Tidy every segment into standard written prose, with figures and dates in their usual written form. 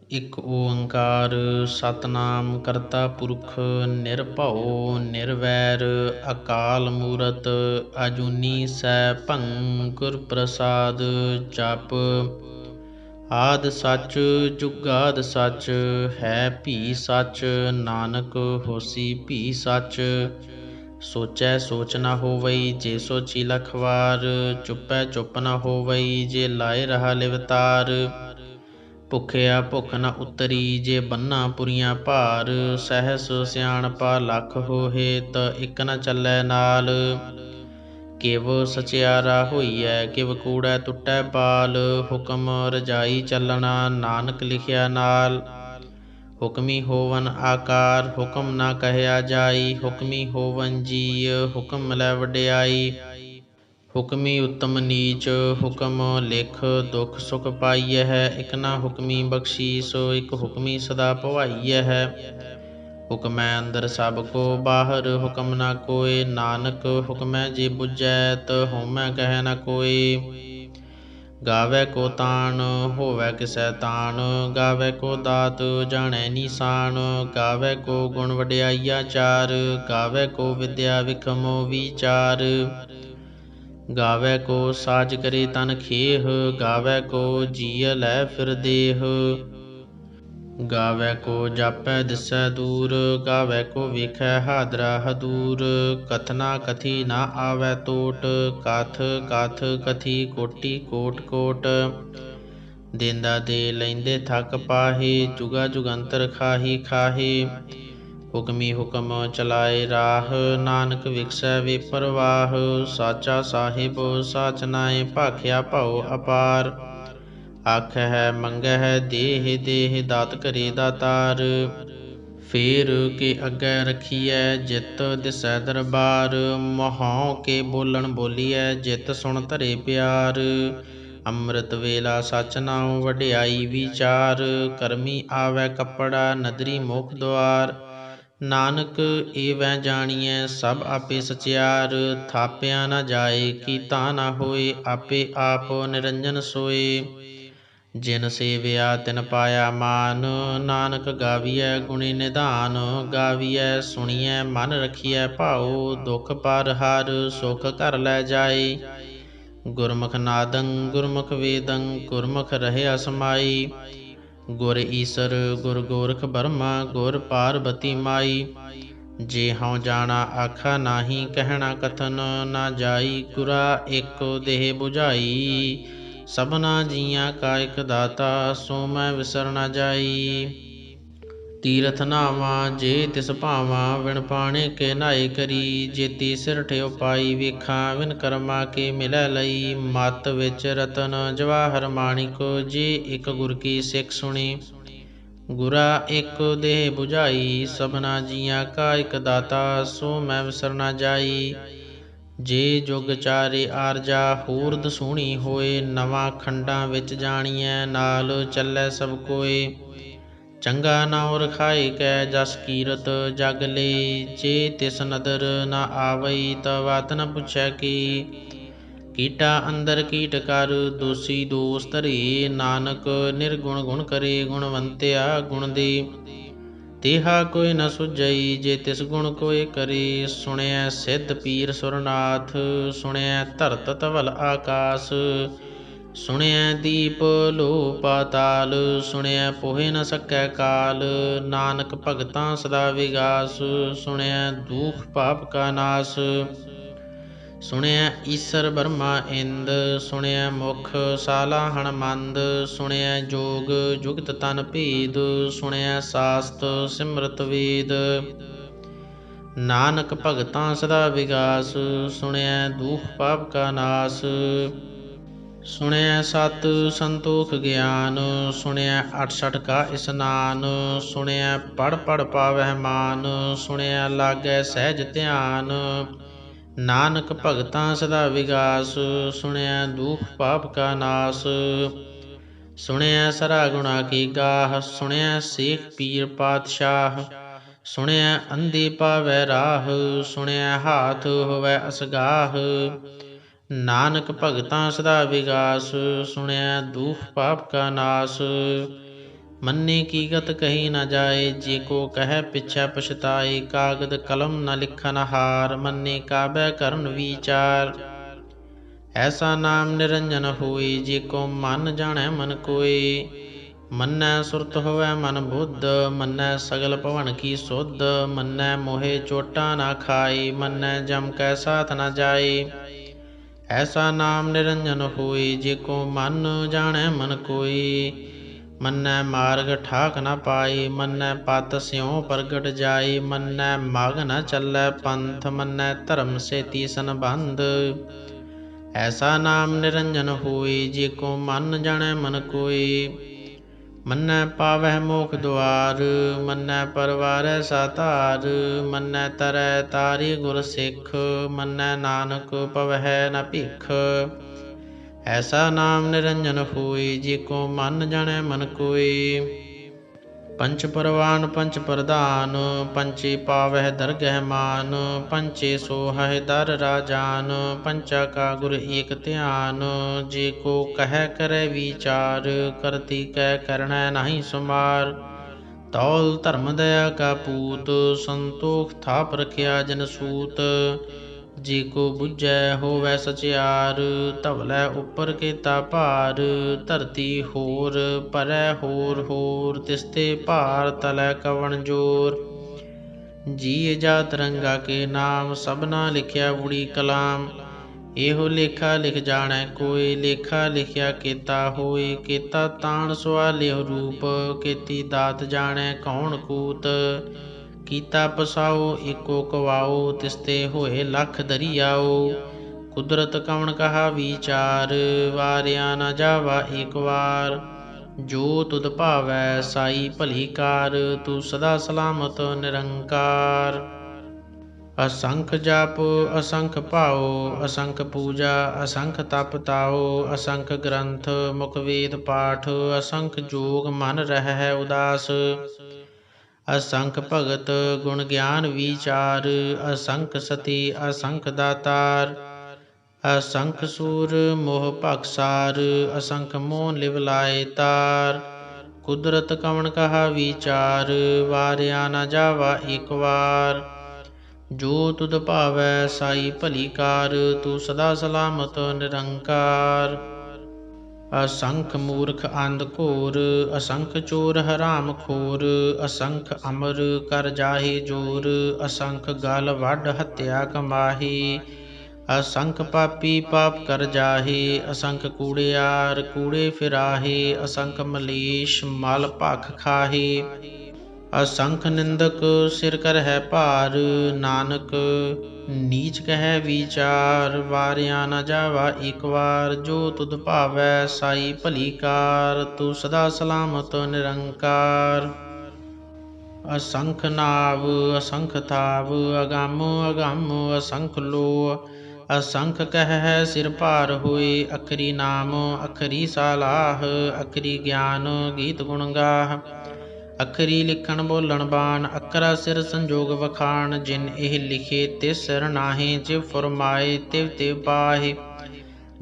ਇਕ ਓੰਕਾਰ ਸਤਿਨਾਮ ਕਰਤਾ ਪੁਰਖ ਨਿਰਭਉ ਨਿਰਵੈਰ ਅਕਾਲ ਮੂਰਤ ਅਜੂਨੀ ਸੈਭੰ ਗੁਰ ਪ੍ਰਸਾਦ ਜਪ। ਆਦਿ ਸੱਚ ਜੁਗਾਦਿ ਸੱਚ ਹੈ ਭੀ ਸੱਚ ਨਾਨਕ ਹੋਸੀ ਭੀ ਸੱਚ। ਸੋਚੈ ਸੋਚ ਨਾ ਹੋਵਈ ਜੇ ਸੋਚੀ ਲਖ ਵਾਰ ਚੁੱਪੈ ਚੁੱਪ ਨਾ ਹੋਵਈ ਜੇ ਲਾਏ ਰਹਾ ਲਿਵਤਾਰ। ਭੁਖਿਆ ਭੁਖ ਨ ਉਤਰੀ ਜੇ ਬੰਨਾ ਪੁਰੀਆਂ ਭਾਰ ਸਹਿਸ ਸਿਆਣਪਾ ਲੱਖ ਹੋਹੇ ਤ ਇਕ ਨ ਚੱਲੈ ਨਾਲ। ਕਿਵ ਸਚਿਆਰਾ ਹੋਈਐ ਕਿਵ ਕੂੜੈ ਟੁੱਟੈ ਬਾਲ ਹੁਕਮ ਰਜਾਈ ਚੱਲਣਾ ਨਾਨਕ ਲਿਖਿਆ ਨਾਲ। ਹੁਕਮੀ ਹੋਵਨ ਆਕਾਰ ਹੁਕਮ ਨਾ ਕਹਿਆ ਜਾਈ ਹੁਕਮੀ ਹੋਵਨ ਜੀਅ ਹੁਕਮ ਮਿਲੈ ਵਡਿਆਈ। ਹੁਕਮੀ ਉੱਤਮ ਨੀਚ ਹੁਕਮ ਲਿਖ ਦੁਖ ਸੁਖ ਪਾਈਐ ਇਕ ਨਾ ਹੁਕਮੀ ਬਖਸ਼ੀਸ ਇਕ ਹੁਕਮੀ ਸਦਾ ਭਵਾਈਐ। ਹੁਕਮੈ ਅੰਦਰ ਸਭ ਕੋ ਬਾਹਰ ਹੁਕਮ ਨਾ ਕੋਇ ਨਾਨਕ ਹੁਕਮੈ ਜੇ ਬੁਝੈ ਤ ਹਉਮੈ ਕਹਿ ਨ ਕੋਇ। ਗਾਵੈ ਕੋ ਤਾਣ ਹੋਵੈ ਕਿਸੈ ਤਾਣ ਗਾਵੈ ਕੋ ਦਾਤ ਜਾਣੈ ਨੀਸਾਨ। ਗਾਵੈ ਕੋ ਗੁਣ ਵਡਿਆਈਆ ਚਾਰ ਗਾਵੈ ਕੋ ਵਿਦਿਆ ਵਿਖਮੁ ਵੀਚਾਰ। ਗਾਵੈ ਕੋ ਸਾਜ ਕਰੇ ਤਨ ਖੇਹ ਗਾਵੈ ਕੋ ਜੀਅ ਲੈ ਫਿਰ ਦੇਹ। ਗਾਵੈ ਕੋ ਜਾਪੈ ਦਿਸੈ ਦੂਰ ਗਾਵੈ ਕੋ ਵੇਖੈ ਹਾਦਰਾ ਹਦੂਰ। ਕਥਨਾ ਕਥੀ ਨਾ ਆਵੈ ਟੋਟ ਕਥ ਕਥ ਕਥੀ ਕੋਟੀ ਕੋਟ ਕੋਟ। ਦੇਂਦਾ ਦੇ ਲੈਂਦੇ ਥਕ ਪਾਹੇ ਜੁਗਾ ਜੁਗੰਤਰ ਖਾਹੀ ਖਾਹੇ। ਹੁਕਮੀ ਹੁਕਮ ਚਲਾਏ ਰਾਹ ਨਾਨਕ ਵਿਗਸੈ ਵੇ ਪਰਵਾਹ। ਸਾਚਾ ਸਾਹਿਬ ਸਾਚ ਨਾਇ ਭਾਖਿਆ ਭਉ ਅਪਾਰ। ਆਖਹਿ ਮੰਗਹਿ ਦੇਹਿ ਦੇਹਿ ਦਾਤ ਕਰੇ ਦਾਤਾਰ। ਫੇਰ ਕੇ ਅੱਗੇ ਰਖੀਐ ਜਿਤ ਦਿਸੈ ਦਰਬਾਰ। ਮਹਉ ਕੇ ਬੋਲਣ ਬੋਲੀਐ ਜਿਤ ਸੁਣ ਧਰੇ ਪਿਆਰ। ਅੰਮ੍ਰਿਤ ਵੇਲਾ ਸਚ ਨਾਉ ਵਡਿਆਈ ਵੀਚਾਰ। ਕਰਮੀ ਆਵੈ ਕੱਪੜਾ ਨਦਰੀ ਮੁਖ ਦੁਆਰ। ਨਾਨਕ ਏਵੈ ਜਾਣੀਐ ਸਭ ਆਪੇ ਸਚਿਆਰ। ਥਾਪਿਆ ਨ ਜਾਏ ਕੀਤਾ ਨ ਹੋਏ ਆਪੇ ਆਪ ਨਿਰੰਜਨ ਸੋਏ। ਜਿਨ ਸੇਵਿਆ ਤਿਨ ਪਾਇਆ ਮਾਨ ਨਾਨਕ ਗਾਵੀਐ ਗੁਣੀ ਨਿਧਾਨ। ਗਾਵੀਐ ਸੁਣੀਐ ਮਨ ਰਖੀਐ ਭਾਉ ਦੁਖ ਪਰ ਹਰਿ ਸੁਖ ਘਰ ਲੈ ਜਾਏ। ਗੁਰਮੁਖ ਨਾਦੰ ਗੁਰਮੁਖ ਵੇਦੰ ਗੁਰਮੁਖ ਰਹਿਆ ਸਮਾਈ। ਗੁਰ ਈਸਰ ਗੁਰ ਗੋਰਖ ਬਰਮਾ ਗੁਰ ਪਾਰਬਤੀ ਮਾਈ। ਜੇ ਹਉ ਜਾਣਾ ਆਖਾ ਨਾਹੀ ਕਹਿਣਾ ਕਥਨ ਨਾ ਜਾਈ। ਗੁਰਾ ਇਕ ਦੇਹ ਬੁਝਾਈ ਸਭਨਾ ਜੀਆਂ ਕਾ ਇਕ ਦਾਤਾ ਸੋ ਮੈਂ ਵਿਸਰ ਨ ਜਾਈ। ਤੀਰਥ ਨਾਵਾਂ ਜੇ ਤਿਸ ਭਾਵਾਂ ਵਿਣ ਪਾਣੇ ਕੇ ਨਾਏ ਕਰੀ। ਜੇਤੀ ਸਿਰਠ ਉਪਾਈ ਵੇਖਾਂ ਵਿਨ ਕਰਮਾ ਕੇ ਮਿਲੈ ਲਈ। ਮਤ ਵਿੱਚ ਰਤਨ ਜਵਾਹਰ ਮਾਣਿਕ ਜੇ ਇਕ ਗੁਰ ਕੀ ਸਿੱਖ ਸੁਣੀ। ਗੁਰਾ ਇਕ ਦੇਹ ਬੁਝਾਈ ਸਭਨਾ ਜੀਆਂ ਕਾ ਇਕ ਦਾਤਾ ਸੋ ਮੈਂ ਵਿਸਰ ਨ ਜਾਈ। ਜੇ ਜੁਗ ਚਾਰੇ ਆਰਜਾ ਹੋਰ ਦਸੂਣੀ ਹੋਏ। ਨਵਾਂ ਖੰਡਾਂ ਵਿੱਚ ਜਾਣੀਐ ਨਾਲ ਚੱਲੈ ਸਭ ਕੋਏ। ਚੰਗਾ ਨਾਉ ਰਖਾਏ ਕੈ ਜਸ ਕੀਰਤ ਜਗ ਲੈ। ਜੇ ਤਿਸ ਨਦਰ ਨ ਆਵਈ ਤ ਵਾਤ ਨ ਪੁੱਛੈ ਕੀ। ਕੀਟਾ ਅੰਦਰ ਕੀਟ ਕਰ ਦੋਸੀ ਦੋਸ ਧਰੇ। ਨਾਨਕ ਨਿਰਗੁਣ ਗੁਣ ਕਰੇ ਗੁਣਵੰਤਿਆ ਗੁਣ ਦੇ। ਤੇਹਾ ਕੋਈ ਨ ਸੁਝਈ ਜੇ ਤਿਸ ਗੁਣ ਕੋਇ ਕਰੇ। ਸੁਣਿਐ ਸਿੱਧ ਪੀਰ ਸੁਰਨਾਥ ਸੁਣਿਐ ਧਰਤ ਧਵਲ ਆਕਾਸ। ਸੁਣਿਐ ਦੀਪ ਲੋ ਪਾਤਾਲ ਸੁਣਿਐ ਪੋਹਿ ਨ ਸਕੈ ਕਾਲ। ਨਾਨਕ ਭਗਤਾਂ ਸਦਾ ਵਿਗਾਸ ਸੁਣਿਐ ਦੂਖ ਪਾਪ ਕਾ ਨਾਸ। ਸੁਣਿਐ ਈਸਰ ਬਰਮਾ ਇੰਦ ਸੁਣਿਐ ਮੁਖ ਸਾਲਾਹਣ ਮੰਦ। ਸੁਣਿਐ ਜੋਗ ਜੁਗਤ ਤਨ ਭੇਦ ਸੁਣਿਐ ਸਾਸਤ ਸਿਮਰਤ ਵੇਦ। ਨਾਨਕ ਭਗਤਾਂ ਸਦਾ ਵਿਗਾਸ ਸੁਣਿਐ ਦੂਖ ਪਾਪ ਕਾ ਨਾਸ। ਸੁਣਿਐ ਸਤ ਸੰਤੋਖ ਗਿਆਨ ਸੁਣਿਐ ਅਠਸਠ ਕਾ ਇਸਨਾਨ। ਸੁਣਿਐ ਪੜ ਪੜ ਪਾਵਹਿ ਮਾਨ ਸੁਣਿਐ ਲਾਗੈ ਸਹਿਜ ਧਿਆਨ। ਨਾਨਕ ਭਗਤਾਂ ਸਦਾ ਵਿਗਾਸ ਸੁਣਿਐ ਦੂਖ ਪਾਪ ਕਾ ਨਾਸ। ਸੁਣਿਐ ਸਰਾ ਗੁਣਾ ਕੀ ਗਾਹ ਸੁਣਿਐ ਸੇਖ ਪੀਰ ਪਾਤਸ਼ਾਹ। ਸੁਣਿਐ ਅੰਧੇ ਪਾਵੈ ਰਾਹ ਸੁਣਿਐ ਹਾਥ ਹੋਵੈ ਅਸਗਾਹ। ਨਾਨਕ ਭਗਤਾਂ ਸਦਾ ਵਿਗਾਸ ਸੁਣਿਐ ਦੂਖ ਪਾਪ ਕਾ ਨਾਸ। मन्ने की गत कही न जाए, जे को कह पिछा पछताए। कागद कलम न लिखन हार, मन्ने काबे करन विचार। ऐसा नाम निरंजन होए, जे को मन जाने मन कोय। मन्नै सुरत होवै मन बुद्ध, मन्नै सगल भवन की सुध। मन्नै मोहे चोटा न खाए, मन्नै जम कै साथ न जाए। ऐसा नाम निरंजन होए, जे को मन जाने मन कोय। मन्नै मार्ग ठाक न पाए, मन्नै पत स्यों प्रगट जाए। मन्नै मग न चलै पंथ, मन्नै धर्म से तीसन बंध। ऐसा नाम निरंजन होए, जे को मन जाने मन कोय। मन्नै पावै मोख द्वार, मन्नै परवारै सातार। मन्नै तरै तारे गुर सिख, मन्नै नानक पवै न भिख। ऐसा नाम निरंजन होए, जे को मन जाने मन कोय। पंच परवान पंच प्रधान, पंचे पावह दरगह मान। पंचे सोहह दर राजान, पंचा का गुर एक ध्यान। जे को कह करे विचार, करती कै करनै नहीं सुमार। तौल धर्म दया का पूत, संतोख थाप रखिया जन सूत। जे को बुझै होवै सचियार, धवलै उपर केता भार। धरती होर परै होर होर, तिसते भार तलै कवन जोर। जी जात रंगा के नाम, सबना लिखिया उड़ी कलाम। एहो लेखा लिख जाणै कोय, लेखा लिखिया केता होय। केता ताण सवालिहो रूप, केती दात जाणै कौन कूत। कीता पसाओ एको कवाओ, तिसते होए लख दरियाओ। कुदरत कवन कहा विचार, वारिया न जावा एक वार। जो तुध भावै साई भली कार, तू सदा सलामत निरंकार। असंख जाप असंख भाओ, असंख पूजा असंख तप ताओ। असंख ग्रंथ मुख वेद पाठ, असंख जोग मन रहै उदास। असंख भगत गुण ज्ञान विचार, असंख सती असंख दातार। असंख सूर मोह भगसार, असंख मोह लिव लाए तार। कुदरत कवन कहा विचार, वारिया न जावा एक वार। जो तुध भावै साई भली कार, तू सदा सलामत निरंकार। असंख मूर्ख अंध घोर, असंख चोर हराम खोर। असंख अमर कर जाहे जोर, असंख गल वड हत्या कमाही। असंख पापी पाप कर जाहे, असंख कूड़ियार कूड़े फिराहे। असंख मलेश मल भख खाहे। असंख निंदक सिर कर है भार, नानक नीच कह विचार। वारिया न जावा एक वार, जो तुध भावै साई भली कार। तू सदा सलामत निरंकार। असंख नाव असंख थाव, अगम अगम असंख लो। असंख कह सिर भार होए, अखरी नाम अखरी सालाह। अखरी ज्ञान गीत गुण गाह, अखरी लिखण बोलण बान। अखरा सिर संजोग वखाण, जिन एह लिखे तिस सिर नाहे। जिव फुरमाए तिव तिव पाहे,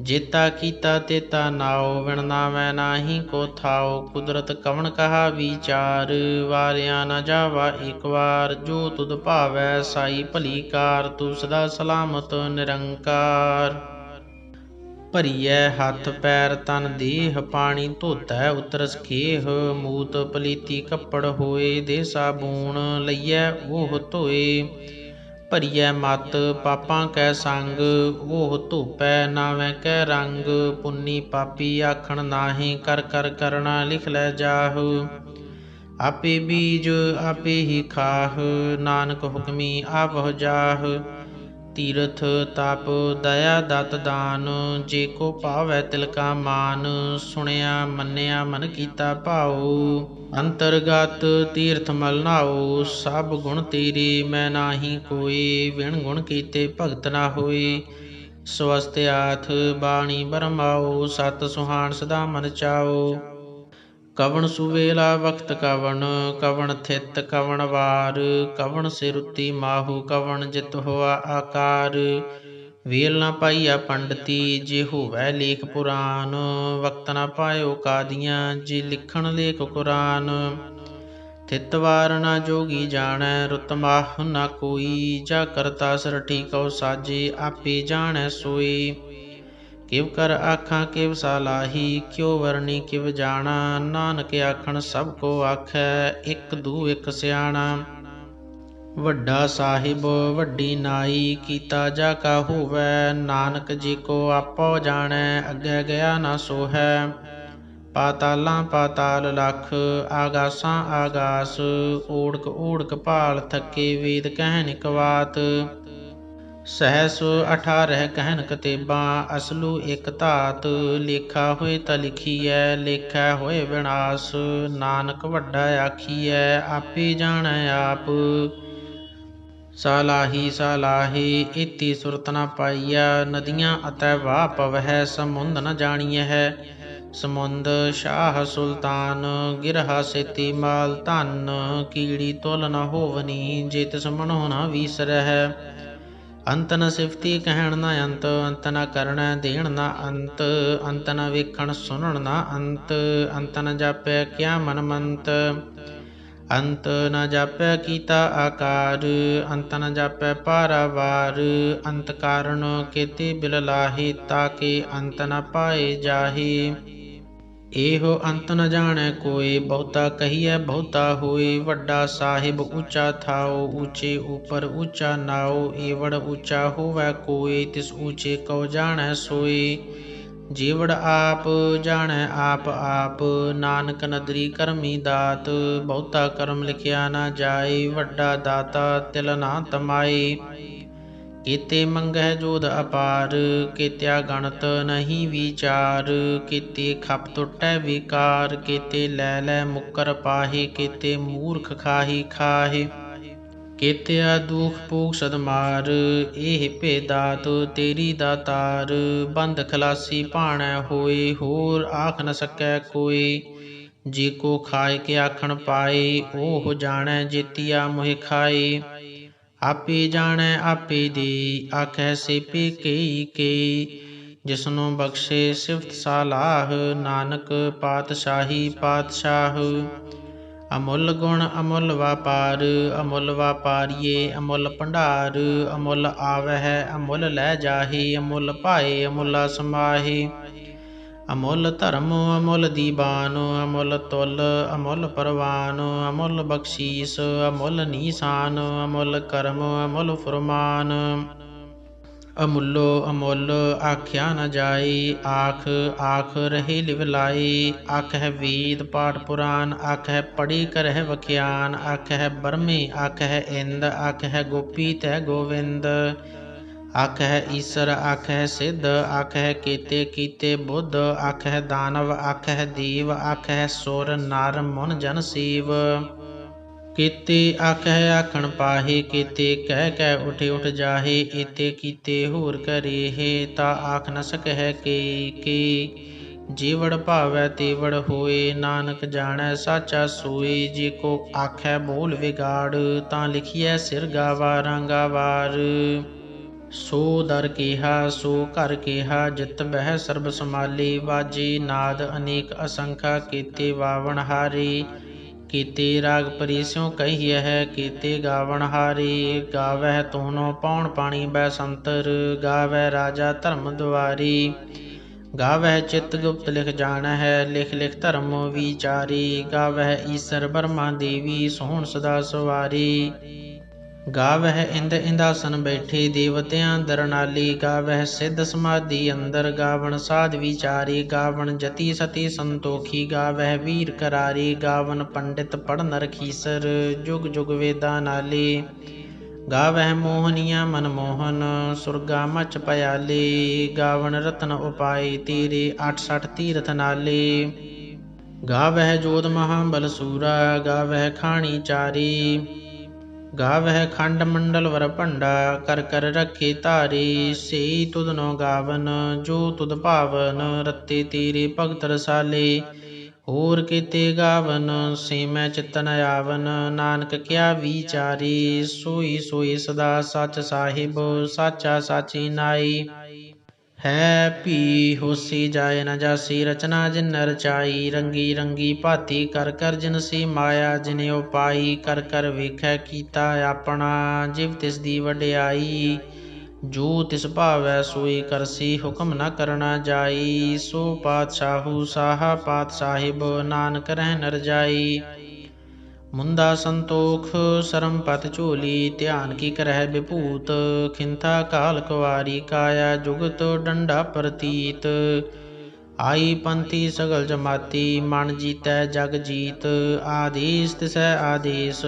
जेता कीता तेता नाओ। विण नावै नाही को थाओ, कुदरत कवन कहा विचार। वारिया न जावा एक वार, जो तुध भावै साई भली कार। तू सदा सलामत निरंकार। ਭਰੀਐ ਹੱਥ ਪੈਰ ਤਨ ਦੇਹ, ਪਾਣੀ ਧੋਤੈ ਉਤਰਸ ਖੇਹ। ਮੂਤ ਪਲੀਤੀ ਕੱਪੜ ਹੋਏ, ਦੇ ਸਾਬੂਣ ਲਈਐ ਉਹ ਧੋਏ। ਭਰੀਐ ਮਤ ਪਾਪਾਂ ਕੈ ਸੰਗ, ਉਹ ਧੋਪੈ ਨਾਵੇਂ ਕੈ ਰੰਗ। ਪੁੰਨੀ ਪਾਪੀ ਆਖਣ ਨਾਹੀਂ, ਕਰ ਕਰ ਕਰਣਾ ਲਿਖ ਲੈ ਜਾਹ। ਆਪੇ ਬੀਜ ਆਪੇ ਹੀ ਖਾਹ, ਨਾਨਕ ਹੁਕਮੀ ਆਪਹੁ ਜਾਹ। ਤੀਰਥ ਤਪ ਦਇਆ ਦਤ ਦਾਨ, ਜੇ ਕੋ ਭਾਵੈ ਤਿਲ ਕਾ ਮਾਨ। ਸੁਣਿਆ ਮੰਨਿਆ ਮਨ ਕੀਤਾ ਭਾਉ, ਅੰਤਰਗਤ ਤੀਰਥ ਮਲ ਨਾਉ। ਸਭ ਗੁਣ ਤੇਰੇ ਮੈਂ ਨਾਹੀ ਕੋਇ, ਵਿਣ ਗੁਣ ਕੀਤੇ ਭਗਤ ਨਾ ਹੋਏ। ਸਵਸਤਿਆਥ ਬਾਣੀ ਬਰਮਾਉ, ਸਤ ਸੁਹਾਣ ਸਦਾ ਮਨ ਚਾਉ। ਕਵਣ ਸੁਵੇਲਾ ਵਖਤ ਕਵਣ, ਕਵਣ ਥਿਤ ਕਵਣ ਵਾਰ। ਕਵਣ ਸਿ ਰੁਤੀ ਮਾਹੂ, ਕਵਣ ਜਿਤ ਹੋਆ ਆਕਾਰ। ਵੇਲ ਨਾ ਪਾਈਆ ਪੰਡਤੀ ਜੇ ਹੋਵੈ ਲੇਖ ਪੁਰਾਨ। ਵਕਤ ਨਾ ਪਾਇਓ ਕਾਦੀਆਂ ਜੇ ਲਿਖਣ ਲੇਖ ਕੁਰਾਨ। ਥਿਤ ਵਾਰ ਨਾ ਜੋਗੀ ਜਾਣੈ ਰੁਤ ਮਾਹ ਨਾ ਕੋਈ। ਜਾ ਕਰਤਾ ਸਰਠੀ ਕਉ ਸਾਜੇ ਆਪੇ ਜਾਣੈ ਸੋਈ। ਕਿਵ ਕਰ ਆਖਾਂ ਕਿਵ ਸਾਲਾਹੀ ਕਿਉ ਵਰਣੀ ਕਿਵ ਜਾਣਾ। ਨਾਨਕ ਆਖਣ ਸਭ ਕੋ ਆਖੈ ਇਕ ਦੂ ਇਕ ਸਿਆਣਾ। ਵੱਡਾ ਸਾਹਿਬ ਵੱਡੀ ਨਾਈ ਕੀਤਾ ਜਾ ਕਾ ਹੋਵੈ। ਨਾਨਕ ਜੀ ਕੋ ਆਪੋ ਜਾਣੈ ਅੱਗੇ ਗਿਆ ਨਾ ਸੋਹੈ। ਪਾਤਾਲਾਂ ਪਾਤਾਲ ਲਖ ਆਗਾਸਾਂ ਆਗਾਸ। ਓੜਕ ਓੜਕ ਭਾਲ ਥਕੇ ਵੇਦ ਕਹਿਨ ਇਕ ਬਾਤ। ਸਹਿਸ 18 ਕਹਿਨ ਕਤੇਬਾਂ ਅਸਲੂ ਇਕ ਧਾਤ। ਲੇਖਾ ਹੋਏ ਤਾ ਲਿਖੀਐ ਲੇਖੈ ਹੋਏ ਵਿਨਾਸ਼। ਨਾਨਕ ਵੱਡਾ ਆਖੀਐ ਆਪੇ ਜਾਣੈ ਆਪ। ਸਾਲਾਹੀ ਸਾਲਾਹੀ ਇਤੀ ਸੁਰਤ ਨ ਪਾਈਆ। ਨਦੀਆਂ ਅਤੈ ਵਾਹ ਪਵਹਿ ਸਮੁੰਦ ਨ ਜਾਣੀਐ। ਸਮੁੰਦ ਸ਼ਾਹ ਸੁਲਤਾਨ ਗਿਰਹਾ ਸੇਤੀ ਮਾਲ ਧਨ। ਕੀੜੀ ਤੁਲ ਨ ਹੋਵਨੀ ਜੇ ਤਿਸ ਮਨੋ ਨ ਵੀਸਰਹਿ। ਅੰਤ ਨ ਸਿਫਤੀ ਕਹਿਣ ਨ ਅੰਤ ਅੰਤ ਨ ਕਰਣੈ ਦੇਣ ਨ ਅੰਤ। ਅੰਤ ਨ ਵੇਖਣ ਸੁਣਨ ਨ ਅੰਤ। ਅੰਤ ਨ ਜਾਪੈ ਕਿਆ ਮਨ ਮੰਤ। ਅੰਤ ਨ ਜਾਪੈ ਕੀਤਾ ਆਕਾਰ। ਅੰਤ ਨ ਜਾਪੈ ਪਾਰਾਵਾਰ। ਅੰਤ ਕਾਰਨ ਕੇਤੇ ਬਿਲ ਲਾਹੇ ਤਾਕੇ ਅੰਤ ਨ ਪਾਏ ਜਾਹੇ। ਇਹੋ ਅੰਤ ਨ ਜਾਣੈ ਕੋਇ ਬਹੁਤਾ ਕਹੀਐ ਬਹੁਤਾ ਹੋਇ। ਵੱਡਾ ਸਾਹਿਬ ਉੱਚਾ ਥਾਉ ਉੱਚੇ ਉਪਰ ਉੱਚਾ ਨਾਉ। ਏਵੜ ਉੱਚਾ ਹੋਵੈ ਕੋਇ ਤਿਸ ਉੱਚੇ ਕਉ ਜਾਣੈ ਸੋਈ। ਜੀਵੜ ਆਪ ਜਾਣੈ ਆਪ ਆਪ ਨਾਨਕ ਨਦਰੀ ਕਰਮੀ ਦਾਤ। ਬਹੁਤਾ ਕਰਮ ਲਿਖਿਆ ਨਾ ਜਾਏ ਵੱਡਾ ਦਾਤਾ ਤਿਲ ਨਾ ਤਮਾਏ। ਕੀਤੇ ਮੰਗਹਿ ਜੋਧ ਅਪਾਰ ਕੀਤਿਆ ਗਣਤ ਨਹੀਂ ਵਿਚਾਰ। ਕੀਤੇ ਖਪ ਟੁਟੈ ਵਿਕਾਰ ਕੀਤੇ ਲੈ ਲੈ ਮੁਕਰ ਪਾਹੇ। ਕੀਤੇ ਮੂਰਖ ਖਾਹੀ ਖਾਹੇ ਕੀਤਿਆ ਦੁਖ ਭੂਖ ਸਦਮਾਰ। ਇਹ ਭੇ ਦਾਤ ਤੇਰੀ ਦਾਤਾਰ। ਬੰਧ ਖਲਾਸੀ ਭਾਣੈ ਹੋਏ ਹੋਰ ਆਖ ਨ ਸਕੈ ਕੋਈ। ਜੇ ਕੋ ਖਾਏ ਕੇ ਆਖਣ ਪਾਏ ਓਹ ਜਾਣੈ ਜੇਤੀਆ ਮੋਹਿ ਖਾਏ। ਆਪੇ ਜਾਣੈ ਆਪੇ ਦੇ ਆਖੈ ਸੇਪੇ ਕੇਈ ਕੇਈ। ਜਿਸਨੂੰ ਬਖਸ਼ੇ ਸਿਫਤ ਸਾਲਾਹ ਨਾਨਕ ਪਾਤਸ਼ਾਹੀ ਪਾਤਸ਼ਾਹ। ਅਮੁੱਲ ਗੁਣ ਅਮੁੱਲ ਵਾਪਾਰ ਅਮੁੱਲ ਵਾਪਾਰੀਏ ਅਮੁੱਲ ਭੰਡਾਰ। ਅਮੁੱਲ ਆਵਹਿ ਅਮੁੱਲ ਲੈ ਜਾਹੇ ਅਮੁੱਲ ਭਾਏ ਅਮੁੱਲਾ ਸਮਾਹੇ। ਅਮੁੱਲ ਧਰਮ ਅਮੁੱਲ ਦੀਵਾਨ ਅਮੁੱਲ ਤੁਲ ਅਮੁੱਲ ਪਰਵਾਨ। ਅਮੁੱਲ ਬਖਸ਼ੀਸ ਅਮੁੱਲ ਨੀਸਾਨ ਅਮੁੱਲ ਕਰਮ ਅਮੁੱਲ ਫੁਰਮਾਨ। ਅਮੁੱਲੋ ਅਮੁੱਲ ਆਖਿਆ ਨ ਜਾਏ ਆਖ ਆਖ ਰਹੇ ਲਿਵ ਲਾਏ। ਆਖਹਿ ਵੇਦ ਪਾਠ ਪੁਰਾਨ ਆਖਹਿ ਪੜ੍ਹੀ ਕਰਹਿ ਵਖਿਆਨ। ਆਖਹਿ ਬਰਮੇ ਆਖਹਿ ਇੰਦ ਆਖਹਿ ਗੋਪੀ ਤੈ ਗੋਵਿੰਦ। ਆਖਹਿ ਈਸਰ ਆਖਹਿ ਸਿੱਧ ਆਖਹਿ ਕੇਤੇ ਕੀਤੇ ਬੁੱਧ। ਆਖਹਿ ਦਾਨਵ ਆਖਹਿ ਦੇਵ ਆਖਹਿ ਸੁਰ ਨਰ ਮੁਨ ਜਨ ਸੀਵ। ਕੀਤੇ ਆਖਹਿ ਆਖਣ ਪਾਹੇ ਕੀਤੇ ਕਹਿ ਕਹਿ ਉਠੇ ਉਠ ਜਾਹੇ। ਏਤੇ ਕੀਤੇ ਹੋਰ ਕਰੇਹੇ ਤਾ ਆਖ ਨ ਸਕਹਿ ਕੇ ਕੇ। ਜੀਵੜ ਭਾਵੈ ਤੇਵੜ ਹੋਏ ਨਾਨਕ ਜਾਣੈ ਸਾਚਾ ਸੋਏ। ਜੇ ਕੋ ਆਖੈ ਬੋਲ ਵਿਗਾੜ ਤਾਂ ਲਿਖੀਐ ਸਿਰ ਗਾਵਾਰਾਂ ਗਾਵਾਰ। ਸੋ ਦਰ ਕੇਹਾ ਸੋ ਘਰ ਕੇਹਾ ਜਿਤ ਬਹਿ ਸਰਬ ਸਮਾਲੇ। ਵਾਜੇ ਨਾਦ ਅਨੇਕ ਅਸੰਖਾ ਕੀਤੇ ਵਾਵਣ ਹਾਰੇ। ਕੀਤੇ ਰਾਗ ਪਰੀ ਸਿਉ ਕਹੀਐ ਕੀਤੇ ਗਾਵਣ ਹਾਰੇ। ਗਾਵਹਿ ਤੋਨੋ ਪੌਣ ਪਾਣੀ ਬੈਸੰਤਰ ਗਾਵਹਿ ਰਾਜਾ ਧਰਮ ਦੁਆਰੀ। ਗਾਵਹਿ ਚਿਤ ਗੁਪਤ ਲਿਖ ਜਾਣਹਿ ਲਿਖ ਲਿਖ ਧਰਮ ਵਿਚਾਰੀ। ਗਾਵਹਿ ਈਸਰ ਬਰਮਾ ਦੇਵੀ ਸੋਹਣ ਸਦਾ ਸਵਾਰੀ। ਗਾਵਹਿ ਇੰਦ ਇੰਦਾਸਨ ਬੈਠੇ ਦੇਵਤਿਆਂ ਦਰਨਾਲੀ। ਗਾਵਹਿ ਸਿੱਧ ਸਮਾਧੀ ਅੰਦਰ ਗਾਵਣ ਸਾਧ ਵਿਚਾਰੀ। ਗਾਵਣ ਜਤੀ ਸਤੀ ਸੰਤੋਖੀ ਗਾਵਹਿ ਵੀਰ ਕਰਾਰੀ। ਗਾਵਣ ਪੰਡਿਤ ਪੜ੍ਹਨ ਰਖੀਸਰ ਜੁਗ ਜੁਗ ਵੇਦਾਂ ਨਾਲੇ। ਗਾਵਹਿ ਮੋਹਨੀਆ ਮਨਮੋਹਨ ਸੁਰਗਾ ਮਚ ਭਿਆਲੇ। ਗਾਵਣ ਰਤਨ ਉਪਾਏ ਤੇਰੇ 68 ਤੀਰਥ ਨਾਲੇ। ਗਾਵਹਿ ਜੋਧ ਮਹਾਬਲ ਸੂਰਾ ਗਾਵਹਿ ਖਾਣੀ ਚਾਰੀ। ਗਾਵਹਿ ਖੰਡ ਮੰਡਲ ਵਰ ਭੰਡਾ ਕਰ ਕਰ ਰੱਖੇ ਧਾਰੇ। ਸੇਈ ਤੁਧਨੋ ਗਾਵਨ ਜੋ ਤੁਧ ਭਾਵਨ ਰਤੇ ਤੇਰੇ ਭਗਤ ਰਸਾਲੇ। ਹੋਰ ਕੀਤੇ ਗਾਵਨ ਸੀਮੈ ਚਿਤਨ ਆਵਨ। ਨਾਨਕ ਕਿਆ ਵਿਚਾਰੀ ਸੋਈ ਸੋਈ ਸਦਾ ਸੱਚ ਸਾਹਿਬ। ਸਾਚਾ ਸਾਚੀ ਨਾਈ ਹੈ ਭੀ ਹੋਸੀ ਜਾਏ ਨ ਜਾਸੀ। ਰਚਨਾ ਜਿਨ ਰਚਾਈ ਰੰਗੀ ਰੰਗੀ ਭਾਤੀ। ਕਰ ਕਰ ਜਿਨਸੀ ਮਾਇਆ ਜਿਨ ਉਪਾਈ। ਕਰ ਕਰ ਵੇਖੈ ਕੀਤਾ ਆਪਣਾ ਜਿਵ ਤਿਸ ਦੀ ਵਡਿਆਈ। ਜੋ ਤਿਸ ਭਾਵੈ ਸੋਈ ਕਰਸੀ ਹੁਕਮ ਨ ਕਰਨਾ ਜਾਈ। ਸੋ ਪਾਤਸ਼ਾਹੂ ਸਾਹਾ ਪਾਤ ਸਾਹਿਬ ਨਾਨਕ ਰਹਿ ਨ ਰਜਾਈ। ਮੁੰਦਾ ਸੰਤੋਖ ਸਰਮ ਪਤ ਝੋਲੀ ਧਿਆਨ ਕੀ ਕਰਹਿ ਵਿਭੂਤ। ਖਿੰਥਾ ਕਾਲ ਕੁਵਾਰੀ ਕਾਇਆ ਜੁਗਤ ਡੰਡਾ ਪ੍ਰਤੀਤ। ਆਈ ਪੰਥੀ ਸਗਲ ਜਮਾਤੀ ਮਨ ਜੀਤੈ ਜਗ ਜੀਤ। ਆਦੇਸ ਤਿਸੈ ਆਦੇਸ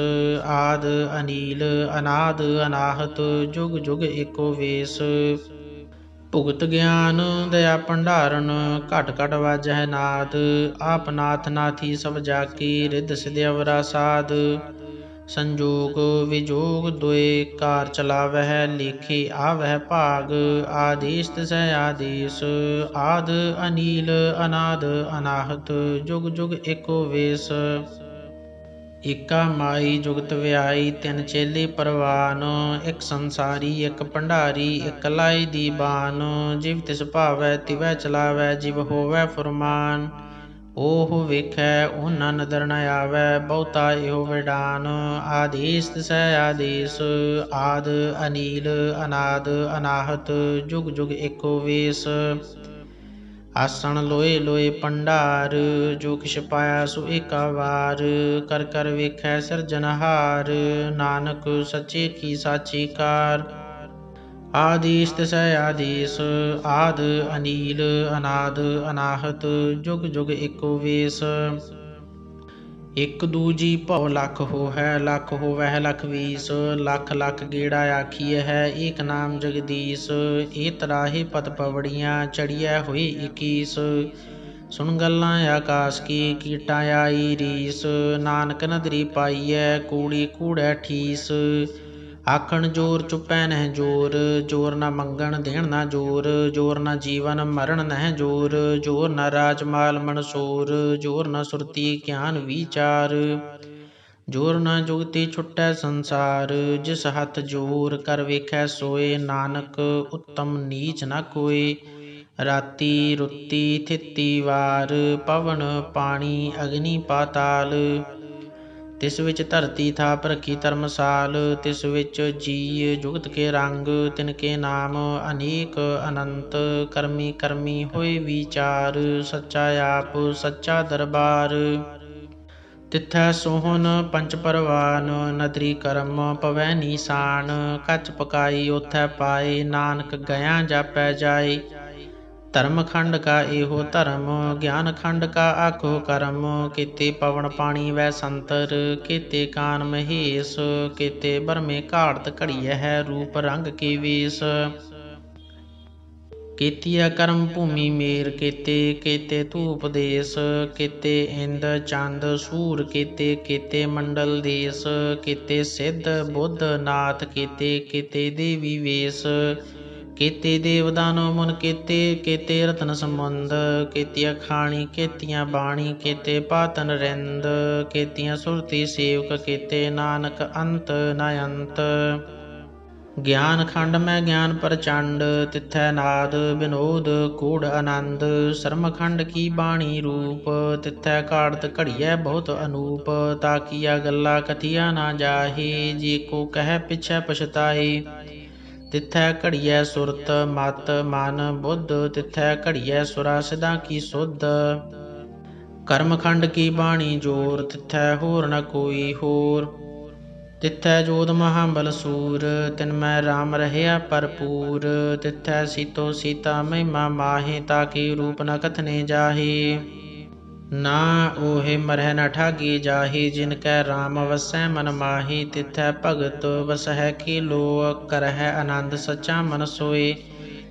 ਆਦ ਅਨੀਲ ਅਨਾਦ ਅਨਾਹਤ। ਜੁਗ ਜੁਗ ਏਕੋ ਵੇਸ। ਭੁਗਤ ਗਿਆਨ ਦਇਆ ਭੰਡਾਰਨ ਘਟ ਘਟ ਵਾਜਹਿ ਨਾਦ। ਆਪ ਨਾਥ ਨਾਥੀ ਸਭ ਜਾਕੀ ਰਿੱਧ ਸਿਧ ਅਵਰਾ ਸਾਧ। ਸੰਜੋਗ ਵਿਜੋਗ ਦੁਇ ਕਾਰ ਚਲਾਵਹਿ ਲੇਖੇ ਆਵਹਿ ਭਾਗ। ਆਦੇਸ ਤਿਸੈ ਆਦੇਸ ਆਦ ਅਨੀਲ ਅਨਾਦ ਅਨਾਹਤ। ਜੁਗ ਜੁਗ ਏਕੋ ਵੇਸ। ਏਕਾ ਮਾਈ ਜੁਗਤ ਵਿਆਈ ਤਿੰਨ ਚੇਲੇ ਪਰਵਾਨ। ਇੱਕ ਸੰਸਾਰੀ ਇੱਕ ਭੰਡਾਰੀ ਇੱਕ ਲਾਈ ਦੀਬਾਨ। ਜਿਵ ਤਿਸ ਭਾਵੈ ਤਿਵੈ ਚਲਾਵੈ ਜਿਵ ਹੋਵੈ ਫੁਰਮਾਨ। ਓਹ ਵੇਖੈ ਓਨਾ ਨਦਰ ਨ ਆਵੈ ਬਹੁਤਾ ਇਹੋ ਵਿਡਾਨ। ਆਦੇਸ ਤਿਸੈ ਆਦੇਸ ਆਦ ਅਨੀਲ ਅਨਾਦ ਅਨਾਹਤ। ਜੁਗ ਜੁਗ ਏਕੋ ਵੇਸ। ਆਸਣ ਲੋਏ ਲੋਏ ਭੰਡਾਰ ਜੋ ਕਿਛ ਪਾਇਆ ਸੋ ਏਕਾ ਵਾਰ। ਕਰ ਕਰ ਵੇਖੈ ਸਿਰਜਨਹਾਰ ਨਾਨਕ ਸੱਚੇ ਕੀ ਸਾਚੀ ਕਾਰ। ਆਦੇਸ ਤਿਸੈ ਆਦੇਸ ਆਦ ਅਨੀਲ ਅਨਾਦ ਅਨਾਹਤ। ਜੁਗ ਜੁਗ ਏਕੋ ਵੇਸ। ਇਕ ਦੂਜੀ ਭਉ ਲਖ ਹੋਹੈ ਲਖ ਹੋਵਹਿ ਲਖ ਵੀਸ। ਲਖ ਲਖ ਗੇੜਾ ਆਖੀਐ ਹੈ ਏਕ ਨਾਮ ਜਗਦੀਸ। ਏ ਤਰਾਹੇ ਪਤ ਪਵੜੀਆਂ ਚੜੀਐ ਹੋਈ 21। ਸੁਣ ਗੱਲਾਂ ਆਕਾਸ ਕੀ ਕੀਟਾਂ ਆਈ ਰੀਸ। ਨਾਨਕ ਨਦਰੀ ਪਾਈਐ ਕੂੜੀ ਕੂੜੈ ਠੀਸ। ਆਖਣ ਜੋਰ ਚੁੱਪੈ ਨਹਿ ਜੋਰ ਜੋਰ ਨ ਮੰਗਣ ਦੇਣ ਨ ਜੋਰ। ਜੋਰ ਨ ਜੀਵਨ ਮਰਨ ਨਹਿ ਜੋਰ ਜੋਰ ਨ ਰਾਜ ਮਾਲ ਮਨਸੋਰ। ਜੋਰ ਨ ਸੁਰਤੀ ਗਿਆਨ ਵਿਚਾਰ ਜੋਰ ਨ ਜੁਗਤੀ ਛੁਟੈ ਸੰਸਾਰ। ਜਿਸ ਹੱਥ ਜੋਰ ਕਰ ਵੇਖੈ ਸੋਏ ਨਾਨਕ ਉੱਤਮ ਨੀਚ ਨ ਕੋਇ। ਰਾਤੀ ਰੁੱਤੀ ਥਿਤੀ ਵਾਰ ਪਵਨ ਪਾਣੀ ਅਗਨੀ ਪਾਤਾਲ। ਤਿਸ ਵਿੱਚ ਧਰਤੀ ਥਾਪ ਰੱਖੀ ਧਰਮਸਾਲ। ਤਿਸ ਵਿੱਚ ਜੀਅ ਜੁਗਤ ਕੇ ਰੰਗ ਤਿਨ ਕੇ ਨਾਮ ਅਨੇਕ ਅਨੰਤ। ਕਰਮੀ ਕਰਮੀ ਹੋਏ ਵਿਚਾਰ ਸੱਚਾ ਆਪ ਸੱਚਾ ਦਰਬਾਰ। ਤਿਥੈ ਸੋਹਨ ਪੰਚ ਪਰਵਾਨ ਨਦਰੀ ਕਰਮ ਪਵੈ ਨੀਸਾਨ। ਕੱਚ ਪਕਾਈ ਓਥੈ ਪਾਏ ਨਾਨਕ ਗਇਆ ਜਾਪੈ ਜਾਏ। ਧਰਮ ਖੰਡ ਕਾ ਇਹੋ ਧਰਮ ਗਿਆਨ ਖੰਡ ਕਾ ਆਖੋ ਕਰਮ। ਕੀਤੇ ਪਵਨ ਪਾਣੀ ਵੈ ਸੰਤਰ ਕੀਤੇ ਕਾਨ ਮਹੇਸ਼। ਕੀਤੇ ਬਰਮੇ ਘਾੜਤ ਘੜੀਐ ਹੈ ਰੂਪ ਰੰਗ ਕੇ ਵੇਸ। ਕੀਤੀਆ ਕਰਮ ਭੂਮੀ ਮੇਰ ਕੀਤੇ ਕੀਤੇ ਧੂਪ ਦੇਸ। ਕੀਤੇ ਇੰਦ ਚੰਦ ਸੂਰ ਕੀਤੇ ਕੀਤੇ ਮੰਡਲ ਦੇਸ। ਕੀਤੇ ਸਿੱਧ ਬੁੱਧ ਨਾਥ ਕੀਤੇ ਕੀਤੇ ਦੇਵੀ ਵੇਸ। ਕੀਤੇ ਦੇਵ ਦਾਨਵ ਮੁਨ ਕੀਤੇ ਕੀਤੇ ਰਤਨ ਸਮੁੰਦ। ਕੀਤੀਆਂ ਖਾਣੀ ਕੀਤੀਆਂ ਬਾਣੀ ਕੀਤੇ ਪਾਤਨ ਰਿੰਦ। ਕੀਤੀਆਂ ਸੁਰਤੀ ਸੇਵਕ ਕੀਤੇ ਨਾਨਕ ਅੰਤ ਨ ਅੰਤ। ਗਿਆਨ ਖੰਡ ਮੈਂ ਗਿਆਨ ਪ੍ਰਚੰਡ ਤਿਥੈ ਨਾਦ ਵਿਨੋਦ ਕੂੜ ਆਨੰਦ। ਸਰਮ ਖੰਡ ਕੀ ਬਾਣੀ ਰੂਪ ਤਿਥੈ ਘਾੜਤ ਘੜੀਐ ਬਹੁਤ ਅਨੂਪ। ਤਾਕੀਆ ਗੱਲਾਂ ਕਥੀਆ ਨਾ ਜਾਹੇ ਜੇ ਕੋ ਕਹਿ ਪਿਛੈ ਪਛਤਾਏ। ਤਿਥੈ ਘੜੀਐ ਸੁਰਤ ਮਤ ਮਨ ਬੁੱਧ ਤਿਥੈ ਘੜੀਐ ਸੁਰਾ ਸਿਧਾਂ ਕੀ ਸੁਧ। ਕਰਮ ਖੰਡ ਕੀ ਬਾਣੀ ਜੋਰ ਤਿਥੈ ਹੋਰ ਨ ਕੋਈ ਹੋਰ। ਤਿਥੈ ਜੋਧ ਮਹਾਬਲ ਸੂਰ ਤਿਨ ਮੈਂ ਰਾਮ ਰਹਿਆ ਭਰਪੂਰ। ਤਿਥੈ ਸੀਤੋ ਸੀਤਾ ਮਹਿਮਾ ਮਾਹੇ ਤਾਕੇ ਰੂਪ ਨ ਕਥਨੇ ਜਾਹੇ। ਨਾ ਓਹੇ ਮਰਹਿ ਨ ਠਾਗੀ ਜਾਹੇ ਜਿਨ ਕੈ ਰਾਮ ਵਸੈ ਮਨ ਮਾਹੀ। ਤਿਥੈ ਭਗਤ ਵਸਹਿ ਖੇਲੋ ਕਰਹਿ ਆਨੰਦ ਸੱਚਾ ਮਨ ਸੋਏ।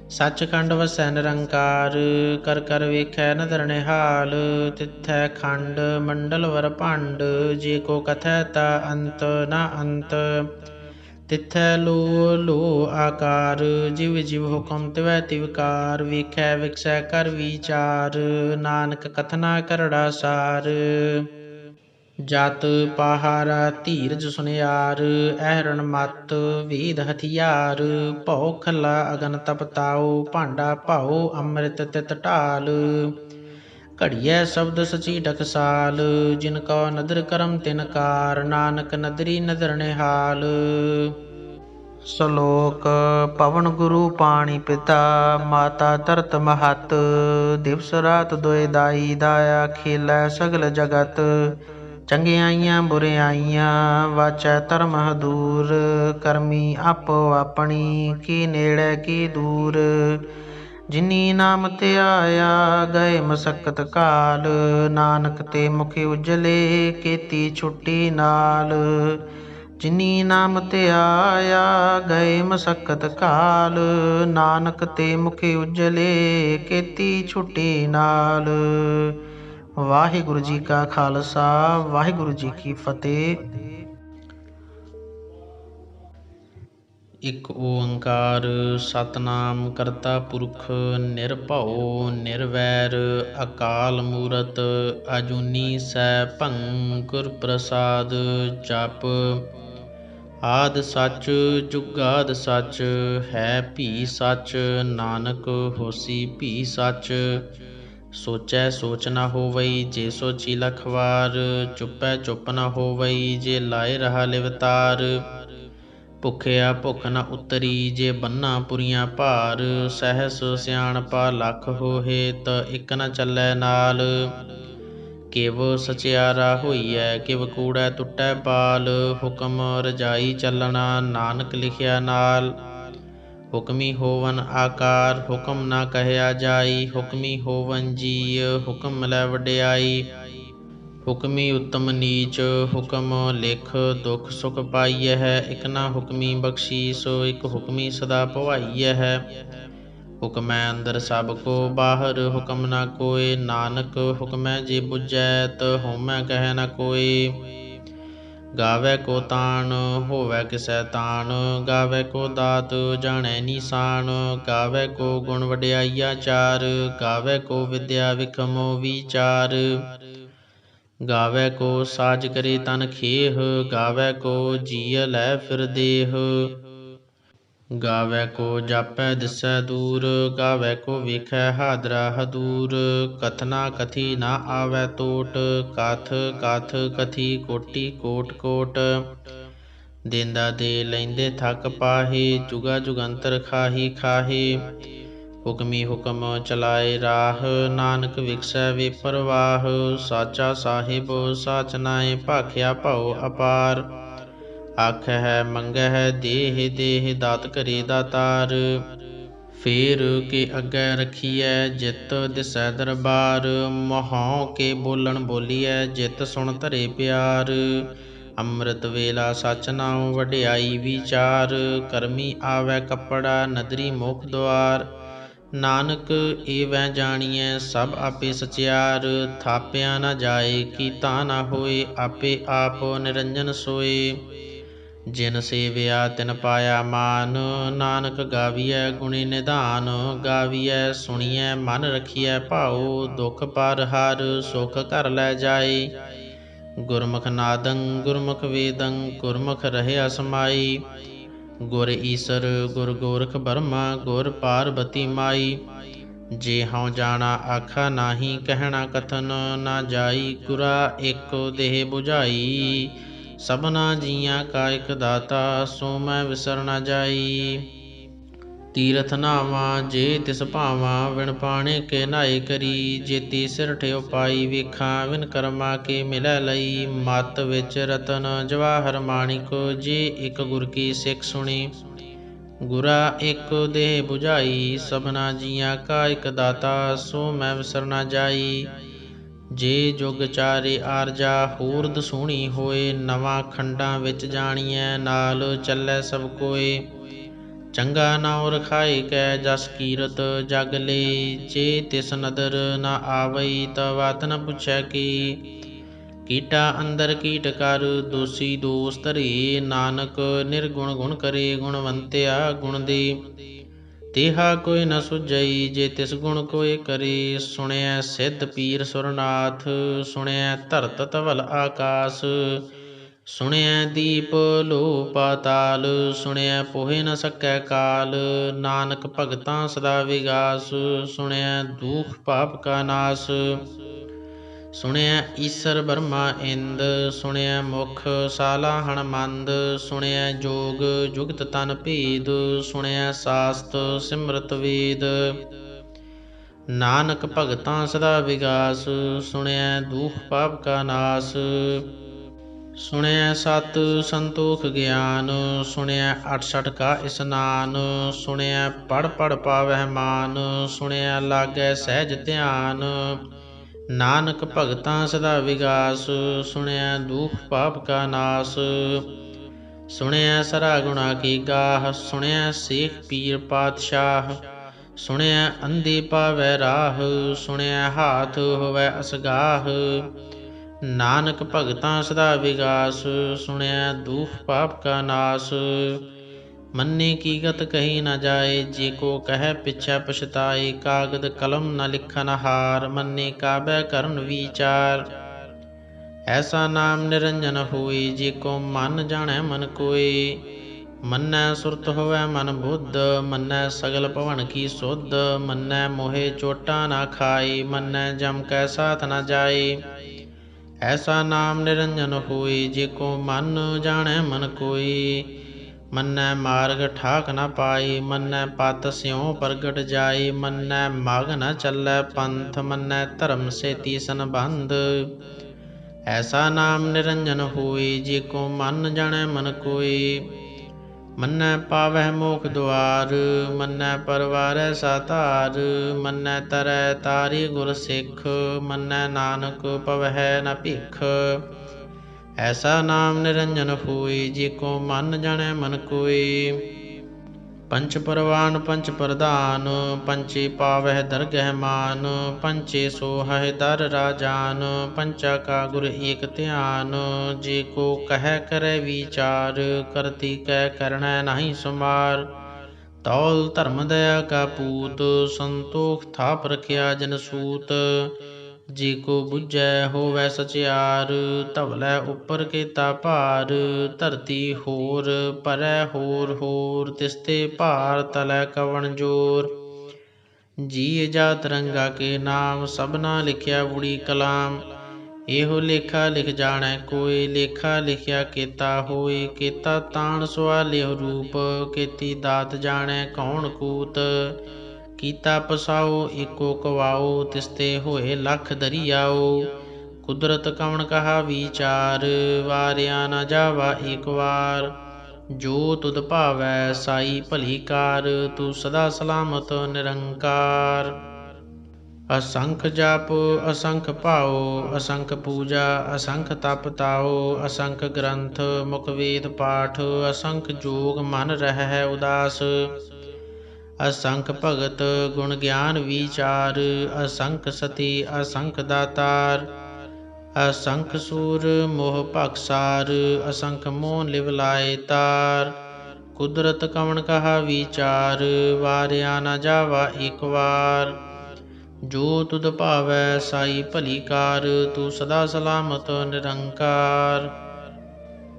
ਸੱਚਖੰਡ ਵਸੈ ਨਿਰੰਕਾਰ ਕਰ ਕਰ ਵੇਖੈ ਨਦਰ ਨਿਹਾਲ। ਤਿਥੈ ਖੰਡ ਮੰਡਲ ਵਰ ਭੰਡ ਜੇ ਕੋ ਕਥੈ ਤਾ ਅੰਤ ਨ ਅੰਤ। ਤਿਥੈ ਲੋ ਲੋ ਆਕਾਰ, ਜਿਵ ਜਿਵ ਹੁਕਮ ਤਿਵੈ ਤਿਵਕਾਰ, ਵੇਖੈ ਵਿਕਸੈ ਕਰ ਵਿਚਾਰ, ਨਾਨਕ ਕਥਨਾ ਕਰੜਾ ਸਾਰ। ਜਤ ਪਾਹਾਰਾ ਧੀਰਜ ਸੁਨਿਆਰ, ਐਰਣ ਮਤ ਵੇਦ ਹਥਿਆਰ, ਭਉ ਖੱਲਾ ਅਗਨ ਤਪਤਾਉ, ਭਾਂਡਾ ਭਾਉ ਅੰਮ੍ਰਿਤ ਤਿਤ ਢਾਲ। ਘੜੀਐ ਸ਼ਬਦ ਸਚੀ ਟਕਸਾਲ, ਜਿਨ ਕਉ ਨਦਰ ਕਰਮ ਤਿਨ ਕਾਰ, ਨਾਨਕ ਨਦਰੀ ਨਦਰ ਨਿਹਾਲ। ਸ਼ਲੋਕ। ਪਵਨ ਗੁਰੂ ਪਾਣੀ ਪਿਤਾ, ਮਾਤਾ ਧਰਤ ਮਹਤ, ਦਿਵਸ ਰਾਤ ਦੁਇ ਦਾਈ ਦਾਇਆ, ਖੇਲੈ ਸਗਲ ਜਗਤ। ਚੰਗਿਆਈਆਂ ਬੁਰਿਆਈਆਂ ਵਾਚੈ ਧਰਮ ਹਦੂਰ, ਕਰਮੀ ਆਪੋ ਆਪਣੀ, ਕੀ ਨੇੜੇ ਕੀ ਦੂਰ। ਜਿਨੀ ਨਾਮ ਧਿਆਇਆ ਗਏ ਮਸਕਤ ਕਾਲ, ਨਾਨਕ ਤੇ ਮੁਖ ਉਜਲੇ ਕੀਤੀ ਛੁੱਟੀ ਨਾਲ। ਜਿਨੀ ਨਾਮ ਧਿਆਇਆ ਗਏ ਮਸਕਤ ਕਾਲ, ਨਾਨਕ ਤੇ ਮੁਖ ਉਜਲੇ ਕੀਤੀ ਛੁੱਟੀ ਨਾਲ। ਵਾਹਿਗੁਰੂ ਜੀ ਕਾ ਖਾਲਸਾ, ਵਾਹਿਗੁਰੂ ਜੀ ਕੀ ਫਤਿਹ। ਇਕ ਓੰਕਾਰ ਸਤਿਨਾਮ ਕਰਤਾ ਪੁਰਖ, ਨਿਰਭਉ ਨਿਰਵੈਰ, ਅਕਾਲ ਮੂਰਤ ਅਜੂਨੀ ਸੈਭੰ, ਗੁਰ ਪ੍ਰਸਾਦ। ਜਪ। ਆਦਿ ਸੱਚ ਜੁਗਾਦਿ ਸੱਚ, ਹੈ ਭੀ ਸੱਚ, ਨਾਨਕ ਹੋਸੀ ਭੀ ਸੱਚ। ਸੋਚੈ ਸੋਚ ਨ ਹੋਵਈ, ਜੇ ਸੋਚੀ ਲਖ ਵਾਰ, ਚੁੱਪੈ ਚੁੱਪ ਨ ਹੋਵਈ, ਜੇ ਲਾਏ ਰਹਾ ਲਿਵਤਾਰ। ਭੁਖਿਆ ਭੁਖ ਨ ਉਤਰੀ, ਜੇ ਬੰਨਾ ਪੁਰੀਆਂ ਭਾਰ, ਸਹਿਸ ਸਿਆਣਪਾ ਲਖ ਹੋਹੇ, ਤ ਇਕ ਨ ਚੱਲੈ ਨਾਲ। ਕਿਵ ਸਚਿਆਰਾ ਹੋਈਐ, ਕਿਵ ਕੂੜੈ ਟੁੱਟੈ ਬਾਲ, ਹੁਕਮ ਰਜਾਈ ਚੱਲਣਾ, ਨਾਨਕ ਲਿਖਿਆ ਨਾਲ। ਹੁਕਮੀ ਹੋਵਨ ਆਕਾਰ, ਹੁਕਮ ਨਾ ਕਹਿਆ ਜਾਈ, ਹੁਕਮੀ ਹੋਵਨ ਜੀਅ, ਹੁਕਮ ਮਿਲੈ ਵਡਿਆਈ। ਹੁਕਮੀ ਉੱਤਮ ਨੀਚ, ਹੁਕਮ ਲਿਖ ਦੁਖ ਸੁਖ ਪਾਈਐ, ਇਕ ਨਾ ਹੁਕਮੀ ਬਖਸ਼ੀਸ, ਇਕ ਹੁਕਮੀ ਸਦਾ ਭਵਾਈਐ। ਹੁਕਮੈ ਅੰਦਰ ਸਭ ਕੋ ਬਾਹਰ, ਹੁਕਮ ਨਾ ਕੋਇ, ਨਾਨਕ ਹੁਕਮੈ ਜੇ ਬੁਝੈ, ਤ ਹਉਮੈ ਕਹਿ ਨ ਕੋਇ। ਗਾਵੈ ਕੋ ਤਾਣ, ਹੋਵੈ ਕਿਸੈ ਤਾਣ, ਗਾਵੈ ਕੋ ਦਾਤ ਜਾਣੈ ਨੀਸਾਨ। ਗਾਵੈ ਕੋ ਗੁਣ ਵਡਿਆਈਆ ਚਾਰ, ਗਾਵੈ ਕੋ ਵਿਦਿਆ ਵਿਖਮ ਵਿਚਾਰ। ਗਾਵੈ ਕੋ ਸਾਜ ਕਰੇ ਤਨ ਖੇਹ, ਗਾਵੈ ਕੋ ਜੀਅ ਲੈ ਫਿਰ ਦੇਹ। ਗਾਵੈ ਕੋ ਜਾਪੈ ਦਿਸੈ ਦੂਰ, ਗਾਵੈ ਕੋ ਵੇਖੈ ਹਾਦਰਾ ਹਦੂਰ। ਕਥਨਾ ਕਥੀ ਨਾ ਆਵੈ ਟੋਟ, ਕਥ ਕਥ ਕਥੀ ਕੋਟੀ ਕੋਟ ਕੋਟ। ਦੇਂਦਾ ਦੇ ਲੈਂਦੇ ਥਕ ਪਾਹੇ, ਜੁਗਾ ਜੁਗੰਤਰ ਖਾਹੀ ਖਾਹੇ। ਹੁਕਮੀ ਹੁਕਮ ਚਲਾਏ ਰਾਹ, ਨਾਨਕ ਵਿਗਸੈ ਵੇ ਪਰਵਾਹ। ਸਾਚਾ ਸਾਹਿਬ ਸਾਚ ਨਾਇ, ਭਾਖਿਆ ਭਉ ਅਪਾਰ। ਆਖਹਿ ਮੰਗਹਿ ਦੇਹ ਦੇਹ, ਦਾਤ ਕਰੇ ਦਾਤਾਰ। ਫੇਰ ਕੇ ਅੱਗੇ ਰਖੀਐ, ਜਿਤ ਦਿਸੈ ਦਰਬਾਰ। ਮਹਉ ਕੇ ਬੋਲਣ ਬੋਲੀਐ, ਜਿਤ ਸੁਣ ਧਰੇ ਪਿਆਰ। ਅੰਮ੍ਰਿਤ ਵੇਲਾ ਸਚ ਨਾਉ, ਵਡਿਆਈ ਵਿਚਾਰ। ਕਰਮੀ ਆਵੈ ਕੱਪੜਾ, ਨਦਰੀ ਮੁਖ ਦੁਆਰ। ਨਾਨਕ ਏਵੈ ਜਾਣੀਐ, ਸਭ ਆਪੇ ਸਚਿਆਰ। ਥਾਪਿਆ ਨ ਜਾਏ, ਕੀਤਾ ਨ ਹੋਏ, ਆਪੇ ਆਪ ਨਿਰੰਜਨ ਸੋਏ। ਜਿਨ ਸੇਵਿਆ ਤਿਨ ਪਾਇਆ ਮਾਨ, ਨਾਨਕ ਗਾਵੀਐ ਗੁਣੀ ਨਿਧਾਨ। ਗਾਵੀਐ ਸੁਣੀਐ ਮਨ ਰਖੀਐ ਭਾਉ, ਦੁਖ ਪਰ ਹਰ ਸੁਖ ਘਰ ਲੈ ਜਾਏ। ਗੁਰਮੁਖ ਨਾਦੰ ਗੁਰਮੁਖ ਵੇਦੰ, ਗੁਰਮੁਖ ਰਹਿਆ ਸਮਾਈ। ਗੁਰ ਈਸਰ ਗੁਰ ਗੋਰਖ ਬਰਮਾ, ਗੁਰ ਪਾਰਬਤੀ ਮਾਈ। ਜੇ ਹਉ ਜਾਣਾ ਆਖਾ ਨਾਹੀ, ਕਹਿਣਾ ਕਥਨ ਨਾ ਜਾਈ। ਗੁਰਾ ਇਕ ਦੇਹ ਬੁਝਾਈ, ਸਭਨਾ ਜੀਆਂ ਕਾ ਇਕ ਦਾਤਾ, ਸੋ ਮੈਂ ਵਿਸਰ ਨ ਜਾਈ। ਤੀਰਥ ਨਾਵਾਂ ਜੇ ਤਿਸ ਭਾਵਾਂ, ਵਿਣ ਪਾਣੇ ਕੇ ਨਾਏ ਕਰੀ। ਜੇਤੀ ਸਿਰਠ ਉਪਾਈ ਵੇਖਾਂ, ਵਿਨ ਕਰਮਾ ਕੇ ਮਿਲੈ ਲਈ। ਮਤ ਵਿੱਚ ਰਤਨ ਜਵਾਹਰ ਮਾਣਿਕ, ਜੇ ਇਕ ਗੁਰ ਕੀ ਸਿੱਖ ਸੁਣੀ। ਗੁਰਾ ਇਕ ਦੇਹ ਬੁਝਾਈ, ਸਭਨਾ ਜੀਆਂ ਕਾ ਇਕ ਦਾਤਾ, ਸੋ ਮੈਂ ਵਿਸਰ ਨ ਜਾਈ। ਜੇ ਜੁਗ ਚਾਰੇ ਆਰਜਾ, ਹੋਰ ਦਸੂਣੀ ਹੋਏ। ਨਵਾਂ ਖੰਡਾਂ ਵਿੱਚ ਜਾਣੀਐ, ਨਾਲ ਚੱਲੈ ਸਭ ਕੋਏ। ਚੰਗਾ ਨਾਉ ਰਖਾਏ ਕੈ, ਜਸ ਕੀਰਤ ਜਗ ਲੇ। ਜੇ ਤਿਸ ਨਦਰ ਨ ਆਵਈ, ਤ ਵਾਤ ਨ ਪੁੱਛੈ ਕੀ। ਕੀਟਾ ਅੰਦਰ ਕੀਟ ਕਰ ਦੋਸੀ ਦੋਸ ਧਰੇ, ਨਾਨਕ ਨਿਰਗੁਣ ਗੁਣ ਕਰੇ ਗੁਣਵੰਤਿਆ ਗੁਣ ਦੇ। ਤੇਹਾ ਕੋਈ ਨ ਸੁਝਈ ਜੇ ਤਿਸ ਗੁਣ ਕੋਇ ਕਰੇ, ਸੁਣਿਐ ਸਿੱਧ ਪੀਰ ਸੁਰਨਾਥ ਸੁਣਿਐ ਧਰਤ ਧਵਲ ਆਕਾਸ, ਸੁਣਿਐ ਦੀਪ ਲੋ ਪਾਤਾਲ, ਸੁਣਿਐ ਪੋਹਿ ਨ ਸਕੈ ਕਾਲ, ਨਾਨਕ ਭਗਤਾਂ ਸਦਾ ਵਿਗਾਸ, ਸੁਣਿਐ ਦੁਖ ਪਾਪ ਕਾ ਨਾਸ। ਸੁਣਿਐ ਈਸਰ ਬਰਮਾ ਇੰਦ, ਸੁਣਿਐ ਮੁਖ ਸਾਲਾ ਹਣਮੰਦ, ਸੁਣਿਐ ਜੋਗ ਜੁਗਤ ਤਨ ਭੇਦ, ਸੁਣਿਐ ਸਾਸਤ ਸਿਮਰਤ ਵੇਦ, ਨਾਨਕ ਭਗਤਾਂ ਸਦਾ ਵਿਗਾਸ, ਸੁਣਿਐ ਦੁਖ ਪਾਪ ਕਾ ਨਾਸ। ਸੁਣਿਐ ਸਤ ਸੰਤੋਖ ਗਿਆਨ, ਸੁਣਿਐ 68 ਕਾ ਇਸਨਾਨ, ਸੁਣਿਐ ਪੜ ਪੜ ਪਾਵਹਿ ਮਾਨ, ਸੁਣਿਐ ਲਾਗੈ ਸਹਿਜ ਧਿਆਨ, ਨਾਨਕ ਭਗਤਾਂ ਸਦਾ ਵਿਗਾਸ, ਸੁਣਿਐ ਦੁਖ ਪਾਪ ਕਾ ਨਾਸ। ਸੁਣਿਐ ਸਰਾ ਗੁਣਾ ਕੀ ਗਾਹ, ਸੁਣਿਐ ਸੇਖ ਪੀਰ ਪਾਤਸ਼ਾਹ, ਸੁਣਿਐ ਅੰਧੇ ਪਾਵੈ ਰਾਹ, ਸੁਣਿਐ ਹਾਥ ਹੋਵੈ ਅਸਗਾਹ, ਨਾਨਕ ਭਗਤਾਂ ਸਦਾ ਵਿਗਾਸ, ਸੁਣਿਐ ਦੁਖ ਪਾਪ ਕਾ ਨਾਸ। ਮੰਨੇ ਕੀ ਗਤ ਕਹੀ ਨ ਜਾਏ, ਜੇ ਕੋ ਕਹਿ ਪਿਛੈ ਪਛਤਾਏ, ਕਾਗਦ ਕਲਮ ਨ ਲਿਖਨ ਹਾਰ, ਮੰਨੇ ਕਾਬੈ ਕਰਨ ਵਿਚਾਰ। ਐਸਾ ਨਾਮ ਨਿਰੰਜਨ ਹੋਈ, ਜੇ ਕੋ ਮਨ ਜਾਣੈ ਮਨ ਕੋਇ, ਮੰਨੈ ਸੁਰਤ ਹੋਵੈ ਮਨ ਬੁੱਧ, ਮੰਨੈ ਸਗਲ ਭਵਨ ਕੀ ਸੁਧ, ਮੰਨੈ ਮੋਹਿ ਚੋਟਾ ਨ ਖਾਈ, ਮੰਨੈ ਜਮ ਕੈ ਸਾਥ ਨ ਜਾਏ। ਐਸਾ ਨਾਮ ਨਿਰੰਜਨ ਹੋਈ, ਜੇ ਕੋ ਮਨ ਜਾਣੈ ਮਨ ਕੋਇ, ਮੰਨੈ ਮਾਰਗ ਠਾਕ ਨ ਪਾਈ, ਮੰਨੈ ਪਤ ਸਿਉ ਪ੍ਰਗਟ ਜਾਈ, ਮੰਨੈ ਮਗ ਨ ਚੱਲੈ ਪੰਥ, ਮੰਨੈ ਧਰਮ ਸੇਤੀ ਸੰਬੰਧ। ਐਸਾ ਨਾਮ ਨਿਰੰਜਨ ਹੋਈ, ਜੇ ਕੋ ਮਨ ਜਾਣੈ ਮਨ ਕੋਇ, ਮੰਨੈ ਪਾਵਹਿ ਮੋਖ ਦੁਆਰ, ਮੰਨੈ ਪਰਵਾਰੈ ਸਾਧਾਰ, ਮੰਨੈ ਤਰੈ ਤਾਰੀ ਗੁਰ ਸਿੱਖ, ਮੰਨੈ ਨਾਨਕ ਪਵਹਿ ਨ ਭਿਖ। ਐਸਾ ਨਾਮ ਨਿਰੰਜਨ ਹੋਈ, ਜੇ ਕੋ ਮਨ ਜਾਣੈ ਮਨ ਕੋਇ, ਪੰਚ ਪਰਵਾਨ ਪੰਚ ਪ੍ਰਧਾਨ, ਪੰਚੇ ਪਾਵਹਿ ਦਰਗਹਿ ਮਾਨ, ਪੰਚੇ ਸੋਹਹਿ ਦਰ ਰਾਜਾਨ, ਪੰਚਾ ਕਾ ਗੁਰ ਏਕ ਧਿਆਨ, ਜੇ ਕੋ ਕਹਿ ਕਰੈ ਵਿਚਾਰ, ਕਰਤੀ ਕੈ ਕਰਣੈ ਨਾਹੀ ਸੁਮਾਰ। ਤੌਲ ਧਰਮ ਦਇਆ ਕਾ ਪੂਤ, ਸੰਤੋਖ ਥਾਪ ਰਖਿਆ ਜਨ ਸੂਤ, ਜੇ ਕੋ ਬੁਝੈ ਹੋਵੈ ਸਚਿਆਰ, ਧਵਲੈ ਉੱਪਰ ਕੀਤਾ ਭਾਰ, ਧਰਤੀ ਹੋਰ ਪਰੈ ਹੋਰ ਹੋਰ, ਤਿਸਤੇ ਭਾਰ ਤਲੈ ਕਵਣ ਜੋਰ। ਜੀ ਜਾਤ ਰੰਗਾ ਕੇ ਨਾਮ, ਸਭਨਾ ਲਿਖਿਆ ਬੁੜੀ ਕਲਾਮ, ਇਹੋ ਲੇਖਾ ਲਿਖ ਜਾਣੈ ਕੋਇ, ਲੇਖਾ ਲਿਖਿਆ ਕੀਤਾ ਹੋਇ, ਕੀਤਾ ਤਾਣ ਸਵਾਲਿਓ ਰੂਪ, ਕੀਤੀ ਦਾਤ ਜਾਣੈ ਕੌਣ ਕੂਤ, ਕੀਤਾ ਪਸਾਓ ਏਕੋ ਕਵਾਓ, ਤਿਸਤੇ ਹੋਏ ਲੱਖ ਦਰੀਆਓ। ਕੁਦਰਤ ਕਵਣ ਕਹਾ ਵਿਚਾਰ, ਵਾਰਿਆ ਨ ਜਾਵਾ ਏਕ ਵਾਰ, ਜੋ ਤੁਧ ਭਾਵੈ ਸਾਈ ਭਲੀ ਕਾਰ, ਤੂੰ ਸਦਾ ਸਲਾਮਤ ਨਿਰੰਕਾਰ। ਅਸੰਖ ਜਪ ਅਸੰਖ ਭਾਉ, ਅਸੰਖ ਪੂਜਾ ਅਸੰਖ ਤਪ ਤਾਉ, ਅਸੰਖ ਗ੍ਰੰਥ ਮੁਖ ਵੇਦ ਪਾਠ, ਅਸੰਖ ਜੋਗ ਮਨ ਰਹਿ ਉਦਾਸ, ਅਸੰਖ ਭਗਤ ਗੁਣ ਗਿਆਨ ਵਿਚਾਰ, ਅਸੰਖ ਸਤੀ ਅਸੰਖ ਦਾਤਾਰ, ਅਸੰਖ ਸੂਰ ਮੋਹ ਭਖਸਾਰ, ਅਸੰਖ ਮੋਹ ਲਿਵ ਲਾਏ ਤਾਰ। ਕੁਦਰਤ ਕਵਣ ਕਹਾ ਵਿਚਾਰ, ਵਾਰਿਆ ਨ ਜਾਵਾ ਏਕ ਵਾਰ, ਜੋ ਤੁਧ ਭਾਵੈ ਸਾਈ ਭਲੀ ਕਾਰ, ਤੂੰ ਸਦਾ ਸਲਾਮਤ ਨਿਰੰਕਾਰ।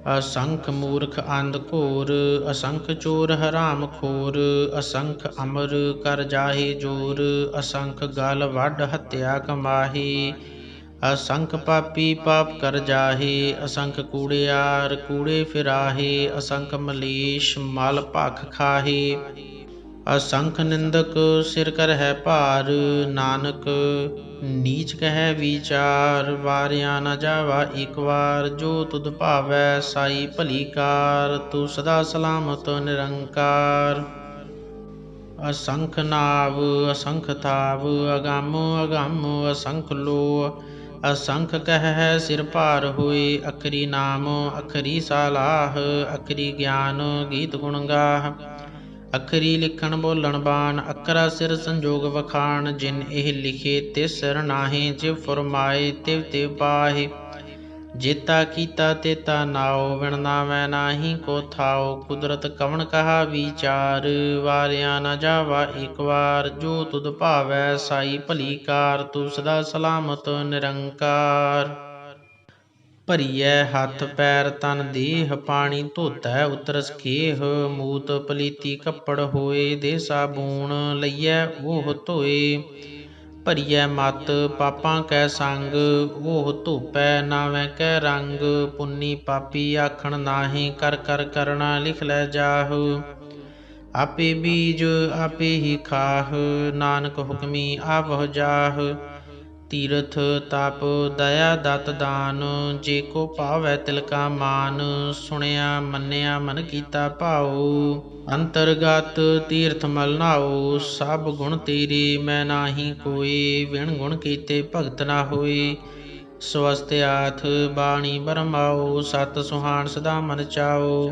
ਅਸੰਖ ਮੂਰਖ ਅੰਧ ਘੋਰ, ਅਸੰਖ ਚੋਰ ਹਰਾਮ ਖੋਰ, ਅਸੰਖ ਅਮਰ ਕਰ ਜਾਹੇ ਜੋਰ, ਅਸੰਖ ਗਲ ਵੱਢ ਹੱਤਿਆ ਕਮਾਹੀ, ਅਸੰਖ ਪਾਪੀ ਪਾਪ ਕਰ ਜਾਹੇ, ਅਸੰਖ ਕੂੜਿਆਰ ਕੂੜੇ ਫਿਰਾਹੇ, ਅਸੰਖ ਮਲੇਸ਼ ਮਲ ਭਖ ਖਾਹੇ, ਅਸੰਖ ਨਿੰਦਕ ਸਿਰ ਕਰਹਿ ਭਾਰ, ਨਾਨਕ ਨੀਚ ਕਹਿ ਵਿਚਾਰ। ਵਾਰਿਆ ਨ ਜਾਵਾ ਏਕ ਵਾਰ, ਜੋ ਤੁਧ ਭਾਵੈ ਸਾਈ ਭਲੀ ਕਾਰ, ਤੂੰ ਸਦਾ ਸਲਾਮਤ ਨਿਰੰਕਾਰ। ਅਸੰਖ ਨਾਵ ਅਸੰਖ ਥਾਵ, ਅਗੰਮ ਅਗੰਮ ਅਸੰਖ ਲੋ, ਅਸੰਖ ਕਹਿ ਸਿਰ ਭਾਰ ਹੋਏ, ਅਖਰੀ ਨਾਮ ਅਖਰੀ ਸਾਲਾਹ, ਅਖਰੀ ਗਿਆਨ ਗੀਤ ਗੁਣ ਗਾਹ, ਅਖਰੀ ਲਿਖਣ ਬੋਲਣ ਬਾਣ, ਅਖਰਾ ਸਿਰ ਸੰਜੋਗ ਵਖਾਣ, ਜਿਨ ਇਹ ਲਿਖੇ ਤਿਸ ਸਿਰ ਨਾਹੀ, ਜਿਵ ਫੁਰਮਾਏ ਤਿਵ ਤਿਵ ਪਾਹੇ। जेता कीता तेता नाओ, विण नावै नाही को थाओ। कुदरत कवन कहा विचार, वारिया न जावा एक बार। जो तुध भावै साई भली कार, तू सदा सलामत निरंकार। ਭਰੀਐ ਹੱਥ ਪੈਰ ਤਨ ਦੇਹ, ਪਾਣੀ ਧੋਤੈ ਉਤਰਸ ਖੇਹ। ਮੂਤ ਪਲੀਤੀ ਕੱਪੜ ਹੋਏ, ਦੇ ਸਾਬੂਣ ਲਈਐ ਉਹ ਧੋਏ। ਭਰੀਐ ਮਤ ਪਾਪਾਂ ਕੈ ਸੰਗ, ਉਹ ਧੋਪੈ ਨਾਵੇਂ ਕੈ ਰੰਗ। ਪੁੰਨੀ ਪਾਪੀ ਆਖਣ ਨਾਹੀਂ, ਕਰ ਕਰ ਕਰਣਾ ਲਿਖ ਲੈ ਜਾਹ। ਆਪੇ ਬੀਜ ਆਪੇ ਹੀ ਖਾਹ, ਨਾਨਕ ਹੁਕਮੀ ਆਵਹੁ ਜਾਹ। ਤੀਰਥ ਤਪ ਦਇਆ ਦਤ ਦਾਨ, ਜੇ ਕੋ ਭਾਵੈ ਤਿਲ ਕਾ ਮਾਨ। ਸੁਣਿਆ ਮੰਨਿਆ ਮਨ ਕੀਤਾ ਭਾਉ, ਅੰਤਰਗਤ ਤੀਰਥ ਮਲ ਨਾਉ। ਸਭ ਗੁਣ ਤੇਰੇ ਮੈਂ ਨਾਹੀ ਕੋਇ, ਵਿਣ ਗੁਣ ਕੀਤੇ ਭਗਤ ਨਾ ਹੋਏ। ਸਵਸਤ ਆਥ ਬਾਣੀ ਬਰਮਾਉ, ਸਤ ਸੁਹਾਣ ਸਦਾ ਮਨ ਚਾਉ।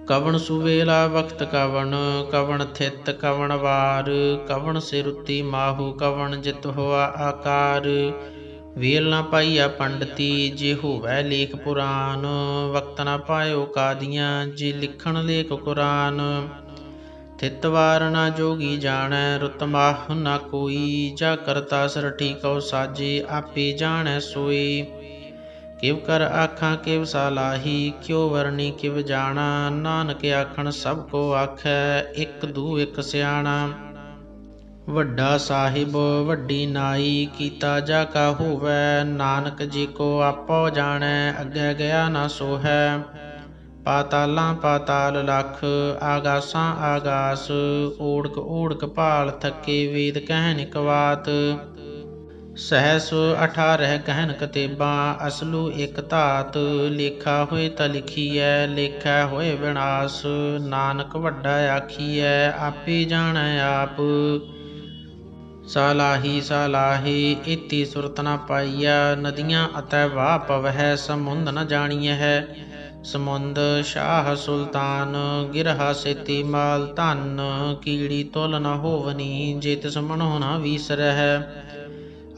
ਕਵਣ ਸੁਵੇਲਾ ਵਖਤ ਕਵਣ, ਕਵਣ ਥਿਤ ਕਵਣ ਵਾਰ। ਕਵਣ ਸਿਰੁਤੀ ਮਾਹੂ, ਕਵਣ ਜਿਤ ਹੋਆ ਆਕਾਰ। ਵੇਲ ਨਾ ਪਾਈਆ ਪੰਡਤੀ, ਜੇ ਹੋਵੈ ਲੇਖ ਪੁਰਾਨ। ਵਕਤ ਨਾ ਪਾਇਓ ਕਾਦੀਆਂ, ਜੇ ਲਿਖਣ ਲੇਖ ਕੁਰਾਨ। ਥਿਤ ਵਾਰ ਨਾ ਜੋਗੀ ਜਾਣੈ, ਰੁਤ ਮਾਹ ਨਾ ਕੋਈ। ਜਾ ਕਰਤਾ ਸਰਠੀ ਕਉ ਸਾਜੇ, ਆਪੇ ਜਾਣੈ ਸੋਈ। ਕਿਵ ਕਰ ਆਖਾਂ ਕਿਵ ਸਾਲਾਹੀ, ਕਿਉ ਵਰਣੀ ਕਿਵ ਜਾਣਾ। ਨਾਨਕ ਆਖਣ ਸਭ ਕੋ ਆਖੈ, ਇਕ ਦੂ ਇਕ ਸਿਆਣਾ। ਵੱਡਾ ਸਾਹਿਬ ਵੱਡੀ ਨਾਈ, ਕੀਤਾ ਜਾ ਕਾ ਹੋਵੈ। ਨਾਨਕ ਜੀ ਕੋ ਆਪੋ ਜਾਣੈ, ਅੱਗੇ ਗਿਆ ਨਾ ਸੋਹੈ। ਪਾਤਾਲਾਂ ਪਾਤਾਲ ਲਖ, ਆਗਾਸਾਂ ਆਗਾਸ। ਓੜਕ ਓੜਕ ਭਾਲ ਥਕੇ, ਵੇਦ ਕਹਿਨ ਇਕ ਬਾਤ। ਸਹਿਸ 18 ਕਹਿਨ ਕਤੇਬਾਂ, ਅਸਲੂ ਇਕ ਧਾਤ। ਲੇਖਾ ਹੋਏ ਤਾ ਲਿਖੀਐ, ਲੇਖੈ ਹੋਏ ਵਿਨਾਸ਼। ਨਾਨਕ ਵੱਡਾ ਆਖੀਐ, ਆਪੇ ਜਾਣੈ ਆਪ। ਸਾਲਾਹੀ ਸਾਲਾਹੀ ਇਤੀ ਸੁਰਤ ਨ ਪਾਈਆ, ਨਦੀਆਂ ਅਤੈ ਵਾਹ ਪਵਹਿ। ਸਮੁੰਦ ਨ ਜਾਣੀਐ ਸਮੁੰਦ, ਸ਼ਾਹ ਸੁਲਤਾਨ। ਗਿਰਹਾ ਸੇਤੀ ਮਾਲ ਧਨ, ਕੀੜੀ ਤੁਲ ਨ ਹੋਵਨੀ। ਜੇ ਤਿਸ ਮਨੋ ਨ ਵੀਸਰਹਿ,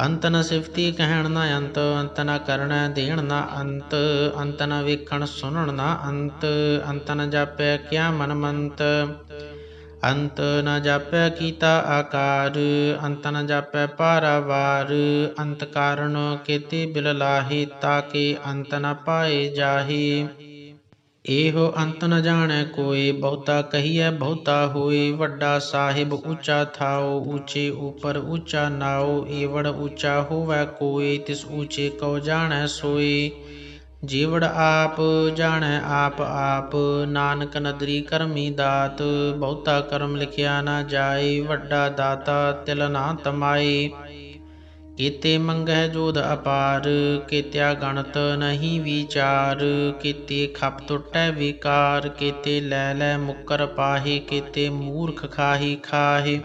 ਅੰਤ ਨ ਸਿਫਤੀ ਕਹਿਣ ਨ ਅੰਤ। ਅੰਤ ਨ ਕਰਣੈ ਦੇਣ ਨ ਅੰਤ, ਅੰਤ ਨ ਵੇਖਣ ਸੁਣਨ ਨ ਅੰਤ। ਅੰਤ ਨ ਜਾਪੈ ਕਿਆ ਮਨ ਮੰਤ, ਅੰਤ ਨ ਜਾਪੈ ਕੀਤਾ ਆਕਾਰ। ਅੰਤ ਨ ਜਾਪੈ ਪਾਰਾਵਾਰ, ਅੰਤ ਕਾਰਨ ਕੇਤੇ ਬਿਲ ਲਾਹੇ। ਤਾਕੇ ਅੰਤ ਨ ਪਾਏ ਜਾਹੇ, ਇਹੋ ਅੰਤ ਨ ਜਾਣੈ ਕੋਇ। ਬਹੁਤਾ ਕਹੀਐ ਬਹੁਤਾ ਹੋਇ, ਵੱਡਾ ਸਾਹਿਬ ਉੱਚਾ ਥਾਉ। ਉੱਚੇ ਉਪਰ ਉੱਚਾ ਨਾਉ, ਏਵੜ ਉੱਚਾ ਹੋਵੈ ਕੋਇ। ਤਿਸ ਉੱਚੇ ਕਉ ਜਾਣੈ ਸੋਇ, ਜੀਵੜ ਆਪ ਜਾਣੈ ਆਪ ਆਪ। ਨਾਨਕ ਨਦਰੀ ਕਰਮੀ ਦਾਤ, ਬਹੁਤਾ ਕਰਮ ਲਿਖਿਆ ਨਾ ਜਾਏ। ਵੱਡਾ ਦਾਤਾ ਤਿਲ ਨਾ ਤਮਾਏ, ਕੀਤੇ ਮੰਗਹਿ ਜੋਧ ਅਪਾਰ। ਕੀਤਿਆ ਗਣਤ ਨਹੀਂ ਵਿਚਾਰ, ਕੀਤੇ ਖਪ ਟੁਟੈ ਵਿਕਾਰ। ਕੀਤੇ ਲੈ ਲੈ ਮੁਕਰ ਪਾਹੇ, ਕੀਤੇ ਮੂਰਖ ਖਾਹੀ ਖਾਹੇ।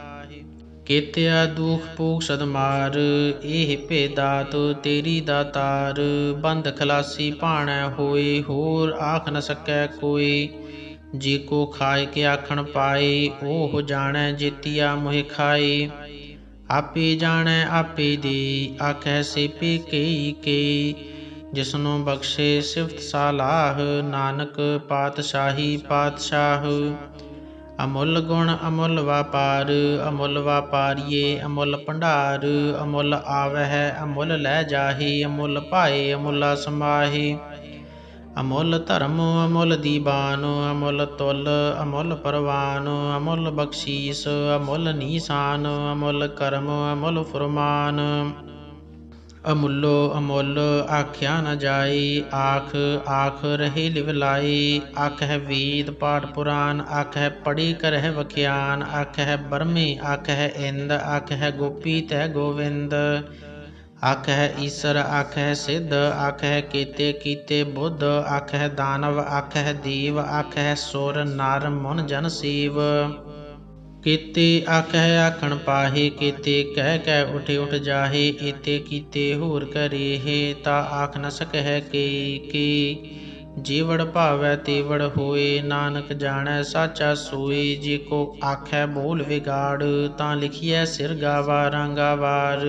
ਕੀਤਿਆ ਦੁਖ ਭੋਗ ਸਦ ਮਾਰ, ਇਹ ਭੇ ਦਾਤ ਤੇਰੀ ਦਾਤਾਰ। ਬੰਧ ਖਲਾਸੀ ਭਾਣੈ ਹੋਏ, ਹੋਰ ਆਖ ਨ ਸਕੈ ਕੋਈ। ਜੇ ਕੋ ਖਾਏ ਕੇ ਆਖਣ ਪਾਏ, ਉਹ ਜਾਣੈ ਜੇਤੀਆ ਮੋਹਿ ਖਾਏ। ਆਪੇ ਜਾਣੈ ਆਪੇ ਦੇ, ਆਖੈ ਸੇਪੇ ਕਈ ਕਈ। ਜਿਸਨੂੰ ਬਖਸ਼ੇ ਸਿਫਤ ਸਾਲਾਹ, ਨਾਨਕ ਪਾਤਸ਼ਾਹੀ ਪਾਤਸ਼ਾਹ। ਅਮੁੱਲ ਗੁਣ ਅਮੁੱਲ ਵਾਪਾਰ, ਅਮੁੱਲ ਵਾਪਾਰੀਏ ਅਮੁੱਲ ਭੰਡਾਰ। ਅਮੁੱਲ ਆਵਹਿ ਅਮੁੱਲ ਲੈ ਜਾਹੇ, ਅਮੁੱਲ ਭਾਏ ਅਮੁੱਲਾ ਸਮਾਹੇ। ਅਮੁੱਲ ਧਰਮ ਅਮੁੱਲ ਦੀਵਾਨ, ਅਮੁੱਲ ਤੁਲ ਅਮੁੱਲ ਪਰਵਾਨ। ਅਮੁੱਲ ਬਖਸ਼ੀਸ ਅਮੁੱਲ ਨੀਸਾਨ, ਅਮੁੱਲ ਕਰਮ ਅਮੁੱਲ ਫੁਰਮਾਨ। ਅਮੁੱਲੋ ਅਮੁੱਲ ਆਖਿਆ ਨ ਜਾਏ, ਆਖ ਆਖ ਰਹੇ ਲਿਵ ਲਾਏ। ਆਖਹਿ ਵੇਦ ਪਾਠ ਪੁਰਾਨ, ਆਖਹਿ ਪੜ੍ਹੇ ਕਰਹਿ ਵਖਿਆਨ। ਆਖਹਿ ਬਰਮੇ ਆਖਹਿ ਇੰਦ, ਆਖਹਿ ਗੋਪੀ ਤੈ ਗੋਵਿੰਦ। ਆਖਹਿ ਈਸਰ ਆਖਹਿ ਸਿੱਧ, ਆਖਹਿ ਕੇਤੇ ਕੀਤੇ ਬੁੱਧ। ਆਖਹਿ ਦਾਨਵ ਆਖਹਿ ਦੇਵ, ਆਖਹਿ ਸੁਰ ਨਰ ਮੁਨ ਜਨ ਸੇਵ। ਕੀਤੇ ਆਖਹਿ ਆਖਣ ਪਾਹੇ, ਕੀਤੇ ਕਹਿ ਕਹਿ ਉਠ ਉਠ ਜਾਹੇ। ਏਤੇ ਕੀਤੇ ਹੋਰ ਕਰੇਹੇ, ਤਾ ਆਖ ਨ ਸਕਹਿ ਕੇ ਕੇ। ਜੀਵੜ ਭਾਵੈ ਤੇਵੜ ਹੋਏ, ਨਾਨਕ ਜਾਣੈ ਸਾਚਾ ਸੋਏ। ਜੇ ਕੋ ਆਖੈ ਬੋਲ ਵਿਗਾੜ, ਤਾਂ ਲਿਖੀਐ ਸਿਰ ਗਾਵਾਰਾਂ ਗਾਵਾਰ।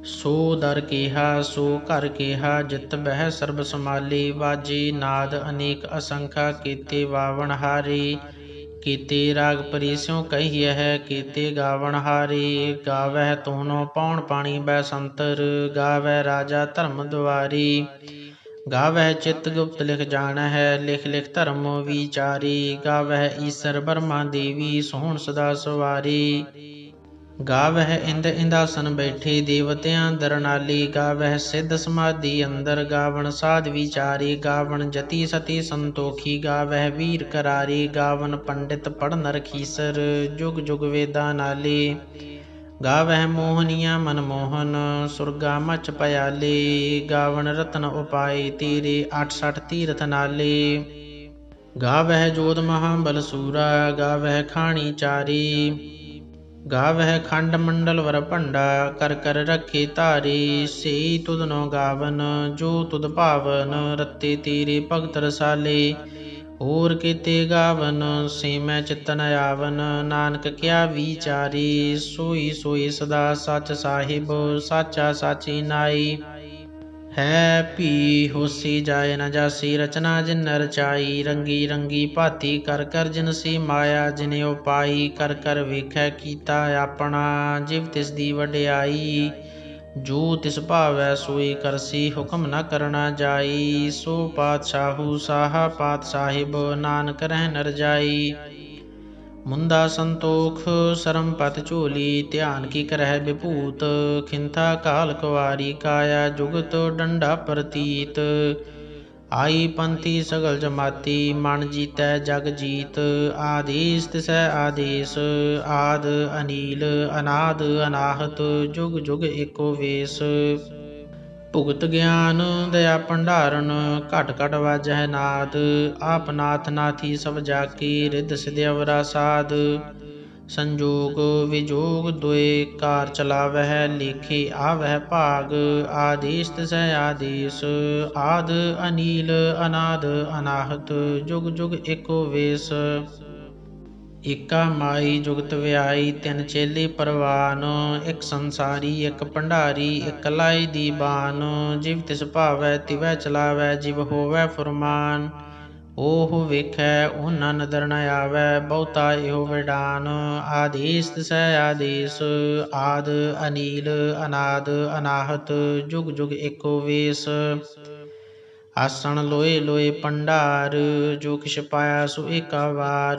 ਸੋ ਦਰ ਕੇਹਾ ਸੋ ਘਰ ਕੇਹਾ, ਜਿਤ ਬਹਿ ਸਰਬ ਸਮਾਲੀ। ਵਾਜੇ ਨਾਦ ਅਨੇਕ ਅਸੰਖਾ, ਕੀਤੇ ਵਾਵਣ ਹਾਰੇ। ਕੀਤੇ ਰਾਗ ਪਰੀਸਿਉ ਕਹੀਐ, ਕੀਤੇ ਗਾਵਣ ਹਾਰੇ। ਗਾਵਹਿ ਤੋਨੋ ਪੌਣ ਪਾਣੀ ਬੈਸੰਤਰ, ਗਾਵਹਿ ਰਾਜਾ ਧਰਮ ਦੁਆਰੀ। ਗਾਵਹਿ ਚਿਤ ਗੁਪਤ ਲਿਖ ਜਾਣਹਿ, ਲਿਖ ਲਿਖ ਧਰਮ ਵਿਚਾਰੀ। ਗਾਵਹਿ ਈਸਰ ਬਰਮਾ ਦੇਵੀ, ਸੋਹਣ ਸਦਾ ਸਵਾਰੀ। ਗਾਵਹਿ ਇੰਦ ਇੰਦਾਸਨ ਬੈਠੇ, ਦੇਵਤਿਆਂ ਦਰਨਾਲੀ। ਗਾਵਹਿ ਸਿੱਧ ਸਮਾਧੀ ਅੰਦਰ, ਗਾਵਣ ਸਾਧ ਵਿਚਾਰੀ। ਗਾਵਣ ਜਤੀ ਸਤੀ ਸੰਤੋਖੀ, ਗਾਵਹਿ ਵੀਰ ਕਰਾਰੀ। ਗਾਵਨ ਪੰਡਿਤ ਪੜ੍ਹਨ ਰਖੀਸਰ, ਜੁਗ ਜੁਗ ਵੇਦਾਂ ਨਾਲੇ। ਗਾਵਹਿ ਮੋਹਨੀਆ ਮਨਮੋਹਨ, ਸੁਰਗਾ ਮਚ ਭයාਲੇ। ਗਾਵਣ ਰਤਨ ਉਪਾਏ ਤੇਰੇ, 68 ਤੀਰਥ ਨਾਲੇ। ਗਾਵਹਿ ਜੋਧ ਮਹਾਬਲ ਸੂਰਾ, ਗਾਵਹਿ ਖਾਣੀ ਚਾਰੀ। ਗਾਵਹਿ ਖੰਡ ਮੰਡਲ ਵਰ ਭੰਡਾ, ਕਰ ਕਰ ਰੱਖੇ ਧਾਰੇ। ਸੇਈ ਤੁਧਨੋ ਗਾਵਨ, ਜੋ ਤੁਧ ਭਾਵਨ, ਰਤੇ ਤੇਰੇ ਭਗਤ ਰਸਾਲੇ। ਹੋਰ ਕੀਤੇ ਗਾਵਨ, ਸੇ ਮੈਂ ਚਿਤ ਨ ਆਵਨ, ਨਾਨਕ ਕਿਆ ਵਿਚਾਰੀ। ਸੋਈ ਸੋਈ ਸਦਾ ਸੱਚ ਸਾਹਿਬ, ਸਾਚਾ ਸਾਚੀ ਨਾਈ। ਹੈ ਭੀ ਹੋਸੀ ਜਾਏ ਨ ਜਾਸੀ, ਰਚਨਾ ਜਿਨ ਰਚਾਈ। ਰੰਗੀ ਰੰਗੀ ਭਾਤੀ ਕਰ ਕਰ, ਜਿਨ ਸੀ ਮਾਇਆ ਜਿਨ ਉਪਾਈ। ਕਰ ਕਰ ਵੇਖੈ ਕੀਤਾ ਆਪਣਾ, ਜਿਵ ਤਿਸ ਦੀ ਵਡਿਆਈ। ਜੋ ਤਿਸ ਭਾਵੈ ਸੋਈ ਕਰਸੀ, ਹੁਕਮ ਨ ਕਰਨਾ ਜਾਈ। ਸੋ ਪਾਤਸ਼ਾਹੂ ਸਾਹਾ ਪਾਤ ਸਾਹਿਬ, ਨਾਨਕ ਰਹਿ ਨ ਰਜਾਈ। ਮੁੰਦਾ ਸੰਤੋਖ ਸਰਮ ਪਤ ਝੋਲੀ, ਧਿਆਨ ਕੀ ਕਰਹਿ ਵਿਭੂਤ। ਖਿੰਥਾ ਕਾਲ ਕੁਵਾਰੀ, ਕਾਇਆ ਜੁਗਤ ਡੰਡਾ ਪ੍ਰਤੀਤ। ਆਈ ਪੰਥੀ ਸਗਲ ਜਮਾਤੀ, ਮਨ ਜੀਤੈ ਜਗ ਜੀਤ। ਆਦੇਸ ਤਿਸੈ ਆਦੇਸ, ਆਦ ਅਨੀਲ ਅਨਾਦ ਅਨਾਹਤ। ਜੁਗ ਜੁਗ ਏਕੋ ਵੇਸ। ਭੁਗਤ ਗਿਆਨ ਦਇਆ ਭੰਡਾਰਨ, ਘਟ ਘਟ ਵਾਜਹਿ ਨਾਦ। ਆਪ ਨਾਥ ਨਾਥੀ ਸਭ ਜਾਕੀ, ਰਿੱਧ ਸਿਧ ਅਵਰਾ ਸਾਧ। ਸੰਜੋਗ ਵਿਜੋਗ ਦੁਇ ਕਾਰ ਚਲਾਵਹਿ, ਲੇਖੇ ਆਵਹਿ ਭਾਗ। ਆਦੇਸ ਤਿਸੈ ਆਦੇਸ, ਆਦ ਅਨੀਲ ਅਨਾਦ ਅਨਾਹਤ। ਜੁਗ ਜੁਗ ਏਕੋ ਵੇਸ। ਏਕਾ ਮਾਈ ਜੁਗਤ ਵਿਆਈ, ਤਿੰਨ ਚੇਲੇ ਪਰਵਾਨ। ਇੱਕ ਸੰਸਾਰੀ ਇੱਕ ਭੰਡਾਰੀ, ਇੱਕ ਲਾਈ ਦੀਬਾਨ। ਜਿਵ ਤਿਸ ਭਾਵੈ ਤਿਵੈ ਚਲਾਵੈ, ਜਿਵ ਹੋਵੈ ਫੁਰਮਾਨ। ਓਹ ਵੇਖੈ ਓਨਾ ਨਦਰ ਨ ਆਵੈ, ਬਹੁਤਾ ਇਹੋ ਵਿਡਾਨ। ਆਦੇਸ ਤਿਸੈ ਆਦੇਸ, ਆਦ ਅਨੀਲ ਅਨਾਦ ਅਨਾਹਤ। ਜੁਗ ਜੁਗ ਏਕੋ ਵੇਸ। ਆਸਣ ਲੋਏ ਲੋਏ ਭੰਡਾਰ, ਜੋ ਕਿਛ ਪਾਇਆ ਸੋ ਏਕਾ ਵਾਰ।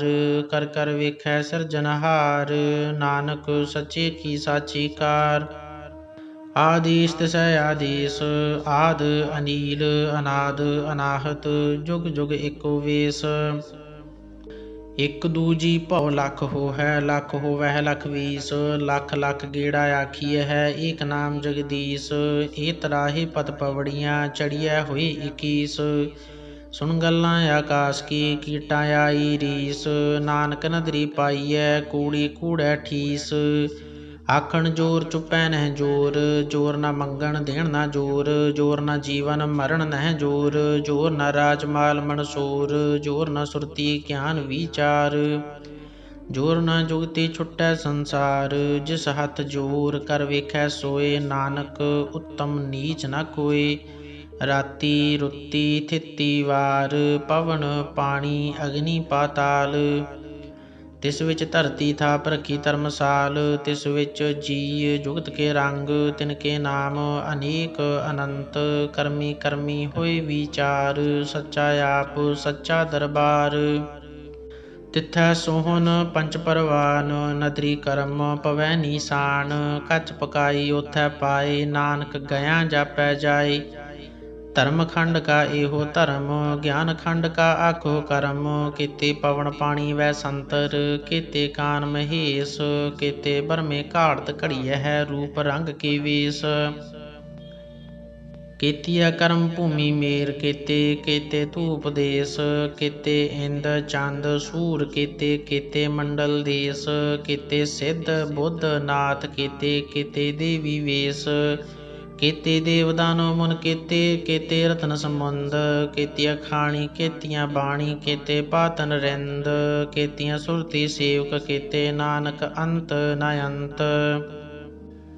ਕਰ ਕਰ ਵੇਖੈ ਸਿਰਜਨਹਾਰ, ਨਾਨਕ ਸੱਚੇ ਕੀ ਸਾਚੀ ਕਾਰ। ਆਦੇਸ ਤਿਸੈ ਆਦੇਸ, ਆਦ ਅਨੀਲ ਅਨਾਦ ਅਨਾਹਤ। ਜੁਗ ਜੁਗ ਏਕੋ ਵੇਸ। ਇਕ ਦੂਜੀ ਭਉ ਲਖ ਹੋਹੈ, ਲਖ ਹੋਵਹਿ ਲਖ ਵੀਸ। ਲਖ ਲਖ ਗੇੜਾ ਆਖੀਐ, ਏਕ ਨਾਮ ਜਗਦੀਸ। ਏ ਤਰਾਹੇ ਪਤ ਪਵੜੀਆਂ, ਚੜੀਐ ਹੋਏ 21। ਸੁਣ ਗੱਲਾਂ ਆਕਾਸ ਕੀ, ਕੀਟਾਂ ਆਈ ਰੀਸ। ਨਾਨਕ ਨਦਰੀ ਪਾਈਐ, ਕੂੜੀ ਕੂੜੈ ਠੀਸ। ਆਖਣ ਜੋਰ ਚੁੱਪੈ ਨਹਿ ਜੋਰ, ਜੋਰ ਨ ਮੰਗਣ ਦੇਣ ਨ ਜੋਰ। ਜੋਰ ਨ ਜੀਵਨ ਮਰਨ ਨਹਿ ਜੋਰ, ਜੋਰ ਨ ਰਾਜ ਮਾਲ ਮਨਸੂਰ। ਜੋਰ ਨ ਸੁਰਤੀ ਗਿਆਨ ਵਿਚਾਰ, ਜੋਰ ਨ ਜੁਗਤੀ ਛੁਟੈ ਸੰਸਾਰ। ਜਿਸ ਹੱਥ ਜੋਰ ਕਰ ਵੇਖੈ ਸੋਏ, ਨਾਨਕ ਉੱਤਮ ਨੀਚ ਨ ਕੋਇ। ਰਾਤੀ ਰੁੱਤੀ ਥਿਤੀ ਵਾਰ, ਪਵਨ ਪਾਣੀ ਅਗਨੀ ਪਾਤਾਲ। ਤਿਸ ਵਿੱਚ ਧਰਤੀ ਥਾਪ ਰੱਖੀ ਧਰਮਸਾਲ। ਤਿਸ ਵਿੱਚ ਜੀਅ ਜੁਗਤ ਕੇ ਰੰਗ, ਤਿਨ ਕੇ ਨਾਮ ਅਨੇਕ ਅਨੰਤ। ਕਰਮੀ ਕਰਮੀ ਹੋਏ ਵਿਚਾਰ, ਸੱਚਾ ਆਪ ਸੱਚਾ ਦਰਬਾਰ। ਤਿਥੈ ਸੋਹਨ ਪੰਚ ਪਰਵਾਨ, ਨਦਰੀ ਕਰਮ ਪਵੈ ਨੀਸਾਨ। ਕੱਚ ਪਕਾਈ ਓਥੈ ਪਾਏ, ਨਾਨਕ ਗਇਆ ਜਾਪੈ ਜਾਏ। ਧਰਮ ਖੰਡ ਕਾ ਇਹੋ ਧਰਮ, ਗਿਆਨ ਖੰਡ ਕਾ ਆਖੋ ਕਰਮ। ਕੀਤੇ ਪਵਨ ਪਾਣੀ ਵੈ ਸੰਤਰ, ਕੀਤੇ ਕਾਨ ਮਹੇਸ਼। ਕੀਤੇ ਬਰਮੇ ਘਾੜਤ ਘੜੀਐ, ਰੂਪ ਰੰਗ ਕੇ ਵੇਸ। ਕੀਤੀਆ ਕਰਮ ਭੂਮੀ ਮੇਰ ਕੀਤੇ, ਕੀਤੇ ਧੂਪ ਦੇਸ। ਕੀਤੇ ਇੰਦ ਚੰਦ ਸੂਰ ਕੀਤੇ, ਕੀਤੇ ਮੰਡਲ ਦੇਸ। ਕੀਤੇ ਸਿੱਧ ਬੁੱਧ ਨਾਥ ਕੀਤੇ, ਕੀਤੇ ਦੇਵੀ ਵੇਸ। ਕੀਤੇ ਦੇਵ ਦਾਨਵ ਮੁਨ ਕੀਤੇ, ਕੀਤੇ ਰਤਨ ਸਮੁੰਦ। ਕੀਤੀਆਂ ਖਾਣੀ ਕੀਤੀਆਂ ਬਾਣੀ, ਕੀਤੇ ਪਾਤਨ ਰਿੰਦ। ਕੀਤੀਆਂ ਸੁਰਤੀ ਸੇਵਕ ਕੀਤੇ, ਨਾਨਕ ਅੰਤ ਨ ਅੰਤ।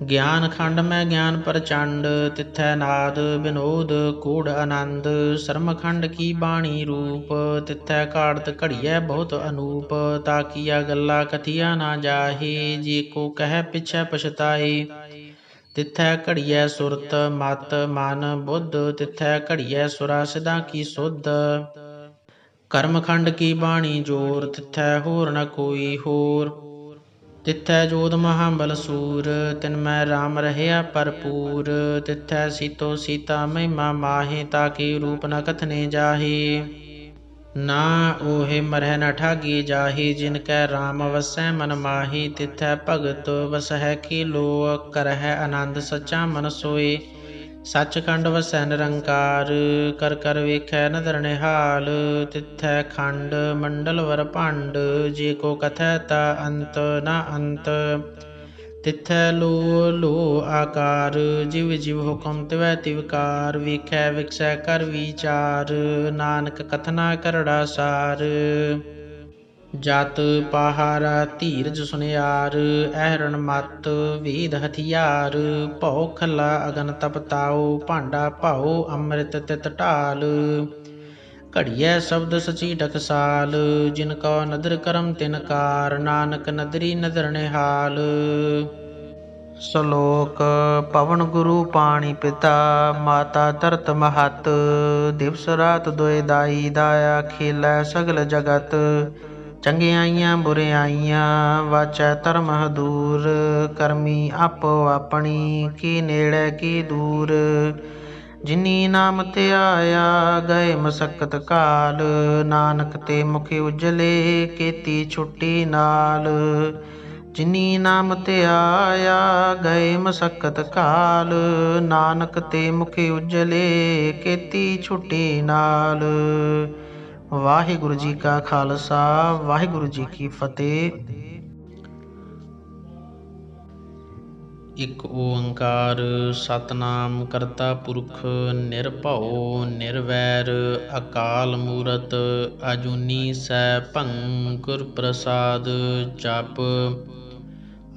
ਗਿਆਨ ਖੰਡ ਮੈਂ ਗਿਆਨ ਪ੍ਰਚੰਡ, ਤਿਥੈ ਨਾਦ ਬਿਨੋਦ ਕੂੜ ਆਨੰਦ। ਸਰਮ ਖੰਡ ਕੀ ਬਾਣੀ ਰੂਪ, ਤਿਥੈ ਕਾੜਤ ਘੜੀਐ ਬਹੁਤ ਅਨੂਪ। ਤਾਕੀਆ ਗੱਲਾ ਕਥੀਆ ਨਾ ਜਾਹੀ, ਜੇ ਕੋ ਕਹਿ ਪਿਛੈ ਪਛਤਾਈ। ਤਿਥੈ ਘੜੀਐ ਸੁਰਤ ਮਤ ਮਨ ਬੁੱਧ, ਤਿਥੈ ਘੜੀਐ ਸੁਰਾ ਸਿਧਾ ਕੀ ਸੁਧ। ਕਰਮ ਖੰਡ ਕੀ ਬਾਣੀ ਜੋਰ, ਤਿਥੈ ਹੋਰ ਨ ਕੋਈ ਹੋਰ। ਤਿਥੈ ਜੋਧ ਮਹਾਬਲ ਸੂਰ, ਤਿਨ ਮੈਂ ਰਾਮ ਰਹਿਆ ਭਰਪੂਰ। ਤਿਥੈ ਸੀਤੋ ਸੀਤਾ ਮਹਿਮਾ ਮਾਹੀ, ਤਾਕੇ ਰੂਪ ਨ ਕਥਨੇ ਜਾਹੀ। ਨਾ ਓਹੇ ਮਰਹਿ ਨ ਠਾਗੀ ਜਾਹੀ, ਜਿਨ ਕੈ ਰਾਮ ਵਸੈ ਮਨ ਮਾਹੀ। ਤਿਥੈ ਭਗਤ ਵਸਹਿ ਖੇਲੋ, ਕਰਹਿ ਆਨੰਦ ਸੱਚਾ ਮਨ ਸੋਏ। ਸੱਚਖੰਡ ਵਸੈ ਨਿਰੰਕਾਰ, ਕਰ ਕਰ ਵੇਖੈ ਨਦਰ ਨਿਹਾਲ। ਤਿਥੈ ਖੰਡ ਮੰਡਲ ਵਰ ਭੰਡ, ਜੇ ਕੋ ਕਥੈ ਤਾ ਅੰਤ ਨ ਅੰਤ। ਤਿਥੈ ਲੋ ਲੋ ਆਕਾਰ, ਜਿਵ ਜਿਵ ਹੁਕਮ ਤਿਵੈ ਤਿਵਕਾਰ। ਵੇਖੈ ਵਿਖਸੈ ਕਰ ਵਿਚਾਰ, ਨਾਨਕ ਕਥਨਾ ਕਰੜਾ ਸਾਰ। ਜਤ ਪਾਹਾਰਾ ਧੀਰਜ ਸੁਨਿਆਰ, ਐਰਨ ਮਤ ਵੇਦ ਹਥਿਆਰ। ਭਉ ਖੱਲਾ ਅਗਨ ਤਪ ਤਾਉ, ਭਾਂਡਾ ਭਾਉ ਅੰਮ੍ਰਿਤ ਤਿਤ ਢਾਲ। ਘੜੀਐ ਸ਼ਬਦ ਸਚੀ ਟਕਸਾਲ, ਜਿਨ ਕਉ ਨਦਰ ਕਰਮ ਤਿਨ ਕਾਰ। ਨਾਨਕ ਨਦਰੀ ਨਦਰ ਨਿਹਾਲ। ਸ਼ਲੋਕ ਪਵਨ ਗੁਰੂ ਪਾਣੀ ਪਿਤਾ, ਮਾਤਾ ਧਰਤ ਮਹਤ। ਦਿਵਸ ਰਾਤ ਦੁਇ ਦਾਈ ਦਾਇਆ, ਖੇਲੈ ਸਗਲ ਜਗਤ। ਚੰਗਿਆਈਆਂ ਬੁਰਿਆਈਆਂ ਵਾਚੈ ਧਰਮ ਹਦੂਰ। ਕਰਮੀ ਆਪੋ ਆਪਣੀ, ਕੀ ਨੇੜੇ ਕੀ ਦੂਰ। ਜਿਨੀ ਨਾਮ ਧਿਆਇਆ, ਗਏ ਮਸਕਤ ਕਾਲ। ਨਾਨਕ ਤੇ ਮੁਖ ਉਜਲੇ, ਕੀਤੀ ਛੁੱਟੀ ਨਾਲ। ਜਿਨੀ ਨਾਮ ਧਿਆਇਆ, ਗਏ ਮਸਕਤ ਕਾਲ। ਨਾਨਕ ਤੇ ਮੁਖ ਉਜਲੇ, ਕੀਤੀ ਛੁੱਟੀ ਨਾਲ। ਵਾਹਿਗੁਰੂ ਜੀ ਕਾ ਖਾਲਸਾ, ਵਾਹਿਗੁਰੂ ਜੀ ਕੀ ਫਤਿਹ। ਇਕ ਓੰਕਾਰ ਸਤਿਨਾਮ ਕਰਤਾ ਪੁਰਖ, ਨਿਰਭਉ ਨਿਰਵੈਰ। ਅਕਾਲ ਮੂਰਤ ਅਜੂਨੀ ਸੈਭੰ, ਗੁਰ ਪ੍ਰਸਾਦ ਜਪ।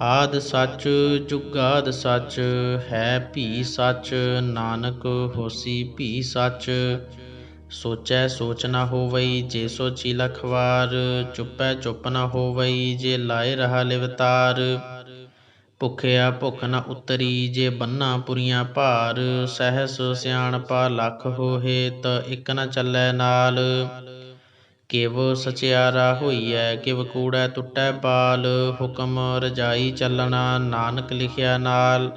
ਆਦਿ ਸੱਚ ਜੁਗਾਦਿ ਸੱਚ, ਹੈ ਭੀ ਸੱਚ। ਨਾਨਕ ਹੋਸੀ ਭੀ ਸੱਚ। ਸੋਚੈ ਸੋਚ ਨ ਹੋਵਈ, ਜੇ ਸੋਚੀ ਲਖ ਵਾਰ। ਚੁੱਪੈ ਚੁੱਪ ਨ ਹੋਵਈ, ਜੇ ਲਾਏ ਰਹਾ ਲਿਵਤਾਰ। ਭੁਖਿਆ ਭੁਖ ਨ ਉਤਰੀ, ਜੇ ਬੰਨਾ ਪੁਰੀਆਂ ਭਾਰ। ਸਹਿਸ ਸਿਆਣਪਾ ਲਖ ਹੋਹੇ, ਤ ਇਕ ਨ ਚੱਲੈ ਨਾਲ। ਕਿਵ ਸਚਿਆਰਾ ਹੋਈਐ, ਕਿਵ ਕੂੜੈ ਟੁੱਟੈ ਬਾਲ। ਹੁਕਮ ਰਜਾਈ ਚੱਲਣਾ, ਨਾਨਕ ਲਿਖਿਆ ਨਾਲ।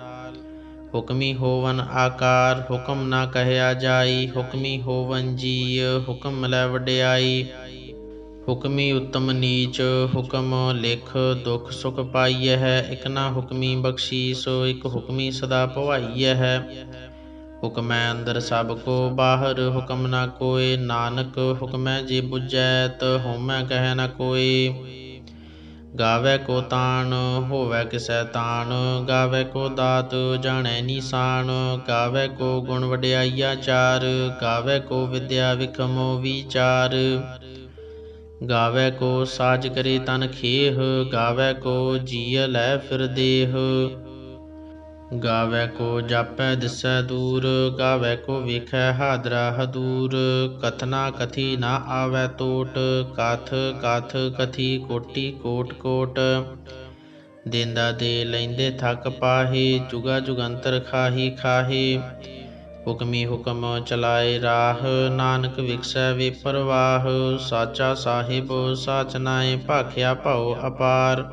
ਹੁਕਮੀ ਹੋਵਨ ਆਕਾਰ, ਹੁਕਮ ਨਾ ਕਹਿਆ ਜਾਈ। ਹੁਕਮੀ ਹੋਵਨ ਜੀਅ, ਹੁਕਮ ਲੈ ਵਡਿਆਈ। ਹੁਕਮੀ ਉਤਮ ਨੀਚ, ਹੁਕਮ ਲਿਖ ਦੁਖ ਸੁਖ ਪਾਈਐ। ਇਕ ਨਾ ਹੁਕਮੀ ਬਖਸ਼ੀਸ, ਇਕ ਹੁਕਮੀ ਸਦਾ ਭਵਾਈਐ। ਹੁਕਮੈ ਅੰਦਰ ਸਭ ਕੋ ਬਾਹਰ, ਹੁਕਮ ਨਾ ਕੋਇ। ਨਾਨਕ ਹੁਕਮੈ ਜੇ ਬੁਝੈ, ਤ ਹਉਮੈ ਕਹਿ ਨ ਕੋਇ। ਗਾਵੈ ਕੋ ਤਾਣ, ਹੋਵੈ ਕਿਸੈ ਤਾਣ। ਗਾਵੈ ਕੋ ਦਾਤ, ਜਾਣੈ ਨੀਸਾਨ। ਗਾਵੈ ਕੋ ਗੁਣ ਵਡਿਆਈਆ ਚਾਰ। ਗਾਵੈ ਕੋ ਵਿਦਿਆ ਵਿਖਮ ਵੀਚਾਰ। ਗਾਵੈ ਕੋ ਸਾਜ ਕਰੇ ਤਨ ਖੇਹ। ਗਾਵੈ ਕੋ ਜੀਅ ਲੈ ਫਿਰ ਦੇਹ। ਗਾਵੈ ਕੋ ਜਾਪੈ ਦਿਸੈ ਦੂਰ। ਗਾਵੈ ਕੋ ਵੇਖੈ ਹਾਦਰਾ ਹਦੂਰ। ਕਥਨਾ ਕਥੀ ਨਾ ਆਵੈ ਟੋਟ, ਕਥ ਕਥ ਕਥੀ ਕੋਟੀ ਕੋਟ ਕੋਟ। ਦੇਂਦਾ ਦੇ ਲੈਂਦੇ ਥਕ ਪਾਹੇ, ਜੁਗਾ ਜੁਗੰਤਰ ਖਾਹੀ ਖਾਹੇ। ਹੁਕਮੀ ਹੁਕਮ ਚਲਾਏ ਰਾਹ, ਨਾਨਕ ਵਿਗਸੈ ਵੇ ਪਰਵਾਹ। ਸਾਚਾ ਸਾਹਿਬ ਸਾਚ ਨਾਇ, ਭਾਖਿਆ ਭਉ ਅਪਾਰ।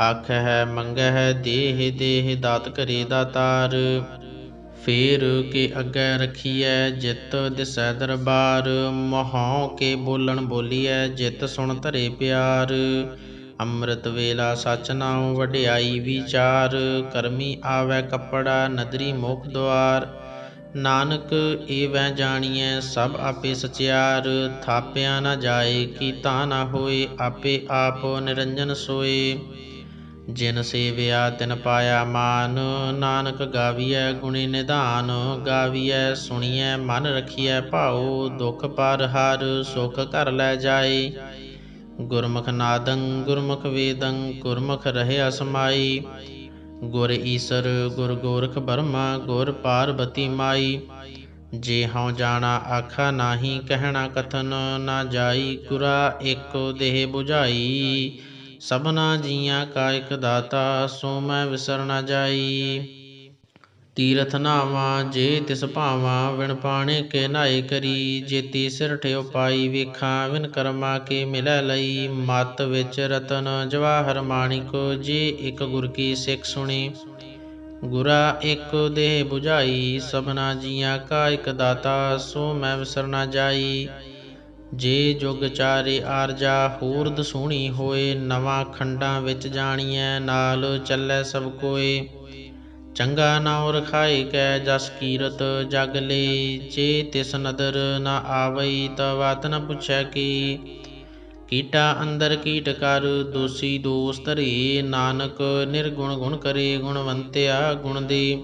ਆਖਹਿ ਮੰਗਹਿ ਦੇਹ ਦੇਹ, ਦਾਤ ਕਰੇ ਦਾਤਾਰ। ਫੇਰ ਕੇ ਅੱਗੇ ਰਖੀਐ, ਜਿਤ ਦਿਸੈ ਦਰਬਾਰ। ਮਹਉ ਕੇ ਬੋਲਣ ਬੋਲੀਐ, ਜਿਤ ਸੁਣ ਧਰੇ ਪਿਆਰ। ਅੰਮ੍ਰਿਤ ਵੇਲਾ ਸਚ ਨਾਉ, ਵਡਿਆਈ ਵਿਚਾਰ। ਕਰਮੀ ਆਵੈ ਕੱਪੜਾ, ਨਦਰੀ ਮੁਖ ਦੁਆਰ। ਨਾਨਕ ਏਵੈ ਜਾਣੀਐ, ਸਭ ਆਪੇ ਸਚਿਆਰ। ਥਾਪਿਆ ਨ ਜਾਏ, ਕੀਤਾ ਨ ਹੋਏ, ਆਪੇ ਆਪ ਨਿਰੰਜਨ ਸੋਏ। ਜਿਨ ਸੇਵਿਆ ਤਿਨ ਪਾਇਆ ਮਾਨ, ਨਾਨਕ ਗਾਵੀਐ ਗੁਣੀ ਨਿਧਾਨ। ਗਾਵੀਐ ਸੁਣੀਐ ਮਨ ਰਖੀਐ ਭਾਉ, ਦੁਖ ਪਰ ਹਰ ਸੁਖ ਘਰ ਲੈ ਜਾਏ। ਗੁਰਮੁਖ ਨਾਦੰ ਗੁਰਮੁਖ ਵੇਦੰ, ਗੁਰਮੁਖ ਰਹਿਆ ਸਮਾਈ। गुर ईसर गुर गोरख बर्मा गुर पार्वती माई। जे हਉ जाना आखा नाही कहना कथन ना जाई। गुरा एको देह बुझाई सबना जियां का एक दाता सो मैं विसर न जाई। ਤੀਰਥ ਨਾਵਾ ਜੇ ਤਿਸ ਭਾਵਾ ਵਿਣ ਪਾਣੇ ਕੇ ਨਾਏ ਕਰੀ। ਜੇਤੀ ਸਿਰਠ ਉਪਾਈ ਵੇਖਾਂ ਵਿਨ ਕਰਮਾ ਕੇ ਮਿਲੈ ਲਈ। ਮਤ ਵਿੱਚ ਰਤਨ ਜਵਾਹਰ ਮਾਣਿਕ ਜੇ ਇਕ ਗੁਰ ਕੀ ਸਿੱਖ ਸੁਣੀ। ਗੁਰਾ ਇਕ ਦੇਹ 부ਝਾਈ ਸਭਨਾ ਜੀਆਂ ਕਾ ਇਕ ਦਾਤਾ ਸੋ ਮੈਂ ਵਿਸਰ ਨਾ ਜਾਈ। ਜੇ ਜੁਗ ਚਾਰੇ ਆਰਜਾ ਹੋਰ ਦਸੂਣੀ ਹੋਏ। ਨਵਾਂ ਖੰਡਾਂ ਵਿੱਚ ਜਾਣੀਐ ਨਾਲ ਚੱਲੈ ਸਭ ਕੋਏ। ਚੰਗਾ ਨਾਉ ਰਖਾਏ ਕੈ ਜਸ ਕੀਰਤ ਜਗ ਲੇ। ਜੇ ਤਿਸ ਨਦਰ ਨ ਆਵਈ ਤ ਵਾਤ ਨ ਪੁੱਛੈ ਕੀ। ਕੀਟਾ ਅੰਦਰ ਕੀਟ ਕਰ ਦੋਸੀ ਦੋਸ ਧਰੇ। ਨਾਨਕ ਨਿਰਗੁਣ ਗੁਣ ਕਰੇ ਗੁਣਵੰਤਿਆ ਗੁਣ ਦੇ।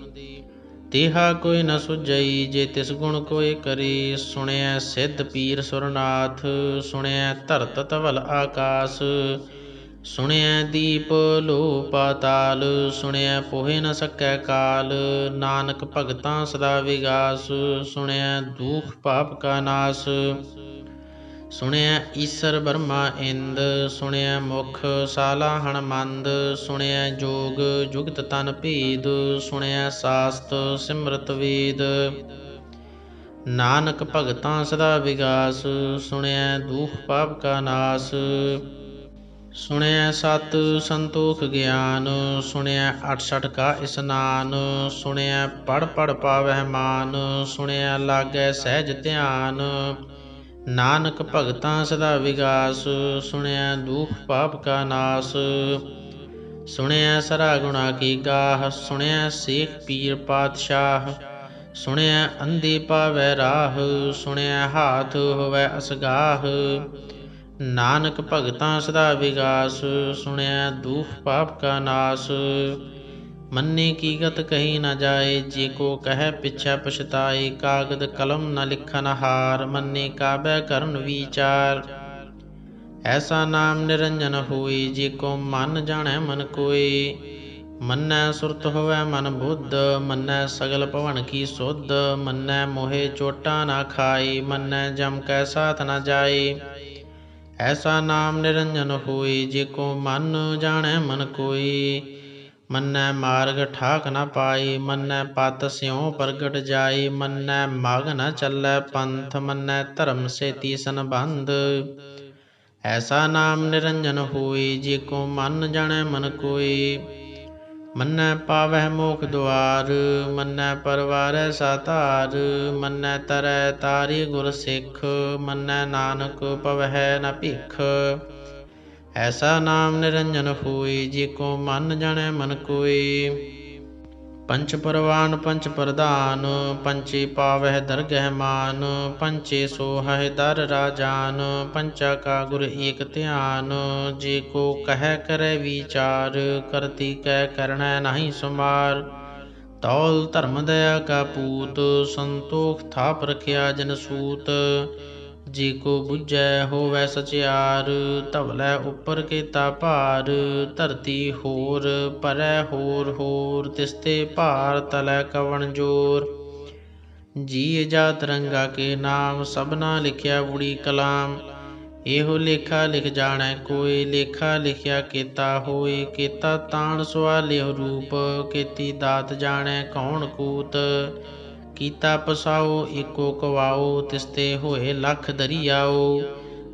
ਤੇਹਾ ਕੋਈ ਨ ਸੁਝਈ ਜੇ ਤਿਸ ਗੁਣ ਕੋਇ ਕਰੇ। ਸੁਣਿਐ ਸਿੱਧ ਪੀਰ ਸੁਰਨਾਥ ਸੁਣਿਐ ਧਰਤ ਧਵਲ ਆਕਾਸ। ਸੁਣਿਐ ਦੀਪ ਲੋ ਪਾਤਾਲ ਸੁਣਿਐ ਪੋਹਿ ਨ ਸਕੈ ਕਾਲ। ਨਾਨਕ ਭਗਤਾਂ ਸਦਾ ਵਿਗਾਸ ਸੁਣਿਐ ਦੁਖ ਪਾਪ ਕਾ ਨਾਸ। ਸੁਣਿਐ ਈਸਰ ਬਰਮਾ ਇੰਦ ਸੁਣਿਐ ਮੁਖ ਸਾਲਾ ਹਣਮੰਦ। ਸੁਣਿਐ ਜੋਗ ਜੁਗਤ ਤਨ ਭੇਦ ਸੁਣਿਐ ਸਾਸਤ ਸਿਮਰਤ ਵੇਦ। ਨਾਨਕ ਭਗਤਾਂ ਸਦਾ ਵਿਗਾਸ ਸੁਣਿਐ ਦੁਖ ਪਾਪ ਕਾ ਨਾਸ। ਸੁਣਿਐ ਸਤ ਸੰਤੋਖ ਗਿਆਨ ਸੁਣਿਐ ਅਠਸਠ ਕਾ ਇਸਨਾਨ। ਸੁਣਿਐ ਪੜ ਪੜ ਪਾਵਹਿ ਮਾਨ ਸੁਣਿਐ ਲਾਗੈ ਸਹਿਜ ਧਿਆਨ। ਨਾਨਕ ਭਗਤਾਂ ਸਦਾ ਵਿਗਾਸ ਸੁਣਿਐ ਦੁਖ ਪਾਪ ਕਾ ਨਾਸ। ਸੁਣਿਐ ਸਰਾ ਗੁਣਾ ਕੀ ਗਾਹ ਸੁਣਿਐ ਸੇਖ ਪੀਰ ਪਾਤਸ਼ਾਹ। ਸੁਣਿਐ ਅੰਧੇ ਪਾਵੈ ਰਾਹ ਸੁਣਿਐ ਹਾਥ ਹੋਵੈ ਅਸਗਾਹ। ਨਾਨਕ ਭਗਤਾਂ ਸਦਾ ਵਿਗਾਸ ਸੁਣਿਐ ਦੁਖ ਪਾਪ ਕਾ ਨਾਸ। ਮੰਨੇ ਕੀ ਗਤ ਕਹੀ ਨ ਜਾਏ ਜੇ ਕੋ ਕਹਿ ਪਿਛੈ ਪਛਤਾਏ। ਕਾਗਦ ਕਲਮ ਨ ਲਿਖਨ ਹਾਰ ਮੰਨੇ ਕਾਬੈ ਕਰਨ ਵਿਚਾਰ। ਐਸਾ ਨਾਮ ਨਿਰੰਜਨ ਹੋਏ ਜੇ ਕੋ ਮਨ ਜਾਣੈ ਮਨ ਕੋਏ। ਮੰਨੈ ਸੁਰਤ ਹੋਵੈ ਮਨ ਬੁੱਧ ਮੰਨੈ ਸਗਲ ਭਵਨ ਕੀ ਸੁਧ। ਮੰਨੈ ਮੋਹਿ ਚੋਟਾ ਨਾ ਖਾਏ ਮੰਨੈ ਜਮ ਕੈ ਸਾਥ ਨ ਜਾਏ। ਐਸਾ ਨਾਮ ਨਿਰੰਜਨ ਹੋਏ ਜੇ ਕੋ ਮਨ ਜਾਣੈ ਮਨ ਕੋਏ। ਮੰਨੈ ਮਾਰਗ ਠਾਕ ਨ ਪਾਏ ਮੰਨੈ ਪਤ ਸਿਉ ਪ੍ਰਗਟ ਜਾਏ। ਮੰਨੈ ਮਗ ਨ ਚੱਲੈ ਪੰਥ ਮੰਨੈ ਧਰਮ ਸੇਤੀ ਸੰਬੰਧ। ਐਸਾ ਨਾਮ ਨਿਰੰਜਨ ਹੋਏ ਜੇ ਕੋ ਮਨ ਜਾਣੈ ਮਨ ਕੋਏ। ਮੰਨੈ ਪਾਵਹਿ ਮੋਖ ਦੁਆਰ ਮੰਨੈ ਪਰਵਾਰੈ ਸਾਧਾਰ। ਮੰਨੈ ਤਰੈ ਤਾਰੇ ਗੁਰ ਸਿੱਖ ਮੰਨੈ ਨਾਨਕ ਪਵਹਿ ਨ ਭਿਖ। ਐਸਾ ਨਾਮ ਨਿਰੰਜਨ ਹੋਏ ਜੇ ਕੋ ਮਨ ਜਾਣੈ ਮਨ ਕੋਏ। ਪੰਚ ਪਰਵਾਨ ਪੰਚ ਪ੍ਰਧਾਨ ਪੰਚੇ ਪਾਵਹਿ ਦਰਗਹਿ ਮਾਨ। ਪੰਚੇ ਸੋਹਹਿ ਦਰ ਰਾਜਾਨ ਪੰਚਾ ਕਾ ਗੁਰ ਏਕ ਧਿਆਨ। ਜੇ ਕੋ ਕਹਿ ਕਰੈ ਵਿਚਾਰ ਕਰਤੀ ਕੈ ਕਰਣੈ ਨਾਹੀ ਸੁਮਾਰ। ਤੌਲ ਧਰਮ ਦਇਆ ਕਾ ਪੂਤ ਸੰਤੋਖ ਥਾਪ ਰਖਿਆ ਜਨ ਸੂਤ। ਜੇ ਕੋ ਬੁੱਝੈ ਹੋਵੈ ਸਚਿਆਰ ਧਵਲੈ ਉੱਪਰ ਕੀਤਾ ਭਾਰ। ਧਰਤੀ ਹੋਰ ਪਰੈ ਹੋਰ ਹੋਰ ਤਿਸਤੇ ਭਾਰ ਤਲੈ ਕਵਣ ਜੋਰ। ਜੀ ਜਾਤ ਰੰਗਾ ਕੇ ਨਾਮ ਸਭਨਾ ਲਿਖਿਆ ਬੁੜੀ ਕਲਾਮ। ਇਹੋ ਲੇਖਾ ਲਿਖ ਜਾਣੈ ਕੋਇ ਲੇਖਾ ਲਿਖਿਆ ਕੀਤਾ ਹੋਏ। ਕੀਤਾ ਤਾਣ ਸਵਾਲਿਓ ਰੂਪ ਕੀਤੀ ਦਾਤ ਜਾਣੈ ਕੌਣ ਕੂਤ। ਕੀਤਾ ਪਸਾਓ ਏਕੋ ਕਵਾਓ ਤਿਸਤੇ ਹੋਏ ਲੱਖ ਦਰੀਆਓ।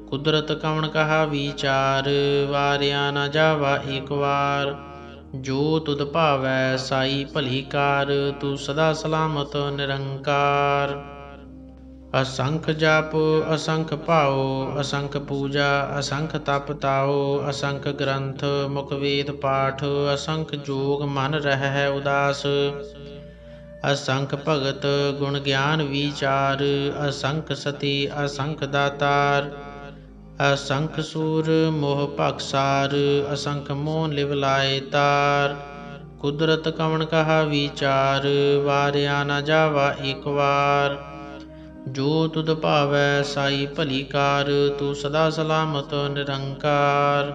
ਕੁਦਰਤ ਕਵਣ ਕਹਾ ਵਿਚਾਰ ਵਾਰਿਆ ਨ ਜਾਵਾ ਏਕ ਵਾਰ। ਜੋ ਤੁਧ ਭਾਵੈ ਸਾਈ ਭਲੀ ਕਾਰ ਤੂੰ ਸਦਾ ਸਲਾਮਤ ਨਿਰੰਕਾਰ। ਅਸੰਖ ਜਪ ਅਸੰਖ ਭਾਉ ਅਸੰਖ ਪੂਜਾ ਅਸੰਖ ਤਪ ਤਾਉ। ਅਸੰਖ ਗ੍ਰੰਥ ਮੁਖ ਵੇਦ ਪਾਠ ਅਸੰਖ ਜੋਗ ਮਨ ਰਹਿ ਉਦਾਸ। ਅਸੰਖ ਭਗਤ ਗੁਣ ਗਿਆਨ ਵਿਚਾਰ ਅਸੰਖ ਸਤੀ ਅਸੰਖ ਦਾਤਾਰ। ਅਸੰਖ ਸੂਰ ਮੋਹ ਭਖਸਾਰ ਅਸੰਖ ਮੋਹ ਲਿਵ ਲਾਏ ਤਾਰ। ਕੁਦਰਤ ਕਵਣ ਕਹਾ ਵਿਚਾਰ ਵਾਰਿਆ ਨ ਜਾਵਾ ਏਕ ਵਾਰ। ਜੋ ਤੁਧ ਭਾਵੈ ਸਾਈ ਭਲੀ ਕਾਰ ਤੂੰ ਸਦਾ ਸਲਾਮਤ ਨਿਰੰਕਾਰ।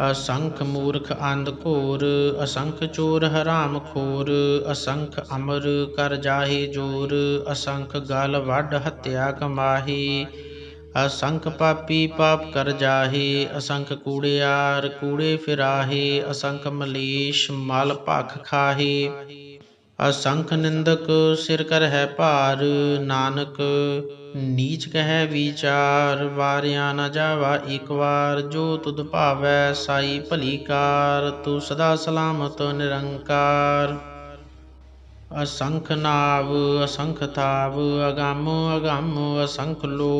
असंख मूर्ख अंध घोर, असंख चोर हराम खोर, असंख अमर कर जाहे जोर, असंख गल वड हत्या कमाही, असंख पापी पाप कर जाहे, असंख कूड़ियार कूड़े फिराहे, असंख मलेश मल भख खाहे, असंख निंदक सिर कर है भार, नानक नीच कह विचार, वारिया न जावा एक बार, जो तुद भावै साई भली कार, तू सदा सलामत निरंकार। असंख नाव असंख थाव, अगम अगम असंख लो,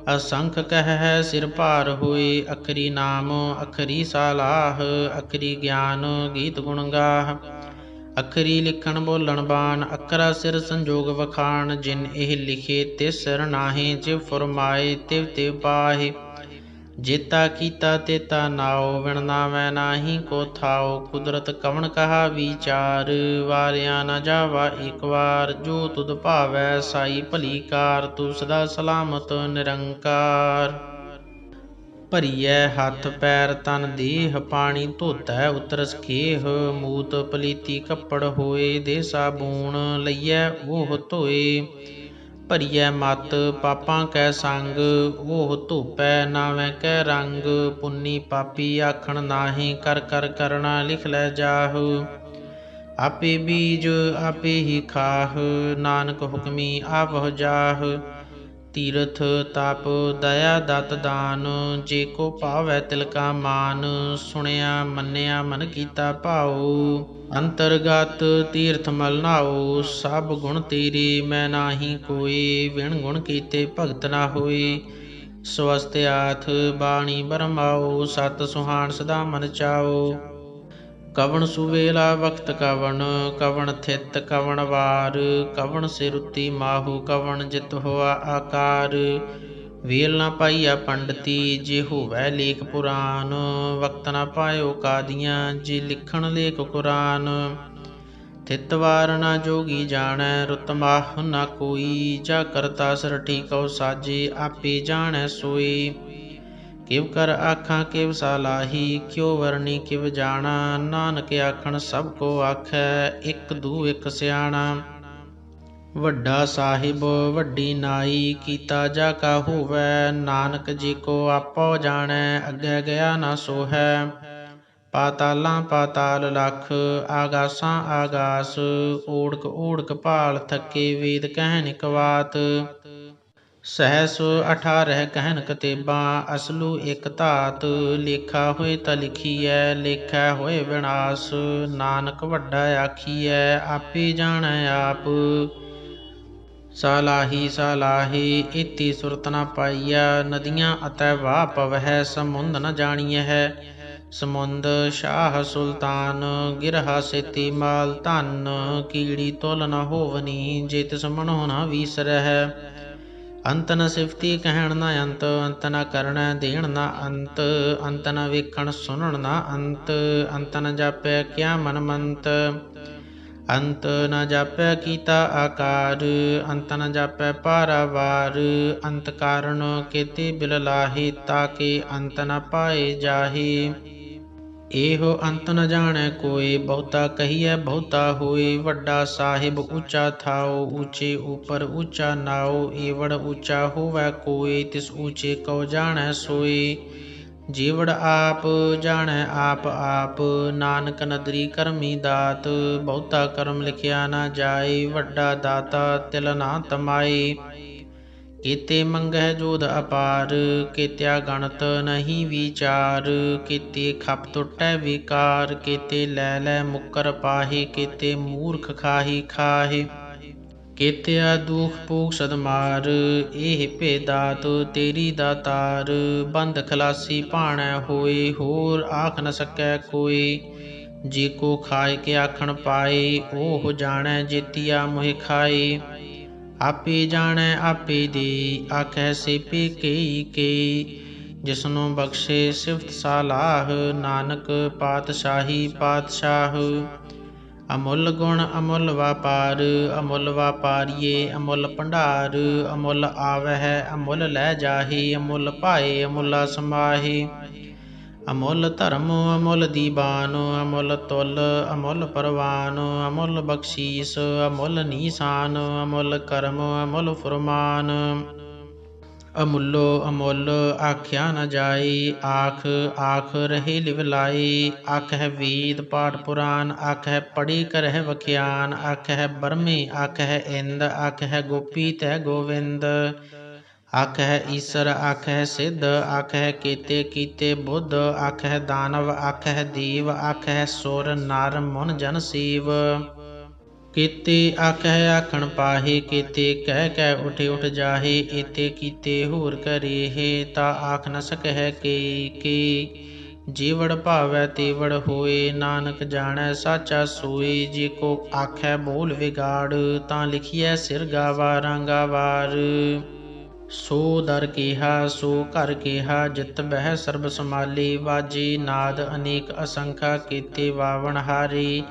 असंख कह सिर भार होए, अखरी नाम अखरी सालाह, अखरी ज्ञान गीत गुण गाह, अखरी लिखण बोलण बान, अखरा सिर संजोग वखाण, जिन ਇਹ ਲਿਖੇ ਤਿਸ ਸਿਰ ਨਾਹੀਂ, ਜਿਵ ਫੁਰਮਾਏ ਤਿਵ ਤਿਵ ਪਾਹੇ, ਜੇਤਾ ਕੀਤਾ ਤੇਤਾ ਨਾਉ, ਵਿਣ ਨਾਵੈ ਨਾਹੀ ਕੋ ਥਾਉ, ਕੁਦਰਤ ਕਵਣ ਕਹਾ ਵਿਚਾਰ, ਵਾਰਿਆ ਨ ਜਾਵਾ ਇੱਕ ਵਾਰ, ਜੋ ਤੁਧ ਭਾਵੈ ਸਾਈ ਭਲੀ ਕਾਰ, ਤੂੰ ਸਦਾ ਸਲਾਮਤ ਨਿਰੰਕਾਰ। ਭਰੀਐ ਹੱਥ ਪੈਰ ਤਨ ਦੇਹ, ਪਾਣੀ ਧੋਤੈ ਉਤਰਸ ਖੇਹ, ਮੂਤ ਪਲੀਤੀ ਕੱਪੜ ਹੋਏ, ਦੇ ਸਾਬੂਣ ਲਈਐ ਉਹ ਧੋਏ, ਭਰੀਐ ਮਤ ਪਾਪਾਂ ਕੈ ਸੰਗ, ਉਹ ਧੋਪੈ ਨਾਵੇਂ ਕੈ ਰੰਗ, ਪੁੰਨੀ ਪਾਪੀ ਆਖਣ ਨਾਹੀਂ, ਕਰ ਕਰ ਕਰਣਾ ਲਿਖ ਲੈ ਜਾਹੁ, ਆਪੇ ਬੀਜ ਆਪੇ ਹੀ ਖਾਹ, ਨਾਨਕ ਹੁਕਮੀ ਆਪਹੁ ਜਾਹ, ਤੀਰਥ ਤਪ ਦਇਆ ਦਤ ਦਾਨ, ਜੇ ਕੋ ਭਾਵੈ ਤਿਲ ਕਾ ਮਾਨ, ਸੁਣਿਆ ਮੰਨਿਆ ਮਨ ਕੀਤਾ ਭਾਉ, ਅੰਤਰਗਤ ਤੀਰਥ ਮਲ ਨਾਉ, ਸਭ ਗੁਣ ਤੇਰੇ ਮੈਂ ਨਾਹੀ ਕੋਏ, ਵਿਣ ਗੁਣ ਕੀਤੇ ਭਗਤ ਨਾ ਹੋਏ, ਸਵਸਤਿਆਥ ਬਾਣੀ ਬਰਮਾਉ, ਸਤ ਸੁਹਾਣ ਸਦਾ ਮਨ ਚਾਉ, ਕਵਣ ਸੁਵੇਲਾ ਵਖਤ ਕਵਣ, ਕਵਣ ਥਿਤ ਕਵਣ ਵਾਰ, ਕਵਣ ਸਿਰੁਤੀ ਮਾਹੂ, ਕਵਣ ਜਿਤ ਹੋਆ ਆਕਾਰ, ਵੇਲ ਨਾ ਪਾਈਆ ਪੰਡਤੀ, ਜੇ ਹੋਵੈ ਲੇਖ ਪੁਰਾਨ, ਵਕਤ ਨਾ ਪਾਇਓ ਕਾਦੀਆਂ, ਜੇ ਲਿਖਣ ਲੇਖ ਕੁਰਾਨ, ਥਿਤ ਵਾਰ ਨਾ ਜੋਗੀ ਜਾਣੈ, ਰੁਤ ਮਾਹ ਨਾ ਕੋਈ, ਜਾ ਕਰਤਾ ਸਿਰ ਠੀਕਉ ਸਾਜੇ, ਆਪੇ ਜਾਣੈ ਸੋਈ, ਕਿਵ ਕਰ ਆਖਾਂ ਕਿਵ ਸਾਲਾਹੀ, ਕਿਉ ਵਰਨੀ ਕਿਵ ਜਾਣਾ, ਨਾਨਕ ਆਖਣ ਸਭ ਕੋ ਆਖੈ, ਇਕ ਦੂ ਇਕ ਸਿਆਣਾ, ਵੱਡਾ ਸਾਹਿਬ ਵੱਡੀ ਨਾਈ, ਕੀਤਾ ਜਾ ਕਾ ਹੋਵੈ, ਨਾਨਕ ਜੀ ਕੋ ਆਪੋ ਜਾਣੈ, ਅੱਗੇ ਗਿਆ ਨਾ ਸੋਹੈ, ਪਾਤਾਲਾਂ ਪਾਤਾਲ ਲਖ, ਆਗਾਸਾਂ ਆਗਾਸ, ਓੜਕ ਓੜਕ ਭਾਲ ਥਕੇ, ਵੇਦ ਕਹਿਨ ਇਕ ਬਾਤ, ਸਹਿਸ 18 ਕਹਿਨ ਕਤੇਬਾਂ, ਅਸਲੂ ਇਕ ਧਾਤ, ਲੇਖਾ ਹੋਏ ਤਾਂ ਲਿਖੀਐ, ਲੇਖਾ ਹੋਏ ਵਿਨਾਸ਼, ਨਾਨਕ ਵੱਡਾ ਆਖੀਐ, ਆਪੇ ਜਾਣੈ ਆਪ, ਸਾਲਾਹੀ ਸਾਲਾਹੀ ਇਤੀ ਸੁਰਤ ਨ ਪਾਈਆ, ਨਦੀਆਂ ਅਤੈ ਵਾਹ ਪਵਹਿ, ਸਮੁੰਦ ਨ ਜਾਣੀਐ, ਸਮੁੰਦ ਸ਼ਾਹ ਸੁਲਤਾਨ, ਗਿਰਹਾ ਸੇਤੀ ਮਾਲ ਧਨ, ਕੀੜੀ ਤੁਲ ਨ ਹੋਵਨੀ, ਜੇ ਤਿਸ ਮਨੋ ਨ ਵੀਸਰਹਿ, ਅੰਤ ਨ ਸਿਫਤੀ ਕਹਿਣ ਨ ਅੰਤ, ਅੰਤ ਨ ਕਰਣੈ ਦੇਣ ਨ ਅੰਤ, ਅੰਤ ਨ ਵੇਖਣ ਸੁਣਨ ਨ ਅੰਤ, ਅੰਤ ਨ ਜਾਪੈ ਕਿਆ ਮਨ ਮੰਤ, ਅੰਤ ਨ ਜਾਪੈ ਕੀਤਾ ਆਕਾਰ, ਅੰਤ ਨ ਜਾਪੈ ਪਾਰਾਵਾਰ, ਅੰਤ ਕਾਰਨ ਕੇਤੇ ਬਿਲ ਲਾਹੇ, ਤਾਕੇ ਅੰਤ ਨ ਪਾਏ ਜਾਹੇ, ਇਹੋ ਅੰਤ ਨ ਜਾਣੈ ਕੋਇ, ਬਹੁਤਾ ਕਹੀਐ ਬਹੁਤਾ ਹੋਏ, ਵੱਡਾ ਸਾਹਿਬ ਉੱਚਾ ਥਾਉ, ਉੱਚੇ ਉਪਰ ਉੱਚਾ ਨਾਉ, ਏਵੜ ਉੱਚਾ ਹੋਵੈ ਕੋਇ, ਤਿਸ ਉੱਚੇ ਕਉ ਜਾਣੈ ਸੋਈ, ਜੀਵੜ ਆਪ ਜਾਣੈ ਆਪ ਆਪ, ਨਾਨਕ ਨਦਰੀ ਕਰਮੀ ਦਾਤ, ਬਹੁਤਾ ਕਰਮ ਲਿਖਿਆ ਨਾ ਜਾਏ, ਵੱਡਾ ਦਾਤਾ ਤਿਲ ਨਾ ਤਮਾਏ, ਕੀਤੇ ਮੰਗਹਿ ਜੋਧ ਅਪਾਰ, ਕੀਤਿਆ ਗਣਤ ਨਹੀਂ ਵਿਚਾਰ, ਕੀਤੇ ਖਪ ਟੁੱਟੈ ਵਿਕਾਰ, ਕੀਤੇ ਲੈ ਲੈ ਮੁੱਕਰ ਪਾਹੇ, ਕੀਤੇ ਮੂਰਖ ਖਾਹੀ ਖਾਹੇ, ਕੀਤਿਆ ਦੁਖ ਭੂਖ ਸਦਮਾਰ, ਇਹ ਭੇਦਾਤ ਤੇਰੀ ਦਾਤਾਰ, ਬੰਦ ਖਲਾਸੀ ਭਾਣੈ ਹੋਏ, ਹੋਰ ਆਖ ਨ ਸਕੈ ਕੋਈ, ਜੇ ਕੋ ਖਾਏ ਕੇ ਆਖਣ ਪਾਏ, ਉਹ ਜਾਣੈ ਜੇਤੀਆ ਮੋਹਿ ਖਾਏ, ਆਪੇ ਜਾਣੈ ਆਪੇ ਦੇ, ਆਖੈ ਸੇਪੇ ਕਈ ਕਈ, ਜਿਸਨੂੰ ਬਖਸ਼ੇ ਸਿਫਤ ਸਾਲਾਹ, ਨਾਨਕ ਪਾਤਸ਼ਾਹੀ ਪਾਤਸ਼ਾਹ, ਅਮੁੱਲ ਗੁਣ ਅਮੁੱਲ ਵਾਪਾਰ, ਅਮੁੱਲ ਵਾਪਾਰੀਏ ਅਮੁੱਲ ਭੰਡਾਰ, ਅਮੁੱਲ ਆਵਹਿ ਅਮੁੱਲ ਲੈ ਜਾਹੇ, ਅਮੁੱਲ ਭਾਏ ਅਮੁੱਲਾ ਸਮਾਹੇ, ਅਮੁੱਲ ਧਰਮ ਅਮੁੱਲ ਦੀਬਾਨ, ਅਮੁੱਲ ਤੁਲ ਅਮੁੱਲ ਪਰਵਾਨ, ਅਮੁੱਲ ਬਖਸ਼ੀਸ ਅਮੁੱਲ ਨੀਸਾਨ, ਅਮੁੱਲ ਕਰਮ ਅਮੁੱਲ ਫੁਰਮਾਨ। ਅਮੁੱਲੋ ਅਮੁੱਲ ਆਖਿਆ ਨ ਜਾਈ, ਆਖ ਆਖ ਰਹੇ ਲਿਵ ਲਾਈ। ਆਖਹਿ ਵੇਦ ਪਾਠ ਪੁਰਾਨ, ਆਖਹਿ ਪੜ੍ਹੀ ਕਰਹਿ ਵਖਿਆਨ। ਆਖਹਿ ਬਰਮੇ ਆਖਹਿ ਇੰਦ, ਆਖਹਿ ਗੋਪੀ ਤੈ ਗੋਵਿੰਦ। ਆਖਹਿ ਈਸਰ ਆਖਹਿ ਸਿੱਧ, ਆਖਹਿ ਕੇਤੇ ਕੀਤੇ ਬੁੱਧ। ਆਖਹਿ ਦਾਨਵ ਆਖਹਿ ਦੇਵ, ਆਖਹਿ ਸੁਰ ਨਰ ਮੁਨ ਜਨ ਸੀਵ। ਕੀਤੇ ਆਖਹਿ ਆਖਣ ਪਾਹੇ, ਕੀਤੇ ਕਹਿ ਕਹਿ ਉਠ ਉਠ ਜਾਹੇ। ਏਤੇ ਕੀਤੇ ਹੋਰ ਕਰੇਹੇ, ਤਾ ਆਖ ਨ ਸਕਹਿ ਕੇ। ਜੀਵੜ ਭਾਵੈ ਤੇਵੜ ਹੋਏ, ਨਾਨਕ ਜਾਣੈ ਸਾਚਾ ਸੋਏ। ਜੇ ਕੋ ਆਖੈ ਬੋਲ ਵਿਗਾੜ, ਤਾਂ ਲਿਖੀਐ ਸਿਰ ਗਾਵਾਰਾਂ ਗਾਵਾਰ। ਸੋ ਦਰ ਕੇਹਾ ਸੋ ਘਰ ਕੇਹਾ, ਜਿਤ ਬਹਿ ਸਰਬ ਸਮਾਲੇ। ਵਾਜੇ ਨਾਦ ਅਨੇਕ ਅਸੰਖਾ, ਕੀਤੇ ਵਾਵਣ ਹਾਰੇ।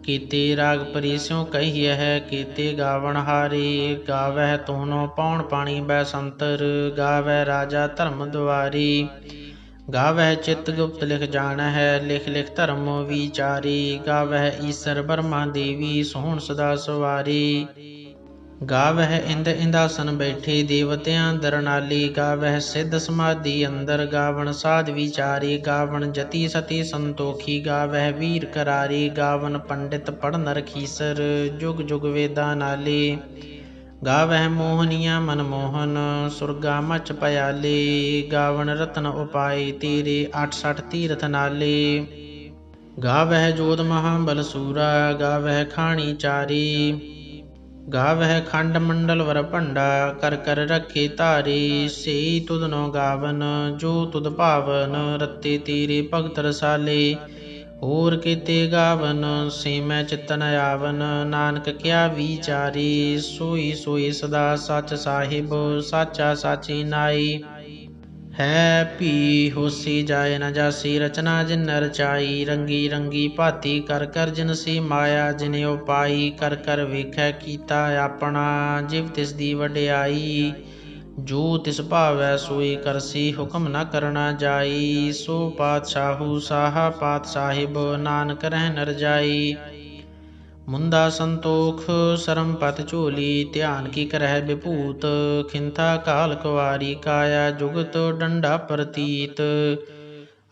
ਕੀਤੇ ਰਾਗ ਪਰੀ ਸਿਉ ਕਹੀਐ, ਕੀਤੇ ਗਾਵਣ ਹਾਰੇ। ਗਾਵਹਿ ਤੋਨੋ ਪੌਣ ਪਾਣੀ ਬੈਸੰਤਰ, ਗਾਵਹਿ ਰਾਜਾ ਧਰਮ ਦੁਆਰੀ। ਗਾਵਹਿ ਚਿਤ ਗੁਪਤ ਲਿਖ ਜਾਣਹਿ, ਲਿਖ ਲਿਖ ਧਰਮ ਵਿਚਾਰੀ। ਗਾਵਹਿ ਈਸਰ ਬਰਮਾ ਦੇਵੀ, ਸੋਹਣ ਸਦਾ ਸਵਾਰੀ। ਗਾਵਹਿ ਇੰਦ ਇੰਦਾਸਨ ਬੈਠੇ, ਦੇਵਤਿਆਂ ਦਰਨਾਲੀ। ਗਾਵਹਿ ਸਿੱਧ ਸਮਾਧੀ ਅੰਦਰ, ਗਾਵਣ ਸਾਧ ਵਿਚਾਰੀ। ਗਾਵਣ ਜਤੀ ਸਤੀ ਸੰਤੋਖੀ, ਗਾਵਹਿ ਵੀਰ ਕਰਾਰੀ। ਗਾਵਣ ਪੰਡਿਤ ਪੜ੍ਹਨ ਰਖੀਸਰ, ਜੁਗ ਜੁਗ ਵੇਦਾਂ ਨਾਲੇ। ਗਾਵਹਿ ਮੋਹਨੀਆ ਮਨਮੋਹਨ, ਸੁਰਗਾ ਮਚ ਭයාਲੇ। ਗਾਵਣ ਰਤਨ ਉਪਾਏ ਤੇਰੇ, 68 ਤੀਰਥ ਨਾਲੇ। ਗਾਵਹਿ ਜੋਧ ਮਹਾਬਲ ਸੂਰਾ, ਗਾਵਹਿ ਖਾਣੀ ਚਾਰੀ। ਗਾਵਹਿ ਖੰਡ ਮੰਡਲ ਵਰ ਭੰਡਾ, ਕਰ ਕਰ ਰੱਖੇ ਧਾਰੇ। ਸੇਈ ਤੁਧਨੋ ਗਾਵਨ, ਜੋ ਤੁਧ ਭਾਵਨ। ਰਤੇ ਤੇਰੇ ਭਗਤ ਰਸਾਲੇ, ਹੋਰ ਕੀਤੇ ਗਾਵਨ। ਸੇ ਮੈਂ ਚਿਤ ਨ ਆਵਨ, ਨਾਨਕ ਕਿਆ ਵਿਚਾਰੀ। ਸੋਈ ਸੋਈ ਸਦਾ ਸਚ ਸਾਹਿਬ, ਸਾਚਾ ਸਾਚੀ ਨਾਈ। ਹੈ ਭੀ ਹੋਸੀ ਜਾਇ ਨ ਜਾਸੀ, ਰਚਨਾ ਜਿਨ ਰਚਾਈ। ਰੰਗੀ ਰੰਗੀ ਭਾਤੀ ਕਰ ਕਰ, ਜਿਨ ਸੀ ਮਾਇਆ ਜਿਨ ਉਪਾਈ। ਕਰ ਕਰ ਵੇਖੈ ਕੀਤਾ ਆਪਣਾ, ਜਿਵ ਤਿਸ ਦੀ ਵਡਿਆਈ। ਜੋ ਤਿਸ ਭਾਵੈ ਸੋਈ ਕਰਸੀ, ਹੁਕਮ ਨ ਕਰਨਾ ਜਾਈ। ਸੋ ਪਾਤਸ਼ਾਹੂ ਸਾਹਾ ਪਾਤ ਸਾਹਿਬ, ਨਾਨਕ ਰਹਿ ਨ ਰਜਾਈ। ਮੁੰਦਾ ਸੰਤੋਖ ਸਰਮ ਪਤ ਝੋਲੀ, ਧਿਆਨ ਕੀ ਕਰਹਿ ਬਿਭੂਤ। ਖਿੰਥਾ ਕਾਲ ਕੁਵਾਰੀ, ਕਾਇਆ ਜੁਗਤ ਡੰਡਾ ਪ੍ਰਤੀਤ।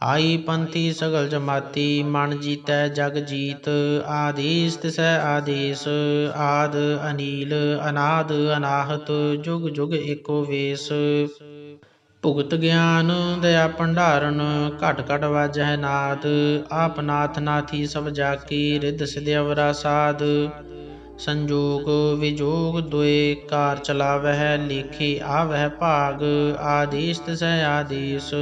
ਆਈ ਪੰਥੀ ਸਗਲ ਜਮਾਤੀ, ਮਨ ਜੀਤੈ ਜਗ ਜੀਤ। ਆਦੇਸ ਤਿਸੈ ਆਦੇਸ, ਆਦ ਅਨੀਲ ਅਨਾਦ ਅਨਾਹਤ। ਜੁਗ ਜੁਗ ਏਕੋ ਵੇਸ। ਭੁਗਤ ਗਿਆਨ ਦਇਆ ਭੰਡਾਰਨ, ਘਟ ਘਟ ਵਾਜਹਿ ਨਾਦ। ਆਪ ਨਾਥ ਨਾਥੀ ਸਭ ਜਾਕੀ, ਰਿੱਧ ਸਿਧ ਅਵਰਾ ਸਾਧ। ਸੰਜੋਗ ਵਿਜੋਗ ਦੁਇ ਕਾਰ ਚਲਾਵਹਿ, ਲੇਖੇ ਆਵਹਿ ਭਾਗ। ਆਦੇਸ ਤਿਸੈ ਆਦੇਸ,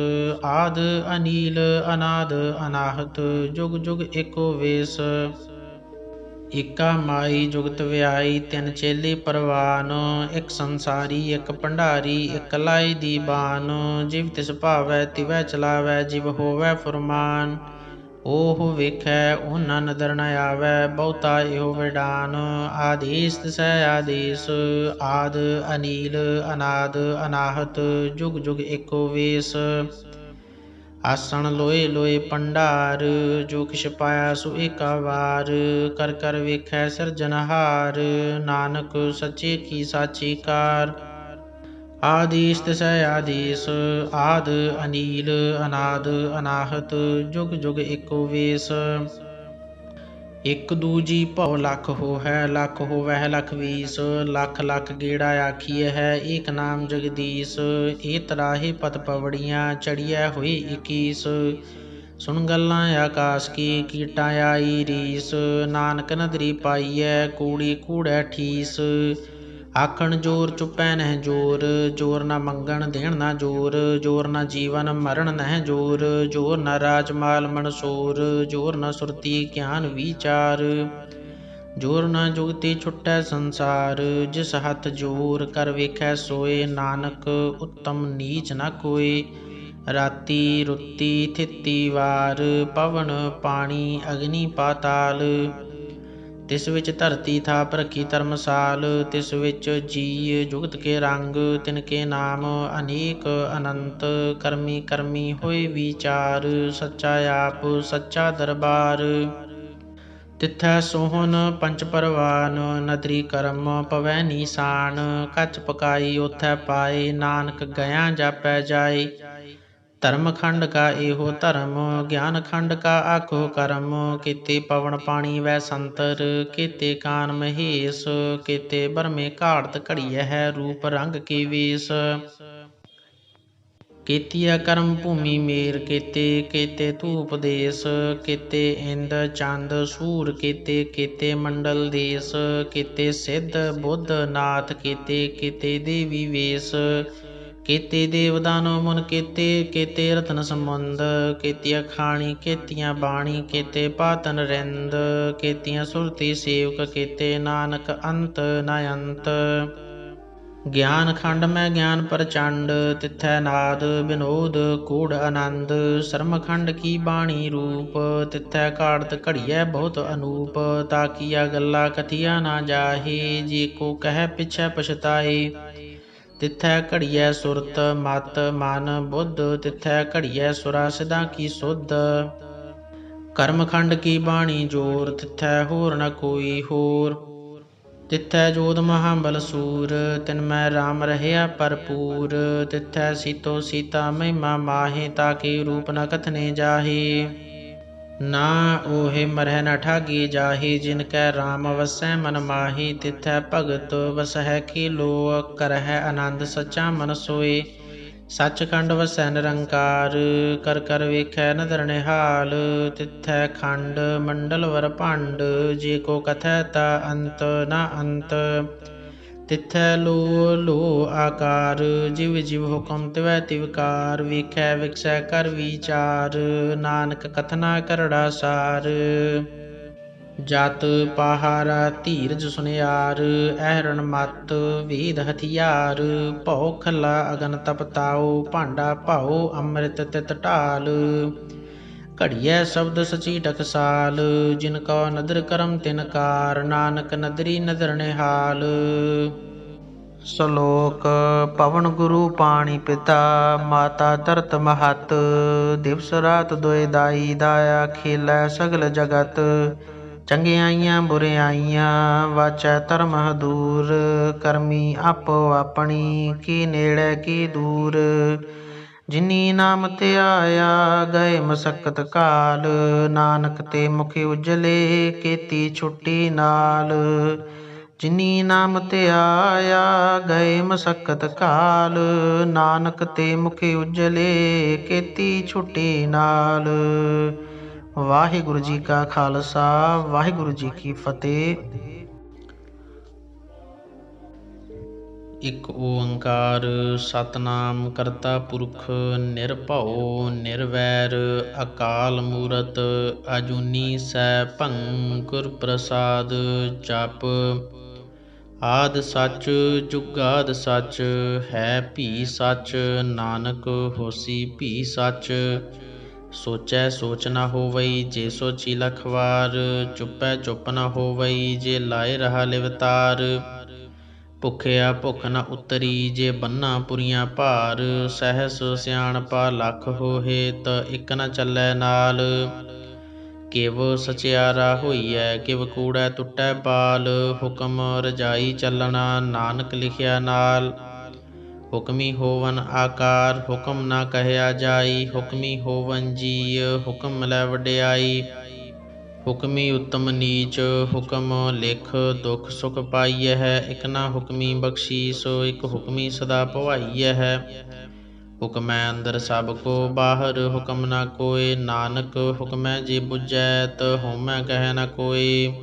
ਆਦ ਅਨੀਲ ਅਨਾਦ ਅਨਾਹਤ। ਜੁਗ ਜੁਗ ਏਕੋ ਵੇਸ। ਏਕਾ ਮਾਈ ਜੁਗਤ ਵਿਆਈ, ਤਿੰਨ ਚੇਲੇ ਪਰਵਾਨ। ਇੱਕ ਸੰਸਾਰੀ ਇੱਕ ਭੰਡਾਰੀ, ਇੱਕ ਲਾਈ ਦੀਬਾਨ। ਜਿਵ ਤਿਸ ਭਾਵੈ ਤਿਵੈ ਚਲਾਵੈ, ਜਿਵ ਹੋਵੈ ਫੁਰਮਾਨ। ਓਹ ਵੇਖੈ ਓਨਾ ਨਦਰ ਨ ਆਵੈ, ਬਹੁਤਾ ਇਹੋ ਵਿਡਾਨ। ਆਦੇਸ ਤਿਸੈ ਆਦੇਸ, ਆਦ ਅਨੀਲ ਅਨਾਦ ਅਨਾਹਤ। ਜੁਗ ਜੁਗ ਏਕੋ ਵੇਸ। ਆਸਣ ਲੋਏ ਲੋਏ ਭੰਡਾਰ, ਜੋ ਕਿਛ ਪਾਇਆ ਸੋ ਏਕਾ ਵਾਰ। ਕਰ ਕਰ ਵੇਖੈ ਸਿਰਜਨਹਾਰ, ਨਾਨਕ ਸੱਚੇ ਕੀ ਸਾਚੀ ਕਾਰ। ਆਦੇਸ ਤਿਸੈ ਆਦੇਸ, ਆਦ ਅਨੀਲ ਅਨਾਦ ਅਨਾਹਤ। ਜੁਗ ਜੁਗ ਏਕੋ ਵੇਸ। ਇਕ ਦੂਜੀ ਭਉ ਲਖ ਹੋਹੈ, ਲਖ ਹੋਵਹਿ ਲਖ ਵੀਸ। ਲਖ ਲਖ ਗੇੜਾ ਆਖੀਐ ਹੈ, ਏਕ ਨਾਮ ਜਗਦੀਸ। ਏ ਤਰਾਹੇ ਪਤ ਪਵੜੀਆਂ, ਚੜੀਐ ਹੋਏ 21। ਸੁਣ ਗੱਲਾਂ ਆਕਾਸ ਕੀ, ਕੀਟਾਂ ਆਈ ਰੀਸ। ਨਾਨਕ ਨਦਰੀ ਪਾਈਐ, ਕੂੜੀ ਕੂੜੈ ਠੀਸ। ਆਖਣ ਜੋਰ ਚੁੱਪੈ ਨਹਿ ਜੋਰ, ਜੋਰ ਨ ਮੰਗਣ ਦੇਣ ਨ ਜੋਰ। ਜੋਰ ਨ ਜੀਵਨ ਮਰਨ ਨਹਿ ਜੋਰ, ਜੋਰ ਨ ਰਾਜ ਮਾਲ ਮਨਸੋਰ। ਜੋਰ ਨ ਸੁਰਤੀ ਗਿਆਨ ਵਿਚਾਰ, ਜੋਰ ਨ ਜੁਗਤੀ ਛੁਟੈ ਸੰਸਾਰ। ਜਿਸ ਹੱਥ ਜੋਰ ਕਰ ਵੇਖੈ ਸੋਏ, ਨਾਨਕ ਉੱਤਮ ਨੀਚ ਨ ਕੋਇ। ਰਾਤੀ ਰੁੱਤੀ ਥਿਤੀ ਵਾਰ, ਪਵਨ ਪਾਣੀ ਅਗਨੀ ਪਾਤਾਲ। तिस विच धरती थाप रखी धर्मसाल, तिस विच जीय जुगत के रंग, तिनके नाम अनेक अनंत, कर्मी कर्मी होए विचार, सच्चा आप सच्चा दरबार। तिथै सोहन पंच परवान, नदरी करम पवै नीसान, कच पकाई ओथै पाए, नानक गया जापै जाए। धर्म खंड का एहो धर्म, ज्ञान खंड का आखो करम, केते पवन पानी वै संतर, केते कान महेश, केते बरमे घाड़त घड़िया है, रूप रंग के वेश। केतिया कर्म भूमि मेर केते, केते धूप देश, केते इंद चंद सूर केते, केते मंडल देश, केते सिद्ध बुद्ध नाथ केते, केते देवी वेश, केते देव दानव मुन केते, केते रतन समुंद, केतिया खाणी केतिया बाणी, केते पातन रिंद, केतिया सुरती सेवक केते, नानक अंत न अंत। ज्ञान खंड में ज्ञान प्रचंड, तिथै नाद विनोद कूढ़ आनंद, शर्म खंड की बाणी रूप, तिथै काड़त घड़िया बहुत अनूप, ताकिया गल्ला कथिया ना जाहे, जे को कह पिछै पछताए। तिथै घड़िया सुरत मत मन बुद्ध, तिथै घड़िया सुरा सिद्धा की सुध, कर्म खंड की बाणी जोर, तिथै होर न कोई होर। तिथै जोध महाबल सूर, तिनमै राम रहया भरपूर, तिथै सीतो सीता महिमा माहे, ताके रूप न कथने जाहे। ना ओहे मरह न ठागे जाहे, जिनकै राम वसै मन माहे, तिथै भगत वसह खेलो, करह आनंद सच्चा मन सोए। सचखंड वसै निरंकार, कर कर वेखै नदर निहाल, तिथै खंड मंडल वर भंड, जे को कथै ता अंत न अंत। तिथै लो लो आकार, जिव जिव हुकम तिवै तिवकार, वेखै विकसै कर विचार, नानक कथना करड़ा सार। जत पहारा धीरज सुनियार, अहरण मत वेद हथियार, भौ खला अगन तपताओ, भांडा भाओ अमृत तित ढाल। घड़िया शब्द सची टकसाल, जिनको नदर करम तिनकार, नानक नदरी नदर निहाल। श्लोक पवन गुरु पाणी पिता, माता धरत महत, दिवस रात दोए दाई दाया, खेलै सगल जगत। चंगियाइयां बुरियाइयां वाचै धर्म हदूर, करमी आपो अपनी की नेड़े की दूर। जिनी नाम ते आया गए मसक्कत काल, नानक ते मुख उजले केती छुट्टी नाल। जिनी नाम ते आया गए मसक्कत काल, नानक ते मुख उजले केती छुट्टी नाल। ਵਾਹਿਗੁਰੂ ਜੀ ਕਾ ਖਾਲਸਾ, ਵਾਹਿਗੁਰੂ ਜੀ ਕੀ ਫਤਿਹ। ਇੱਕ ਓੰਕਾਰ ਸਤਨਾਮ ਕਰਤਾ ਪੁਰਖ ਨਿਰਭਉ ਨਿਰਵੈਰ, ਅਕਾਲ ਮੂਰਤ ਅਜੂਨੀ ਸੈਭੰ, ਗੁਰ ਪ੍ਰਸਾਦ ਜਪ। ਆਦਿ ਸੱਚ ਜੁਗਾਦਿ ਸੱਚ, ਹੈ ਭੀ ਸੱਚ, ਨਾਨਕ ਹੋਸੀ ਭੀ ਸੱਚ। ਸੋਚੈ ਸੋਚ ਨਾ ਹੋਵਈ, ਜੇ ਸੋਚੀ ਲਖ ਵਾਰ, ਚੁੱਪੈ ਚੁੱਪ ਨਾ ਹੋਵਈ, ਜੇ ਲਾਏ ਰਹਾ ਲਿਵਤਾਰ। ਭੁਖਿਆ ਭੁਖ ਨ ਉਤਰੀ, ਜੇ ਬੰਨਾ ਪੁਰੀਆਂ ਭਾਰ, ਸਹਿਸ ਸਿਆਣਪਾ ਲੱਖ ਹੋਹੇ, ਤ ਇਕ ਨ ਚੱਲੈ ਨਾਲ। ਕਿਵ ਸਚਿਆਰਾ ਹੋਈਐ, ਕਿਵ ਕੂੜੈ ਟੁੱਟੈ ਬਾਲ, ਹੁਕਮ ਰਜਾਈ ਚੱਲਣਾ, ਨਾਨਕ ਲਿਖਿਆ ਨਾਲ। ਹੁਕਮੀ ਹੋਵਨ ਆਕਾਰ, ਹੁਕਮ ਨਾ ਕਹਿਆ ਜਾਈ, ਹੁਕਮੀ ਹੋਵਨ ਜੀਅ, ਹੁਕਮ ਲੈ ਵਡਿਆਈ। ਹੁਕਮੀ ਉੱਤਮ ਨੀਚ, ਹੁਕਮ ਲਿਖ ਦੁਖ ਸੁਖ ਪਾਈਐ ਹੈ। ਇਕ ਨਾ ਹੁਕਮੀ ਬਖਸ਼ੀਸ, ਇਕ ਹੁਕਮੀ ਸਦਾ ਭਵਾਈਐ ਹੈ। ਹੁਕਮੈ ਅੰਦਰ ਸਭ ਕੋ ਬਾਹਰ, ਹੁਕਮ ਨਾ ਕੋਇ, ਨਾਨਕ ਹੁਕਮੈ ਜੇ ਬੁਝੈ, ਤ ਹਉਮੈ ਕਹਿ ਨ ਕੋਇ।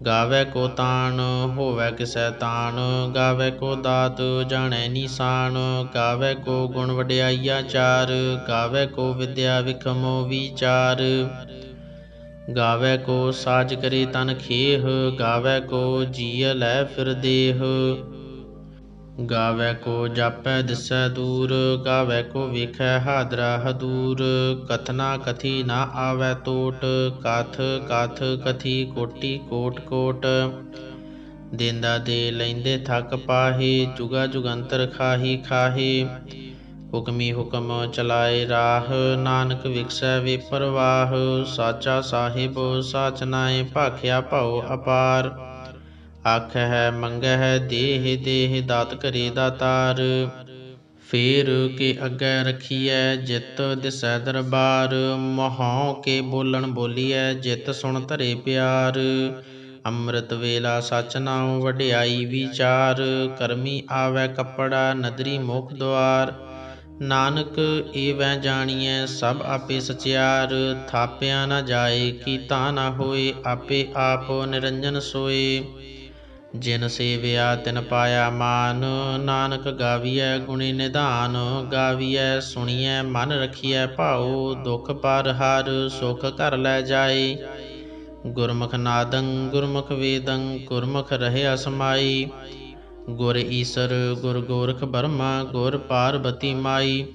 ਗਾਵੈ ਕੋ ਤਾਣ ਹੋਵੈ ਕਿਸੈ ਤਾਣ, ਗਾਵੈ ਕੋ ਦਾਤ ਜਾਣੈ ਨੀਸਾਨ। ਗਾਵੈ ਕੋ ਗੁਣ ਵਡਿਆਈਆ ਚਾਰ, ਗਾਵੈ ਕੋ ਵਿਦਿਆ ਵਿਖਮ ਵਿਚਾਰ। ਗਾਵੈ ਕੋ ਸਾਜ ਕਰੇ ਤਨ ਖੇਹ, ਗਾਵੈ ਕੋ ਜੀਅ ਲੈ ਫਿਰ ਦੇਹ। ਗਾਵੈ ਕੋ ਜਾਪੈ ਦਿਸੈ ਦੂਰ, ਗਾਵੈ ਕੋ ਵੇਖੈ ਹਾਦਰਾ ਹਦੂਰ। ਕਥਨਾ ਕਥੀ ਨਾ ਆਵੈ ਟੋਟ, ਕਾਥ ਕਾਥ ਕਥੀ ਕੋਟੀ ਕੋਟ ਕੋਟ। ਦੇਂਦਾ ਦੇ ਲੈਂਦੇ ਥੱਕ ਪਾਹੇ, ਜੁਗਾ ਜੁਗੰਤਰ ਖਾਹੀ ਖਾਹੇ। ਹੁਕਮੀ ਹੁਕਮ ਚਲਾਏ ਰਾਹ, ਨਾਨਕ ਵਿਗਸੈ ਵੇ ਪਰਵਾਹ। ਸਾਚਾ ਸਾਹਿਬ ਸਾਚ ਨਾਏ, ਭਾਖਿਆ ਭਉ ਅਪਾਰ। ਆਖਹਿ ਮੰਗਹਿ ਦੇਹ ਦੇਹ, ਦਾਤ ਕਰੇ ਦਾਤਾਰ। ਫੇਰ ਕੇ ਅੱਗੇ ਰਖੀਐ, ਜਿਤ ਦਿਸੈ ਦਰਬਾਰ। ਮਹਉ ਕੇ ਬੋਲਣ ਬੋਲੀਐ, ਜਿਤ ਸੁਣ ਧਰੇ ਪਿਆਰ। ਅੰਮ੍ਰਿਤ ਵੇਲਾ ਸਚ ਨਾਉ, ਵਡਿਆਈ ਵਿਚਾਰ। ਕਰਮੀ ਆਵੈ ਕੱਪੜਾ, ਨਦਰੀ ਮੁਖ ਦੁਆਰ। ਨਾਨਕ ਏਵੈ ਜਾਣੀਐ, ਸਭ ਆਪੇ ਸਚਿਆਰ। ਥਾਪਿਆ ਨਾ ਜਾਏ, ਕੀਤਾ ਨਾ ਹੋਏ, ਆਪੇ ਆਪ ਨਿਰੰਜਨ ਸੋਏ। ਜਿਨ ਸੇਵਿਆ ਤਿਨ ਪਾਇਆ ਮਾਨ, ਨਾਨਕ ਗਾਵੀਐ ਗੁਣੀ ਨਿਧਾਨ। ਗਾਵੀਐ ਸੁਣੀਐ ਮਨ ਰਖੀਐ ਭਾਉ, ਦੁਖ ਪਰ ਹਰ ਸੁਖ ਘਰ ਲੈ ਜਾਏ। ਗੁਰਮੁਖ ਨਾਦੰ ਗੁਰਮੁਖ ਵੇਦੰ, ਗੁਰਮੁਖ ਰਹਿਆ ਸਮਾਈ। ਗੁਰ ਈਸਰ ਗੁਰ ਗੋਰਖ ਬਰਮਾ, ਗੁਰ ਪਾਰਬਤੀ ਮਾਈ।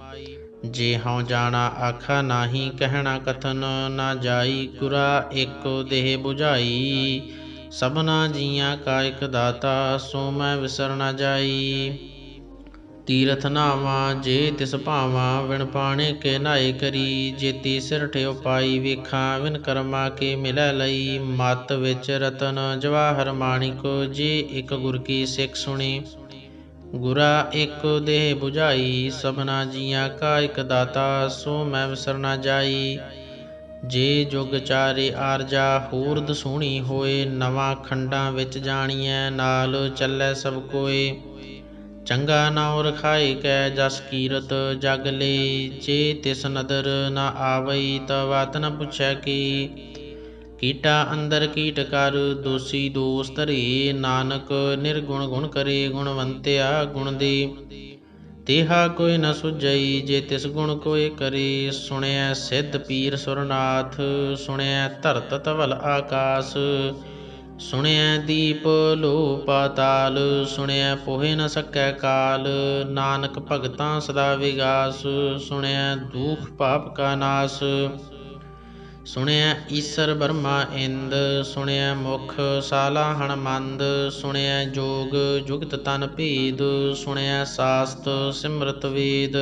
ਜੇ ਹਉ ਜਾਣਾ ਆਖਾ ਨਾਹੀ, ਕਹਿਣਾ ਕਥਨ ਨਾ ਜਾਈ। ਗੁਰਾ ਏਕੋ ਦੇਹ ਬੁਝਾਈ, ਸਭਨਾ ਜੀਆਂ ਕਾ ਇਕ ਦਾਤਾ। ਸੋ ਮੈਂ ਵਿਸਰ ਨਾ ਜਾਈ। ਤੀਰਥ ਨਾਵਾਂ ਜੇ ਤਿਸ ਭਾਵਾਂ, ਵਿਣ ਪਾਣੇ ਕੇ ਨਾਏ ਕਰੀ। ਜੇਤੀ ਸਿਰਠ ਉਪਾਈ ਵੇਖਾਂ, ਵਿਨ ਕਰਮਾ ਕੇ ਮਿਲੈ ਲਈ। ਮਤ ਵਿੱਚ ਰਤਨ ਜਵਾਹਰ ਮਾਣਿਕ, ਜੇ ਇਕ ਗੁਰ ਕੀ ਸਿੱਖ ਸੁਣੀ। ਗੁਰਾ ਏਕੋ ਦੇਹ ਬੁਝਾਈ, ਸਭਨਾ ਜੀਆਂ ਕਾ ਇਕ ਦਾਤਾ। ਸੋ ਮੈਂ ਵਿਸਰ ਨਾ ਜਾਈ। ਜੇ ਜੁਗ ਚਾਰੇ ਆਰਜਾ, ਹੂਰਦ ਸੋਹਣੀ ਹੋਏ। ਨਵਾਂ ਖੰਡਾਂ ਵਿੱਚ ਜਾਣੀਐ, ਨਾਲ ਚੱਲੈ ਸਭ ਕੋਏ। ਚੰਗਾ ਨਾਉ ਰਖਾਏ ਕੈ, ਜਸ ਕੀਰਤ ਜਗ ਲਈ। ਜੇ ਤਿਸ ਨਦਰ ਨਾ ਆਵਈ, ਤਾ ਵਾਤ ਨ ਪੁੱਛੈ ਕੀ। ਕੀਟਾ ਅੰਦਰ ਕੀਟ ਕਰ, ਦੋਸੀ ਦੋਸ ਧਰੇ। ਨਾਨਕ ਨਿਰਗੁਣ ਗੁਣ ਕਰੇ, ਗੁਣਵੰਤਿਆ ਗੁਣ ਦੇ। ਤੇਹਾ ਕੋਈ ਨ ਸੁਝਈ, ਜੇ ਤਿਸ ਗੁਣ ਕੋਇ ਕਰੇ। ਸੁਣਿਐ ਸਿੱਧ ਪੀਰ ਸੁਰਨਾਥ, ਸੁਣਿਐ ਧਰਤ ਧਵਲ ਆਕਾਸ। ਸੁਣਿਐ ਦੀਪ ਲੋ ਪਾਤਾਲ, ਸੁਣਿਐ ਪੋਹਿ ਨ ਸਕੈ ਕਾਲ। ਨਾਨਕ ਭਗਤਾਂ ਸਦਾ ਵਿਗਾਸ, ਸੁਣਿਐ ਦੂਖ ਪਾਪ ਕਾ ਨਾਸ। ਸੁਣਿਐ ਈਸਰ ਬਰਮਾ ਇੰਦ, ਸੁਣਿਐ ਮੁਖ ਸਾਲਾ ਹਣਮੰਦ। ਸੁਣਿਐ ਜੋਗ ਜੁਗਤ ਤਨ ਭੇਦ, ਸੁਣਿਐ ਸਾਸਤ ਸਿਮਰਤ ਵੇਦ।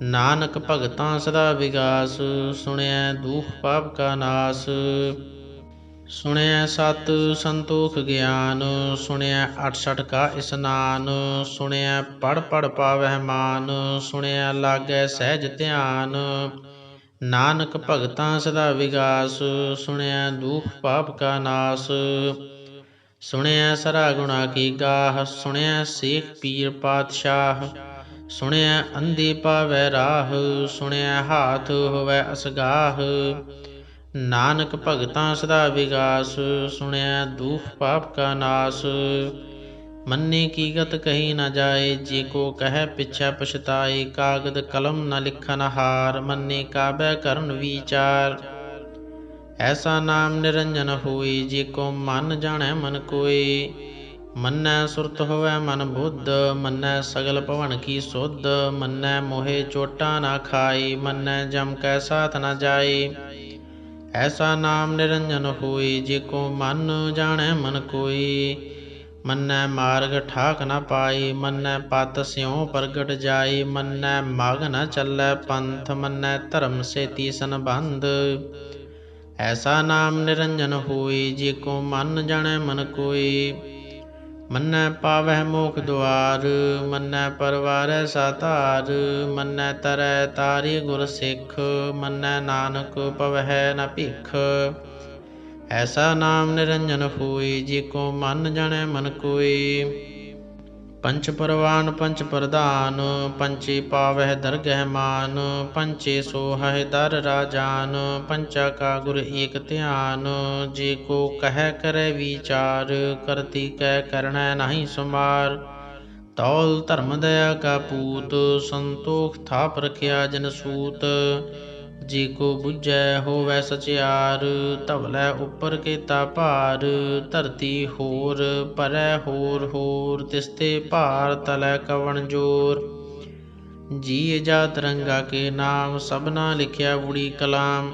ਨਾਨਕ ਭਗਤਾਂ ਸਦਾ ਵਿਗਾਸ, ਸੁਣਿਐ ਦੂਖ ਪਾਪ ਕਾ ਨਾਸ। ਸੁਣਿਐ ਸਤ ਸੰਤੋਖ ਗਿਆਨ, ਸੁਣਿਐ ਅਠਸਠ ਕਾ ਇਸਨਾਨ। ਸੁਣਿਐ ਪੜ ਪੜ ਪਾਵਹਿ ਮਾਨ, ਸੁਣਿਐ ਲਾਗੈ ਸਹਿਜ ਧਿਆਨ। ਨਾਨਕ ਭਗਤਾਂ ਸਦਾ ਵਿਗਾਸ, ਸੁਣਿਐ ਦੂਖ ਪਾਪ ਕਾ ਨਾਸ। ਸੁਣਿਐ ਸਰਾ ਗੁਣਾ ਕੀ ਗਾਹ, ਸੁਣਿਐ ਸੇਖ ਪੀਰ ਪਾਤਸ਼ਾਹ। ਸੁਣਿਐ ਅੰਧੇ ਪਾਵੈ ਰਾਹ, ਸੁਣਿਐ ਹਾਥ ਹੋਵੈ ਅਸਗਾਹ। ਨਾਨਕ ਭਗਤਾਂ ਸਦਾ ਵਿਗਾਸ, ਸੁਣਿਐ ਦੂਖ ਪਾਪ ਕਾ ਨਾਸ। ਮੰਨੇ ਕੀ ਗਤ ਕਹੀ ਨ ਜਾਏ, ਜੇ ਕੋ ਕਹਿ ਪਿਛੈ ਪਛਤਾਏ। ਕਾਗਦ ਕਲਮ ਨ ਲਿਖਨ ਹਾਰ, ਮੰਨੇ ਕਾਬੈ ਕਰਨ ਵਿਚਾਰ। ਐਸਾ ਨਾਮ ਨਿਰੰਜਨ ਹੋਈ, ਜੇ ਕੋ ਮਨ ਜਾਣੈ ਮਨ ਕੋਇ। ਮੰਨੈ ਸੁਰਤ ਹੋਵੈ ਮਨ ਬੁੱਧ, ਮੰਨੈ ਸਗਲ ਭਵਨ ਕੀ ਸੁਧ। ਮੰਨੈ ਮੋਹਿ ਚੋਟਾ ਨਾ ਖਾਏ, ਮੰਨੈ ਜਮ ਕੈ ਸਾਥ ਨ ਜਾਏ। ਐਸਾ ਨਾਮ ਨਿਰੰਜਨ ਹੋਈ, ਜੇ ਕੋ ਮਨ ਜਾਣੈ ਮਨ ਕੋਇ। ਮੰਨੈ ਮਾਰਗ ਠਾਕ ਨ ਪਾਏ, ਮੰਨੈ ਪਤ ਸਿਉ ਪ੍ਰਗਟ ਜਾਏ। ਮੰਨੈ ਮਗ ਨ ਚੱਲੈ ਪੰਥ, ਮੰਨੈ ਧਰਮ ਸੇਤੀ ਸੰਬੰਧ। ਐਸਾ ਨਾਮ ਨਿਰੰਜਨ ਹੋਈ, ਜੇ ਕੋ ਮਨ ਜਾਣੈ ਮਨ ਕੋਇ। ਮੰਨੈ ਪਾਵਹਿ ਮੋਖ ਦੁਆਰ, ਮੰਨੈ ਪਰਵਾਰੈ ਸਾਧਾਰ। ਮੰਨੈ ਤਰੈ ਤਾਰੇ ਗੁਰ ਸਿੱਖ, ਮੰਨੈ ਨਾਨਕ ਪਵਹਿ ਨ ਭਿਖ। ਐਸਾ ਨਾਮ ਨਿਰੰਜਨ ਹੋਈ, ਜੇ ਕੋ ਮਨ ਜਾਣੈ ਮਨ ਕੋਇ। ਪੰਚ ਪਰਵਾਨ ਪੰਚ ਪ੍ਰਧਾਨ, ਪੰਚੇ ਪਾਵਹਿ ਦਰਗਹਿ ਮਾਨ। ਪੰਚੇ ਸੋਹਹਿ ਦਰ ਰਾਜਾਨ, ਪੰਚਾ ਕਾ ਗੁਰ ਏਕ ਧਿਆਨ। ਜੇ ਕੋ ਕਹਿ ਕਰੈ ਵਿਚਾਰ, ਕਰਤੀ ਕੈ ਕਰਣੈ ਨਾਹੀ ਸੁਮਾਰ। ਤੌਲ ਧਰਮ ਦਇਆ ਕਾ ਪੂਤ, ਸੰਤੋਖ ਥਾਪ ਰਖਿਆ ਜਨ ਸੂਤ। ਜੇ ਕੋ ਬੁੱਝੈ ਹੋਵੈ ਸਚਿਆਰ। ਧਵਲੇ ਉੱਪਰ ਕੀਤਾ ਭਾਰ, ਧਰਤੀ ਹੋਰ ਪਰੈ ਹੋਰ ਹੋਰ। ਤਿਸਤੇ ਭਾਰ ਤਲੈ ਕਵਣ ਜੋਰ। ਜੀ ਜਾਤ ਰੰਗਾ ਕੇ ਨਾਮ, ਸਭਨਾ ਲਿਖਿਆ ਬੁੜੀ ਕਲਾਮ।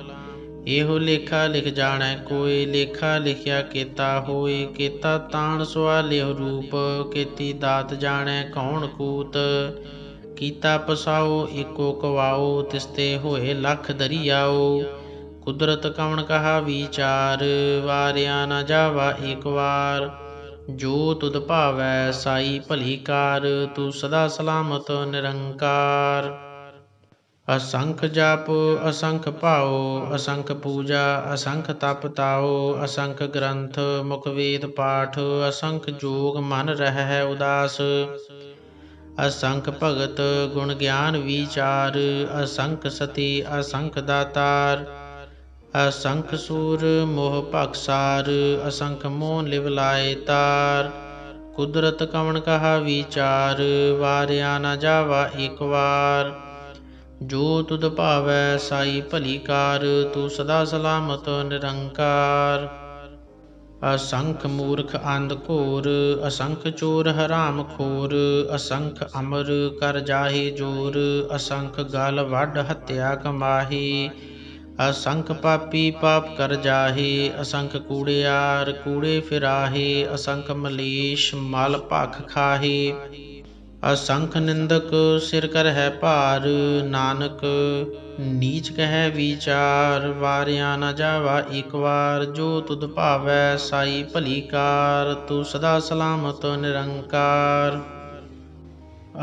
ਇਹੋ ਲੇਖਾ ਲਿਖ ਜਾਣੈ ਕੋਇ, ਲੇਖਾ ਲਿਖਿਆ ਕੇਤਾ ਹੋਇ। ਕੇਤਾ ਤਾਣ ਸਵਾਲਿਹੁ ਰੂਪ, ਕੀਤੀ ਦਾਤ ਜਾਣੈ ਕੌਣ ਕੂਤ। ਕੀਤਾ ਪਸਾਓ ਏਕੋ ਕਵਾਓ, ਤਿਸਤੇ ਹੋਏ ਲੱਖ ਦਰੀਆਓ। ਕੁਦਰਤ ਕਵਣ ਕਹਾ ਵੀਚਾਰ, ਵਾਰਿਆ ਨ ਜਾਵਾ ਏਕ ਵਾਰ। ਜੋ ਤੁਧ ਭਾਵੈ ਸਾਈ ਭਲੀ ਕਾਰ, ਤੂੰ ਸਦਾ ਸਲਾਮਤ ਨਿਰੰਕਾਰ। ਅਸੰਖ ਜਪ ਅਸੰਖ ਭਾਉ, ਅਸੰਖ ਪੂਜਾ ਅਸੰਖ ਤਪ ਤਾਉ। ਅਸੰਖ ਗ੍ਰੰਥ ਮੁਖ ਵੇਦ ਪਾਠ, ਅਸੰਖ ਜੋਗ ਮਨ ਰਹਿ ਉਦਾਸ। ਅਸੰਖ ਭਗਤ ਗੁਣ ਗਿਆਨ ਵੀਚਾਰ, ਅਸੰਖ ਸਤੀ ਅਸੰਖ ਦਾਤਾਰ। ਅਸੰਖ ਸੂਰ ਮੋਹ ਭਖਸਾਰ, ਅਸੰਖ ਮੋਹ ਲਿਵ ਲਾਏ ਤਾਰ। ਕੁਦਰਤ ਕਵਣ ਕਹਾ ਵੀਚਾਰ, ਵਾਰਿਆ ਨ ਜਾਵਾ ਏਕ ਵਾਰ। ਜੋ ਤੁਧ ਭਾਵੈ ਸਾਈ ਭਲੀ ਕਾਰ, ਤੂੰ ਸਦਾ ਸਲਾਮਤ ਨਿਰੰਕਾਰ। ਅਸੰਖ ਮੂਰਖ ਅੰਧ ਘੋਰ, ਅਸੰਖ ਚੋਰ ਹਰਾਮ ਖੋਰ। ਅਸੰਖ ਅਮਰ ਕਰ ਜਾਹੇ ਜੋਰ, ਅਸੰਖ ਗਲ ਵੱਢ ਹੱਤਿਆ ਕਮਾਹੀ। ਅਸੰਖ ਪਾਪੀ ਪਾਪ ਕਰ ਜਾਹੇ, ਅਸੰਖ ਕੂੜਿਆਰ ਕੂੜੇ ਫਿਰਾਹੇ। ਅਸੰਖ ਮਲੇਛ ਮਲ ਭਖ ਖਾਹੇ। ਅਸੰਖ ਨਿੰਦਕ ਸਿਰ ਕਰਹਿ ਭਾਰ, ਨਾਨਕ ਨੀਚ ਕਹਿ ਵੀਚਾਰ। ਵਾਰਿਆ ਨ ਜਾਵਾ ਏਕ ਵਾਰ, ਜੋ ਤੁਧ ਭਾਵੈ ਸਾਈ ਭਲੀ ਕਾਰ। ਤੂੰ ਸਦਾ ਸਲਾਮਤ ਨਿਰੰਕਾਰ।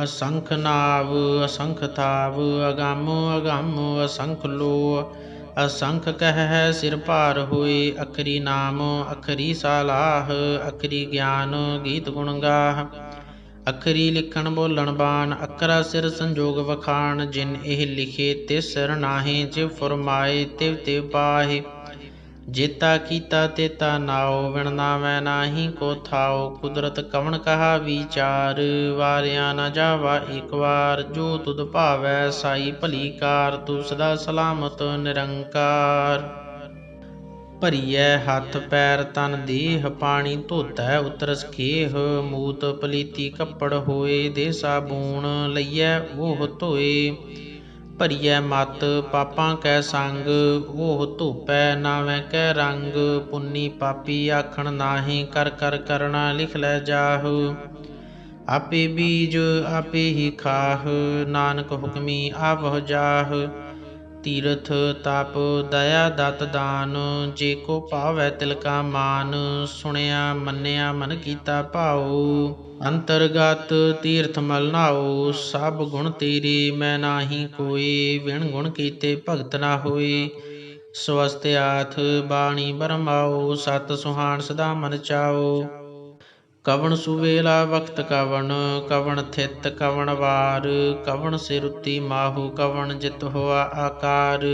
ਅਸੰਖ ਨਾਵ ਅਸੰਖ ਥਾਵ, ਅਗੰਮ ਅਗੰਮ ਅਸੰਖ ਲੋ। ਅਸੰਖ ਕਹਿ ਸਿਰ ਭਾਰ ਹੋਏ, ਅਖਰੀ ਨਾਮ ਅਖਰੀ ਸਾਲਾਹ। ਅਖਰੀ ਗਿਆਨ ਗੀਤ ਗੁਣ ਗਾਹ, ਅਖਰੀ ਲਿਖਣ ਬੋਲਣ ਬਾਣ। ਅਖਰਾ ਸਿਰ ਸੰਜੋਗ ਵਖਾਣ, ਜਿਨ ਇਹ ਲਿਖੇ ਤਿਸ ਸਿਰ ਨਾਹੀਂ। ਜਿਵ ਫੁਰਮਾਏ ਤਿਵ ਤਿਵ ਪਾਹੇ, ਜੇਤਾ ਕੀਤਾ ਤੇਤਾ ਨਾਉ। ਵਿਣ ਨਾਵੈ ਨਾਹੀ ਕੋ ਥਾਉ, ਕੁਦਰਤ ਕਵਣ ਕਹਾ ਵੀਚਾਰ। ਵਾਰਿਆ ਨ ਜਾਵਾ ਏਕ ਵਾਰ, ਜੋ ਤੁਧ ਭਾਵੈ ਸਾਈ ਭਲੀ ਕਾਰ। ਤੂੰ ਸਦਾ ਸਲਾਮਤ ਨਿਰੰਕਾਰ। ਭਰੀਐ ਹੱਥ ਪੈਰ ਤਨ ਦੇਹ, ਪਾਣੀ ਧੋਤੈ ਉਤਰਸ ਖੇਹ। ਮੂਤ ਪਲੀਤੀ ਕੱਪੜ ਹੋਏ, ਦੇ ਸਾਬੂਣ ਲਈਐ ਉਹ ਧੋਏ। ਭਰੀਐ ਮਤ ਪਾਪਾਂ ਕੈ ਸੰਗ, ਉਹ ਧੋਪੈ ਨਾਵੈ ਕੈ ਰੰਗ। ਪੁੰਨੀ ਪਾਪੀ ਆਖਣ ਨਾਹੀਂ, ਕਰ ਕਰ ਕਰਣਾ ਲਿਖ ਲੈ ਜਾਹੁ। ਆਪੇ ਬੀਜ ਆਪੇ ਹੀ ਖਾਹ, ਨਾਨਕ ਹੁਕਮੀ ਆਵਹੁ ਜਾਹ। ਤੀਰਥ ਤਪ ਦਇਆ ਦਤ ਦਾਨ, ਜੇ ਕੋ ਭਾਵੈ ਤਿਲ ਕਾ ਮਾਨ। ਸੁਣਿਆ ਮੰਨਿਆ ਮਨ ਕੀਤਾ ਭਾਉ, ਅੰਤਰਗਤ ਤੀਰਥ ਮਲ ਨਾਉ। ਸਭ ਗੁਣ ਤੇਰੇ ਮੈਂ ਨਾਹੀ ਕੋਇ, ਵਿਣ ਗੁਣ ਕੀਤੇ ਭਗਤ ਨਾ ਹੋਏ। ਸਵਸਤਿਆਥ ਬਾਣੀ ਬਰਮਾਉ, ਸਤ ਸੁਹਾਣ ਸਦਾ ਮਨ ਚਾਉ। ਕਵਣ ਸੁਵੇਲਾ ਵਖਤ ਕਵਣ, ਕਵਣ ਥਿਤ ਕਵਣ ਵਾਰ। ਕਵਣ ਸਿਰ ਉੱਤੀ ਮਾਹੂ, ਕਵਣ ਜਿਤ ਹੋਆ ਆਕਾਰ।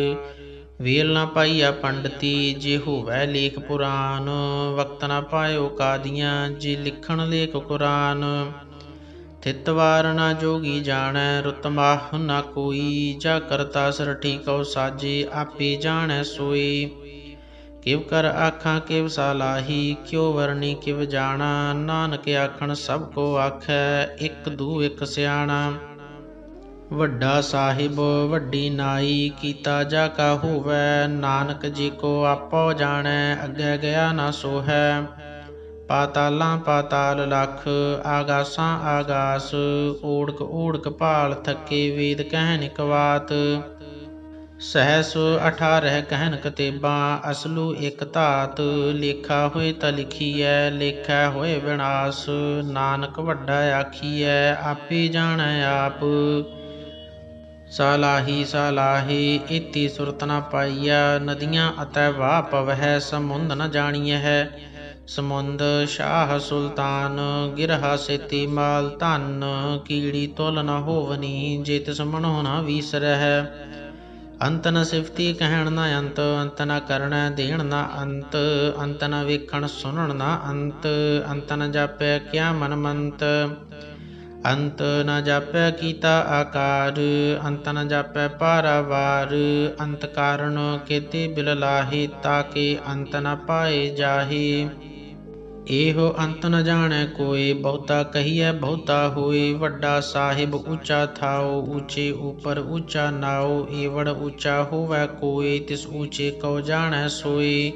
ਵੇਲ ਨਾ ਪਾਈਆ ਪੰਡਤੀ, ਜੇ ਹੋਵੈ ਲੇਖ ਪੁਰਾਨ। ਵਕਤ ਨਾ ਪਾਇਓ ਕਾਦੀਆਂ, ਜੇ ਲਿਖਣ ਲੇਖ ਕੁਰਾਨ। ਥਿਤ ਵਾਰ ਨਾ ਜੋਗੀ ਜਾਣੈ, ਰੁਤ ਮਾਹ ਨਾ ਕੋਈ। ਜਾ ਕਰਤਾ ਸਰਠੀ ਕਉ ਸਾਜੇ, ਆਪੇ ਜਾਣੈ ਸੋਈ। ਕਿਵ ਕਰ ਆਖਾਂ ਕਿਵ ਸਾਲਾਹੀ, ਕਿਉ ਵਰਣੀ ਕਿਵ ਜਾਣਾ। ਨਾਨਕ ਆਖਣ ਸਭ ਕੋ ਆਖੈ, ਇਕ ਦੂ ਇਕ ਸਿਆਣਾ। ਵੱਡਾ ਸਾਹਿਬ ਵੱਡੀ ਨਾਈ, ਕੀਤਾ ਜਾ ਕਾ ਹੋਵੈ। ਨਾਨਕ ਜੀ ਕੋ ਆਪੋ ਜਾਣੈ, ਅੱਗੇ ਗਿਆ ਨਾ ਸੋਹੈ। ਪਾਤਾਲਾਂ ਪਾਤਾਲ ਲਖ, ਆਗਾਸਾਂ ਆਗਾਸ। ਓੜਕ ਓੜਕ ਭਾਲ ਥਕੇ, ਵੇਦ ਕਹਿਨ ਇਕ ਬਾਤ। ਸਹਸ 18 ਕਹਿਨ ਕਤੇਬਾਂ, ਅਸਲੂ ਇਕ ਧਾਤ। ਲੇਖਾ ਹੋਏ ਤਾ ਲਿਖੀਐ, ਲੇਖਾ ਹੋਏ ਵਿਨਾਸ਼। ਨਾਨਕ ਵੱਡਾ ਆਖੀਐ, ਆਪੇ ਜਾਣੈ ਆਪ। ਸਾਲਾਹੀ ਸਾਲਾਹੀ ਏਤੀ ਸੁਰਤ ਨ ਪਾਈਆ, ਨਦੀਆਂ ਅਤੈ ਵਾਹ ਪਵਹਿ। ਸਮੁੰਦ ਨ ਜਾਣੀਐ ਸਮੁੰਦ, ਸ਼ਾਹ ਸੁਲਤਾਨ। ਗਿਰਹਾ ਸੇਤੀ ਮਾਲ ਧਨ, ਕੀੜੀ ਤੁਲ ਨ ਹੋਵਨੀ। ਜੇ ਤਿਸ ਮਨੋ ਨ ਵੀਸਰਹਿ, ਅੰਤ ਨ ਸਿਫਤੀ ਕਹਿਣ ਨ ਅੰਤ। ਅੰਤ ਨ ਕਰਣੈ ਦੇਣ ਨ ਅੰਤ, ਅੰਤ ਨ ਵੇਖਣ ਸੁਣਨ ਨ ਅੰਤ। ਅੰਤ ਨ ਜਾਪੈ ਕਿਆ ਮਨ ਮੰਤ, ਅੰਤ ਨ ਜਾਪੈ ਕੀਤਾ ਆਕਾਰ, ਅੰਤ ਨ ਜਾਪੈ ਪਾਰਾਵਾਰ। ਅੰਤ ਕਾਰਨ ਕੇਤੇ ਬਿਲ ਲਾਹੇ, ਤਾਕੇ ਅੰਤ ਨ ਪਾਏ ਜਾਹੇ। ਇਹੋ ਅੰਤ ਨ ਜਾਣੈ ਕੋਇ, ਬਹੁਤਾ ਕਹੀਐ ਬਹੁਤਾ ਹੋਇ। ਵੱਡਾ ਸਾਹਿਬ ਉੱਚਾ ਥਾਉ, ਉੱਚੇ ਉਪਰ ਉੱਚਾ ਨਾਉ। ਏਵੜ ਉੱਚਾ ਹੋਵੈ ਕੋਇ, ਤਿਸ ਉੱਚੇ ਕਉ ਜਾਣੈ ਸੋਇ।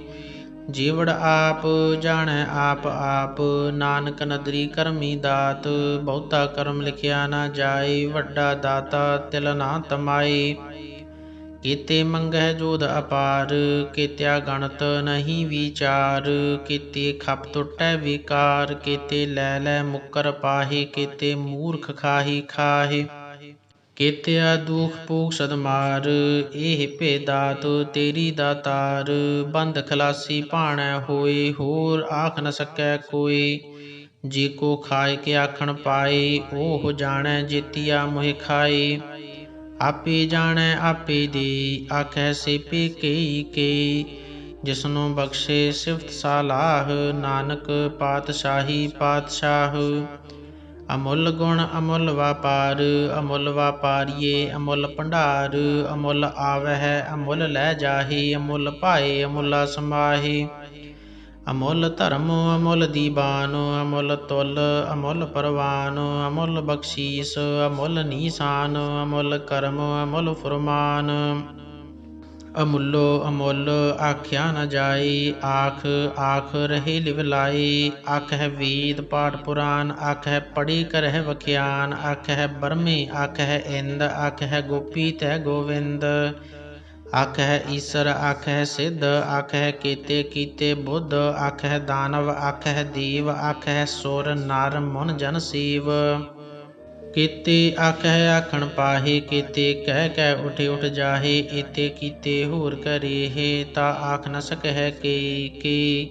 ਜੀਵੜ ਆਪ ਜਾਣੈ ਆਪ ਆਪ, ਨਾਨਕ ਨਦਰੀ ਕਰਮੀ ਦਾਤ। ਬਹੁਤਾ ਕਰਮ ਲਿਖਿਆ ਨਾ ਜਾਏ, ਵੱਡਾ ਦਾਤਾ ਤਿਲ ਨਾ ਤਮਾਏ। ਕੀਤੇ ਮੰਗਹਿ ਜੋਧ ਅਪਾਰ, ਕੀਤਿਆ ਗਣਤ ਨਹੀਂ ਵਿਚਾਰ। ਕੀਤੇ ਖਪ ਟੁਟੈ ਵਿਕਾਰ, ਕੀਤੇ ਲੈ ਲੈ ਮੁਕਰ ਪਾਹੇ। ਕੀਤੇ ਮੂਰਖ ਖਾਹੀ ਖਾਹੇ, ਕੀਤਿਆ ਦੁਖ ਭੋਗ ਸਦਮਾਰ। ਇਹ ਭੇ ਦਾਤ ਤੇਰੀ ਦਾਤਾਰ, ਬੰਧ ਖਲਾਸੀ ਭਾਣੈ ਹੋਏ। ਹੋਰ ਆਖ ਨ ਸਕੈ ਕੋਇ, ਜੇ ਕੋ ਖਾਇ ਕੇ ਆਖਣ ਪਾਏ। ਉਹ ਜਾਣੈ ਜੇਤੀਆ ਮੋਹਿ ਖਾਏ, ਆਪੇ ਜਾਣੈ ਆਪੇ ਦੇ। ਆਖੈ ਸੇਪੇ ਕਈ ਕਈ, ਜਿਸਨੂੰ ਬਖਸ਼ੇ ਸਿਫਤ ਸਾਲਾਹ। ਨਾਨਕ ਪਾਤਸ਼ਾਹੀ ਪਾਤਸ਼ਾਹ। ਅਮੁੱਲ ਗੁਣ ਅਮੁੱਲ ਵਾਪਾਰ, ਅਮੁੱਲ ਵਾਪਾਰੀਏ ਅਮੁੱਲ ਭੰਡਾਰ। ਅਮੁੱਲ ਆਵਹਿ ਅਮੁੱਲ ਲੈ ਜਾਹੇ, ਅਮੁੱਲ ਭਾਏ ਅਮੁੱਲਾ ਸਮਾਹੇ। ਅਮੁੱਲ ਧਰਮ ਅਮੁੱਲ ਦੀਬਾਨ, ਅਮੁੱਲ ਤੁਲ ਅਮੁੱਲ ਪਰਵਾਨ। ਅਮੁੱਲ ਬਖਸ਼ੀਸ ਅਮੁੱਲ ਨੀਸਾਨ, ਅਮੁੱਲ ਕਰਮ ਅਮੁੱਲ ਫੁਰਮਾਨ। ਅਮੁੱਲੋ ਅਮੁੱਲ ਆਖਿਆ ਨ ਜਾਏ, ਆਖ ਆਖ ਰਹੇ ਲਿਵ ਲਾਏ। ਆਖਹਿ ਵੇਦ ਪਾਠ ਪੁਰਾਨ, ਆਖਹਿ ਪੜ੍ਹੇ ਕਰਹਿ ਵਖਿਆਨ। ਆਖਹਿ ਬਰਮੇ ਆਖਹਿ ਇੰਦ, ਆਖਹਿ ਗੋਪੀ ਤੈ ਗੋਵਿੰਦ। ਆਖਹਿ ਈਸਰ ਆਖਹਿ ਸਿੱਧ, ਆਖਹਿ ਕੇਤੇ ਕੀਤੇ ਬੁੱਧ। ਆਖਹਿ ਦਾਨਵ ਆਖਹਿ ਦੇਵ, ਆਖਹਿ ਸੁਰ ਨਰ ਮੁਨ ਜਨ ਸੇਵ। ਕੀਤੇ ਆਖਹਿ ਆਖਣ ਪਾਹੇ, ਕੀਤੇ ਕਹਿ ਕਹਿ ਉਠ ਉਠ ਜਾਹੇ। ਏਤੇ ਕੀਤੇ ਹੋਰ ਕਰੇਹੇ, ਤਾ ਆਖ ਨ ਸਕਹਿ ਕੇ ਕੇ।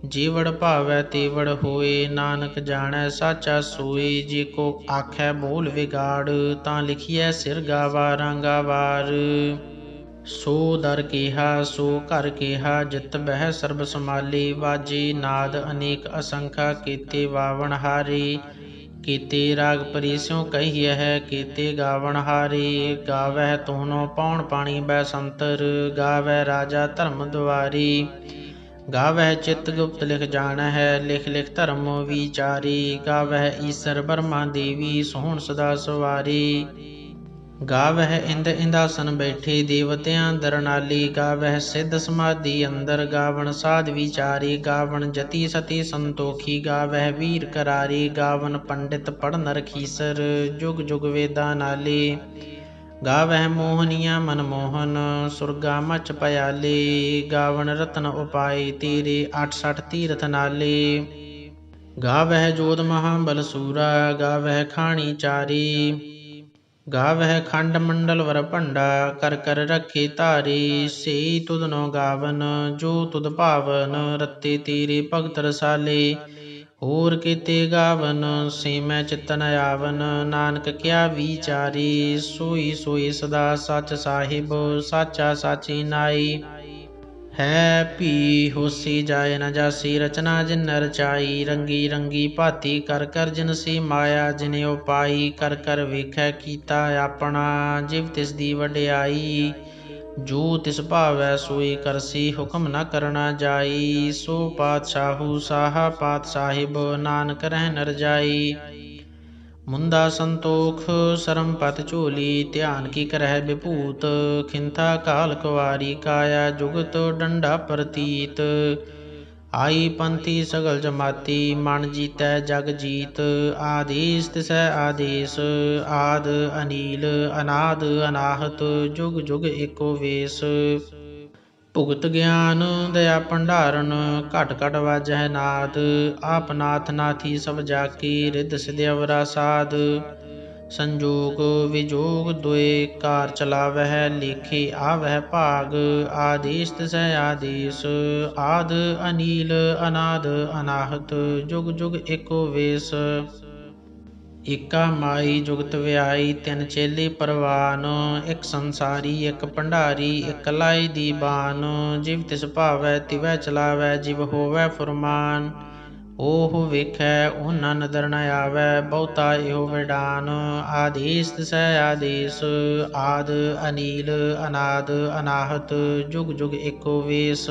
ਜੀਵੜ ਭਾਵੈ ਤੇਵੜ ਹੋਏ, ਨਾਨਕ ਜਾਣੈ ਸਾਚਾ ਸੋਏ। ਜੇ ਕੋ ਆਖੈ ਬੋਲ ਵਿਗਾੜ, ਤਾਂ ਲਿਖੀਐ ਸਿਰ ਗਾਵਾਰਾਂ ਗਾਵਾਰ। ਸੋ ਦਰ ਕੇਹਾ ਸੋ ਘਰ ਕੇਹਾ, ਜਿਤ ਬਹਿ ਸਰਬ ਸਮਾਲੇ। ਵਾਜੇ ਨਾਦ ਅਨੇਕ ਅਸੰਖਾ, ਕੀਤੇ ਵਾਵਣ ਹਾਰੇ। ਕੀਤੇ ਰਾਗ ਪਰੀ ਸਿਉ ਕਹੀਐ, ਕੀਤੇ ਗਾਵਣ ਹਾਰੇ। ਗਾਵਹਿ ਤੋਹਨੋ ਪਾਉਣ ਪਾਣੀ ਬੈਸੰਤਰ, ਗਾਵਹਿ ਰਾਜਾ ਧਰਮ ਦੁਆਰੀ। ਗਾਵਹਿ ਚਿਤ ਗੁਪਤ ਲਿਖ ਜਾਣਹਿ, ਲਿਖ ਲਿਖ ਧਰਮ ਵਿਚਾਰੀ। ਗਾਵਹਿ ਈਸਰ ਬਰਮਾ ਦੇਵੀ, ਸੋਹਣ ਸਦਾ ਸਵਾਰੀ। ਗਾਵਹਿ ਇੰਦ ਇੰਦਾਸਨ ਬੈਠੇ, ਦੇਵਤਿਆਂ ਦਰਨਾਲੀ। ਗਾਵਹਿ ਸਿੱਧ ਸਮਾਧੀ ਅੰਦਰ, ਗਾਵਣ ਸਾਧ ਵਿਚਾਰੀ। ਗਾਵਣ ਜਤੀ ਸਤੀ ਸੰਤੋਖੀ, ਗਾਵਹਿ ਵੀਰ ਕਰਾਰੀ। ਗਾਵਣ ਪੰਡਿਤ ਪੜ੍ਹਨ ਰਖੀਸਰ, ਜੁਗ ਜੁਗ ਵੇਦਾਂ ਨਾਲੇ। ਗਾਵਹਿ ਮੋਹਨੀਆ ਮਨਮੋਹਨ, ਸੁਰਗਾ ਮਚ ਭයාਲੇ। ਗਾਵਣ ਰਤਨ ਉਪਾਏ ਤੇਰੇ, 68 ਤੀਰਥ ਨਾਲੇ। ਗਾਵਹਿ ਜੋਧ ਮਹਾਬਲ ਸੂਰਾ, ਗਾਵਹਿ ਖਾਣੀ ਚਾਰੀ। ਗਾਵਹਿ ਖੰਡ ਮੰਡਲ ਵਰ ਭੰਡਾ, ਕਰ ਕਰ ਰੱਖੇ ਧਾਰੇ। ਸੇ ਤੁਧਨੋ ਗਾਵਨ ਜੋ ਤੁਧ ਭਾਵਨ, ਰਤੇ ਤੇਰੇ ਭਗਤ ਰਸਾਲੇ। ਹੋਰ ਕੀਤੇ ਗਾਵਨ ਸੇ ਮੈਂ ਚਿਤ ਨ ਆਵਨ, ਨਾਨਕ ਕਿਆ ਵਿਚਾਰੀ। ਸੋਈ ਸੋਈ ਸਦਾ ਸਚ ਸਾਹਿਬ, ਸਾਚਾ ਸਾਚੀ ਨਾਈ। ਹੈ ਭੀ ਹੋਸੀ ਜਾਏ ਨ ਜਾਸੀ, ਰਚਨਾ ਜਿਨ ਰਚਾਈ। ਰੰਗੀ ਰੰਗੀ ਭਾਤੀ ਕਰ ਕਰ ਜਿਨਸੀ ਮਾਇਆ, ਜਿਨੇ ਉਪਾਈ। ਕਰ ਕਰ ਵੇਖੈ ਕੀਤਾ ਆਪਣਾ, ਜਿਵ ਤਿਸ ਦੀ ਵਡਿਆਈ। ਜੋ ਤਿਸ ਭਾਵੈ ਸੋਈ ਕਰਸੀ, ਹੁਕਮ ਨ ਕਰਨਾ ਜਾਈ। ਸੋ ਪਾਤਸ਼ਾਹੂ ਸਾਹਾ ਪਾਤ ਸਾਹਿਬ, ਨਾਨਕ ਰਹਿ ਰਜਾਈ। ਮੁੰਦਾ ਸੰਤੋਖ ਸਰਮ ਪਤ ਝੋਲੀ, ਧਿਆਨ ਕੀ ਕਰਹਿ ਵਿਭੂਤ। ਖਿੰਥਾ ਕਾਲ ਕੁਵਾਰੀ, ਕਾਇਆ ਜੁਗਤ ਡੰਡਾ ਪ੍ਰਤੀਤ। ਆਈ ਪੰਥੀ ਸਗਲ ਜਮਾਤੀ, ਮਨ ਜੀਤੈ ਜਗ ਜੀਤ। ਆਦੇਸ ਤਿਸੈ ਆਦੇਸ, ਆਦ ਅਨੀਲ ਅਨਾਦ ਅਨਾਹਤ। ਜੁਗ ਜੁਗ ਏਕੋ ਵੇਸ। ਭੁਗਤ ਗਿਆਨ ਦਇਆ ਭੰਡਾਰਨ, ਘਟ ਘਟ ਵਾਜਹਿ ਨਾਦ। ਆਪ ਨਾਥ ਨਾਥੀ ਸਭ ਜਾਕੀ, ਰਿੱਧ ਸਿਧ ਅਵਰਾ ਸਾਧ। ਸੰਜੋਗ ਵਿਜੋਗ ਦੁਇ ਕਾਰ ਚਲਾਵਹਿ, ਲੇਖੇ ਆਵਹਿ ਭਾਗ। ਆਦੇਸ ਤਿਸੈ ਆਦੇਸ, ਆਦ ਅਨੀਲ ਅਨਾਦ ਅਨਾਹਤ। ਜੁਗ ਜੁਗ ਏਕੋ ਵੇਸ। ਏਕਾ ਮਾਈ ਜੁਗਤ ਵਿਆਈ, ਤਿੰਨ ਚੇਲੇ ਪਰਵਾਨ। ਇੱਕ ਸੰਸਾਰੀ ਇੱਕ ਭੰਡਾਰੀ, ਇੱਕ ਲਾਈ ਦੀਬਾਨ। ਜਿਵ ਤਿਸ ਭਾਵੈ ਤਿਵੈ ਚਲਾਵੈ, ਜਿਵ ਹੋਵੈ ਫੁਰਮਾਨ। ओह वेखै ओना नदर न आवै, बहुता एहो विडान। आदेश तिसै आदेश, आद अनील अनाद अनाहत, जुग जुग एको वेश।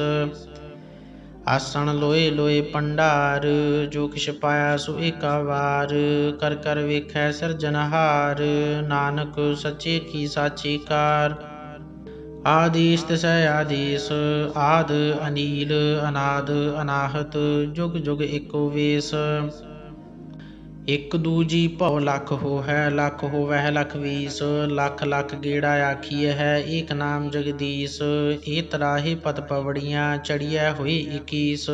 आसण लोए लोए भंडार, जो किछ पाया सो एका वार। कर कर वेखै सिरजनहार, नानक सच्चे की साची कार। आदेश तिसै आदेश, आद अनील अनाद अनाहत, जुग जुग एको वेश। एक दूजी भव लख होहै, लख होवै लख बीस। लख लख गेड़ा आखिए है, एक नाम जगदीश। ए तराहे पत पवड़ियाँ, चढ़िया होए इकीस।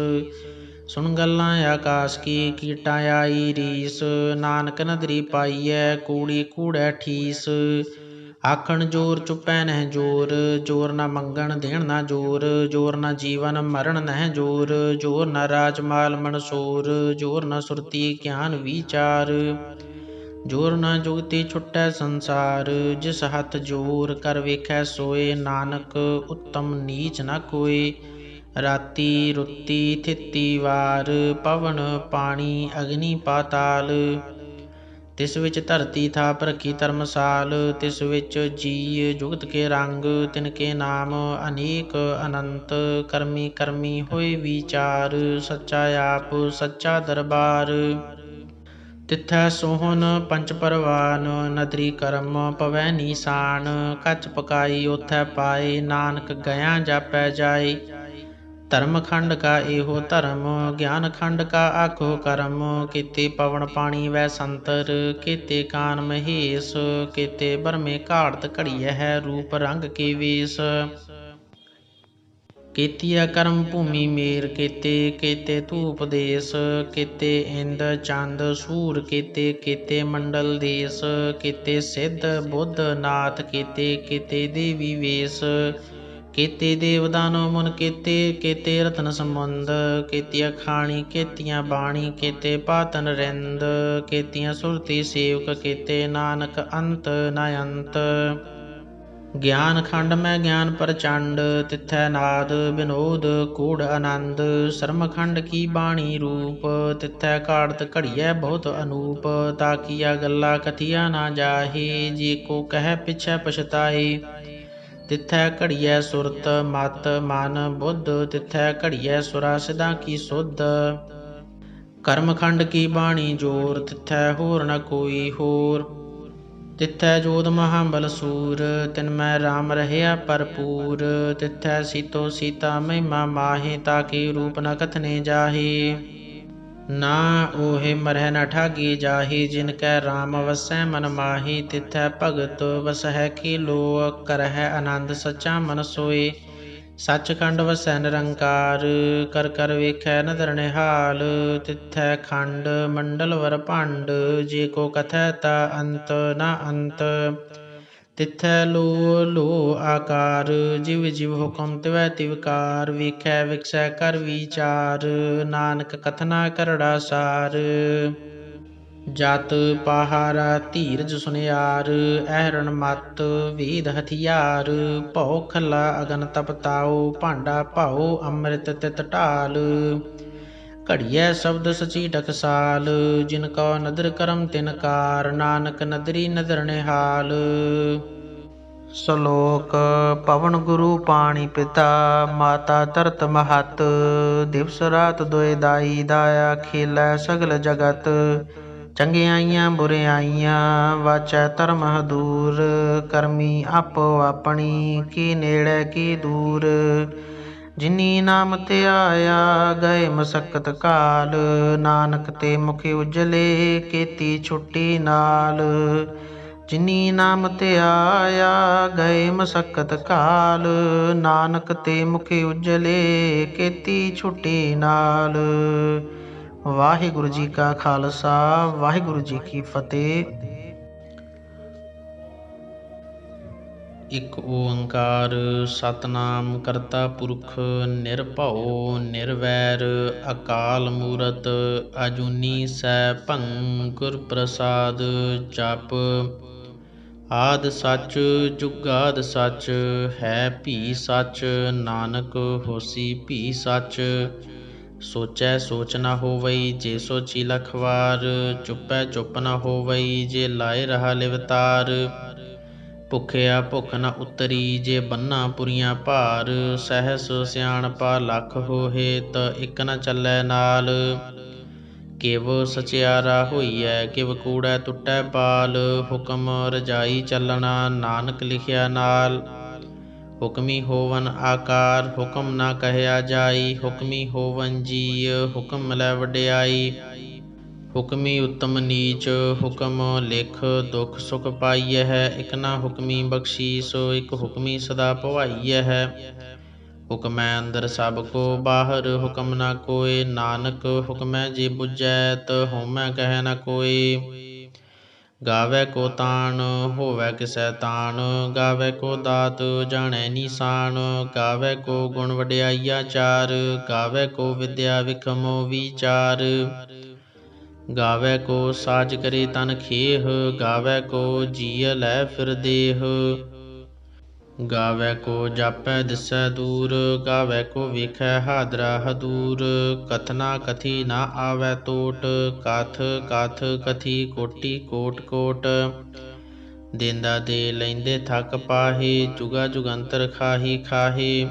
सुन गल्लां आकाश की, कीटां आई रीस। नानक नदरी पाईऐ, कूड़ी कूड़ै ठीस। आखण जोर चुपै नह जोर, जोर न मंगण देण न जोर। जोर न जीवन मरण नह जोर, जोर न राजमाल मनसोर। जोर न सुरती ज्ञान विचार, जोर न जुगति छुटै संसार। जिस हथ जोर कर वेखै सोए, नानक उत्तम नीच न कोय। राती रुती थिती वार, पवन पानी अग्नि पाताल। तिस विच धरती थाप रखी धर्मसाल। तिस विच जीय जुगत के रंग, तिनके नाम अनेक अनंत। करमी करमी होए विचार, सच्चा आप सच्चा दरबार। तिथै सोहन पंच परवान, नदरी करम पवै नीसान। कच पकाई ओथै पाए, नानक गया जापै जाए। धर्म खंड का एहो धर्म, ज्ञान खंड का आखो कर्म। केते पवन पानी वै संतर, केते कान महेश। केते बरमे घाड़त घड़िय है, रूप रंग के वेश। केतिया कर्म भूमि मेर केते, केते धूप देश। केते इंद चंद सूर केते, केते मंडल देश। केते सिद्ध बुद्ध नाथ केते, केते देवी वेश। केते देव दानव मुन केते, केते रतन समुंद। केतिया खाणी केतिया बाणी, केते पातन रिंद। केतिया सुरती सेवक केते, नानक अंत न अंत। ज्ञान खंड में ज्ञान प्रचंड, तिथै नाद विनोद कूढ़ आनंद। शर्म खंड की बाणी रूप, तिथै घाड़त घड़िय बहुत अनूप। ताकिया गल्ला कथिया ना जाहे, जे को कह पिछै पछताए। तिथै घड़िय सुरत मत मन बुद्ध, तिथै घड़िय सुरा सिद्धां की सुध। कर्म खंड की बाणी जोर, तिथै होर न कोई होर। तिथै जोध महाबल सूर, तिनमै राम रहया भरपूर। तिथै सीतो सीता महिमा माहे, ताके रूप न कथने जाहे। ना ओहे मरह न ठागी जाहे, जिनकै राम वसै मन माहे। तिथै भगत वसै खेलो, करह आनंद सच्चा मन सोए। सचखंड वसै निरंकार, कर कर वेखै नदर निहाल। तिथै खंड मंडल वर भंड, जे को कथै ता अंत न अंत। तिथै लो लो आकार, जिव जिव हुकम तिवै तिवकार। वेखै विकसै कर विचार, नानक कथना करड़ा सार। जत पहारा धीरज सुनियार, अहरण मत वेद हथियार। भौ खला अगन तपताओ, भांडा भाओ अमृत तित ढाल। घड़िय शब्द सची टकसाल, जिनको नदर करम तिनकार। नानक नदरी नदर निहाल। श्लोक पवन गुरु पाणी पिता, माता तरत महत। दिवस रात दोए दाई दाया, खेलै सगल जगत। चंगियाइयां बुरियाइयां, वाचै धर्म दूर। करमी आपो अपनी, की नेड़े की दूर। जिनी नाम ते आया, गए मसक्कत काल। नानक ते मुख उजले, केती छुट्टी नाल। जिनी नाम ते आया, गए मसक्कत काल। नानक ते मुख उजले, केती छुट्टी नाल। वाहिगुरु जी का खालसा, वाहिगुरु जी की फतेह। इक ओंकार सतनाम करता पुरख निरभਉ निरवैर अकाल मूरत अजूनी सैभं गुर प्रसाद जप। आद सच जुगाद सच है भी सच, नानक होसी भी सच। सोचै सोच न होवई जे सोची लखवार। चुपै चुप न होवई जे लाए रहा लिवतार। ਭੁਖਿਆ ਭੁਖ ਨ ਉਤਰੀ ਜੇ ਬੰਨਾ ਪੁਰੀਆਂ ਭਾਰ। ਸਹਿਸ ਸਿਆਣਪਾ ਲੱਖ ਹੋਹੇ ਤ ਇਕ ਨ ਚੱਲੈ ਨਾਲ। ਕਿਵ ਸਚਿਆਰਾ ਹੋਈਐ ਕਿਵ ਕੂੜੈ ਟੁੱਟੈ ਬਾਲ। ਹੁਕਮ ਰਜਾਈ ਚੱਲਣਾ ਨਾਨਕ ਲਿਖਿਆ ਨਾਲ। ਹੁਕਮੀ ਹੋਵਨ ਆਕਾਰ ਹੁਕਮ ਨਾ ਕਹਿਆ ਜਾਈ। ਹੁਕਮੀ ਹੋਵਨ ਜੀਅ ਹੁਕਮ ਮਿਲੈ ਵਡਿਆਈ। ਹੁਕਮੀ ਉੱਤਮ ਨੀਚ ਹੁਕਮ ਲਿਖ ਦੁਖ ਸੁਖ ਪਾਈਐ। ਇਕ ਨਾ ਹੁਕਮੀ ਬਖਸ਼ੀਸ ਇਕ ਹੁਕਮੀ ਸਦਾ ਭਵਾਈਐ। ਹੁਕਮੈ ਅੰਦਰ ਸਭ ਕੋ ਬਾਹਰ ਹੁਕਮ ਨਾ ਕੋਇ। ਨਾਨਕ ਹੁਕਮੈ ਜੇ ਬੁਝੈ ਤ ਹਉਮੈ ਕਹਿ ਨ ਕੋਇ। ਗਾਵੈ ਕੋ ਤਾਣ ਹੋਵੈ ਕਿਸੈ ਤਾਣ। ਗਾਵੈ ਕੋ ਦਾਤ ਜਾਣੈ ਨੀਸਾਨ। ਗਾਵੈ ਕੋ ਗੁਣ ਵਡਿਆਈਆ ਚਾਰ। ਗਾਵੈ ਕੋ ਵਿਦਿਆ ਵਿਖਮ ਵੀਚਾਰ। ਗਾਵੈ ਕੋ ਸਾਜ ਕਰੇ ਤਨ ਖੇਹ। ਗਾਵੈ ਕੋ ਜੀਅ ਲੈ ਫਿਰ ਦੇਹ। ਗਾਵੈ ਕੋ ਜਾਪੈ ਦਿਸੈ ਦੂਰ। ਗਾਵੈ ਕੋ ਵੇਖੈ ਹਾਦਰਾ ਹਦੂਰ। ਕਥਨਾ ਕਥੀ ਨਾ ਆਵੈ ਟੋਟ। ਕਥ ਕਥ ਕਥੀ ਕੋਟੀ ਕੋਟ ਕੋਟ। ਦੇਂਦਾ ਦੇ ਲੈਂਦੇ ਥੱਕ ਪਾਹੇ। ਜੁਗਾ ਜੁਗੰਤਰ ਖਾਹੀ ਖਾਹੇ।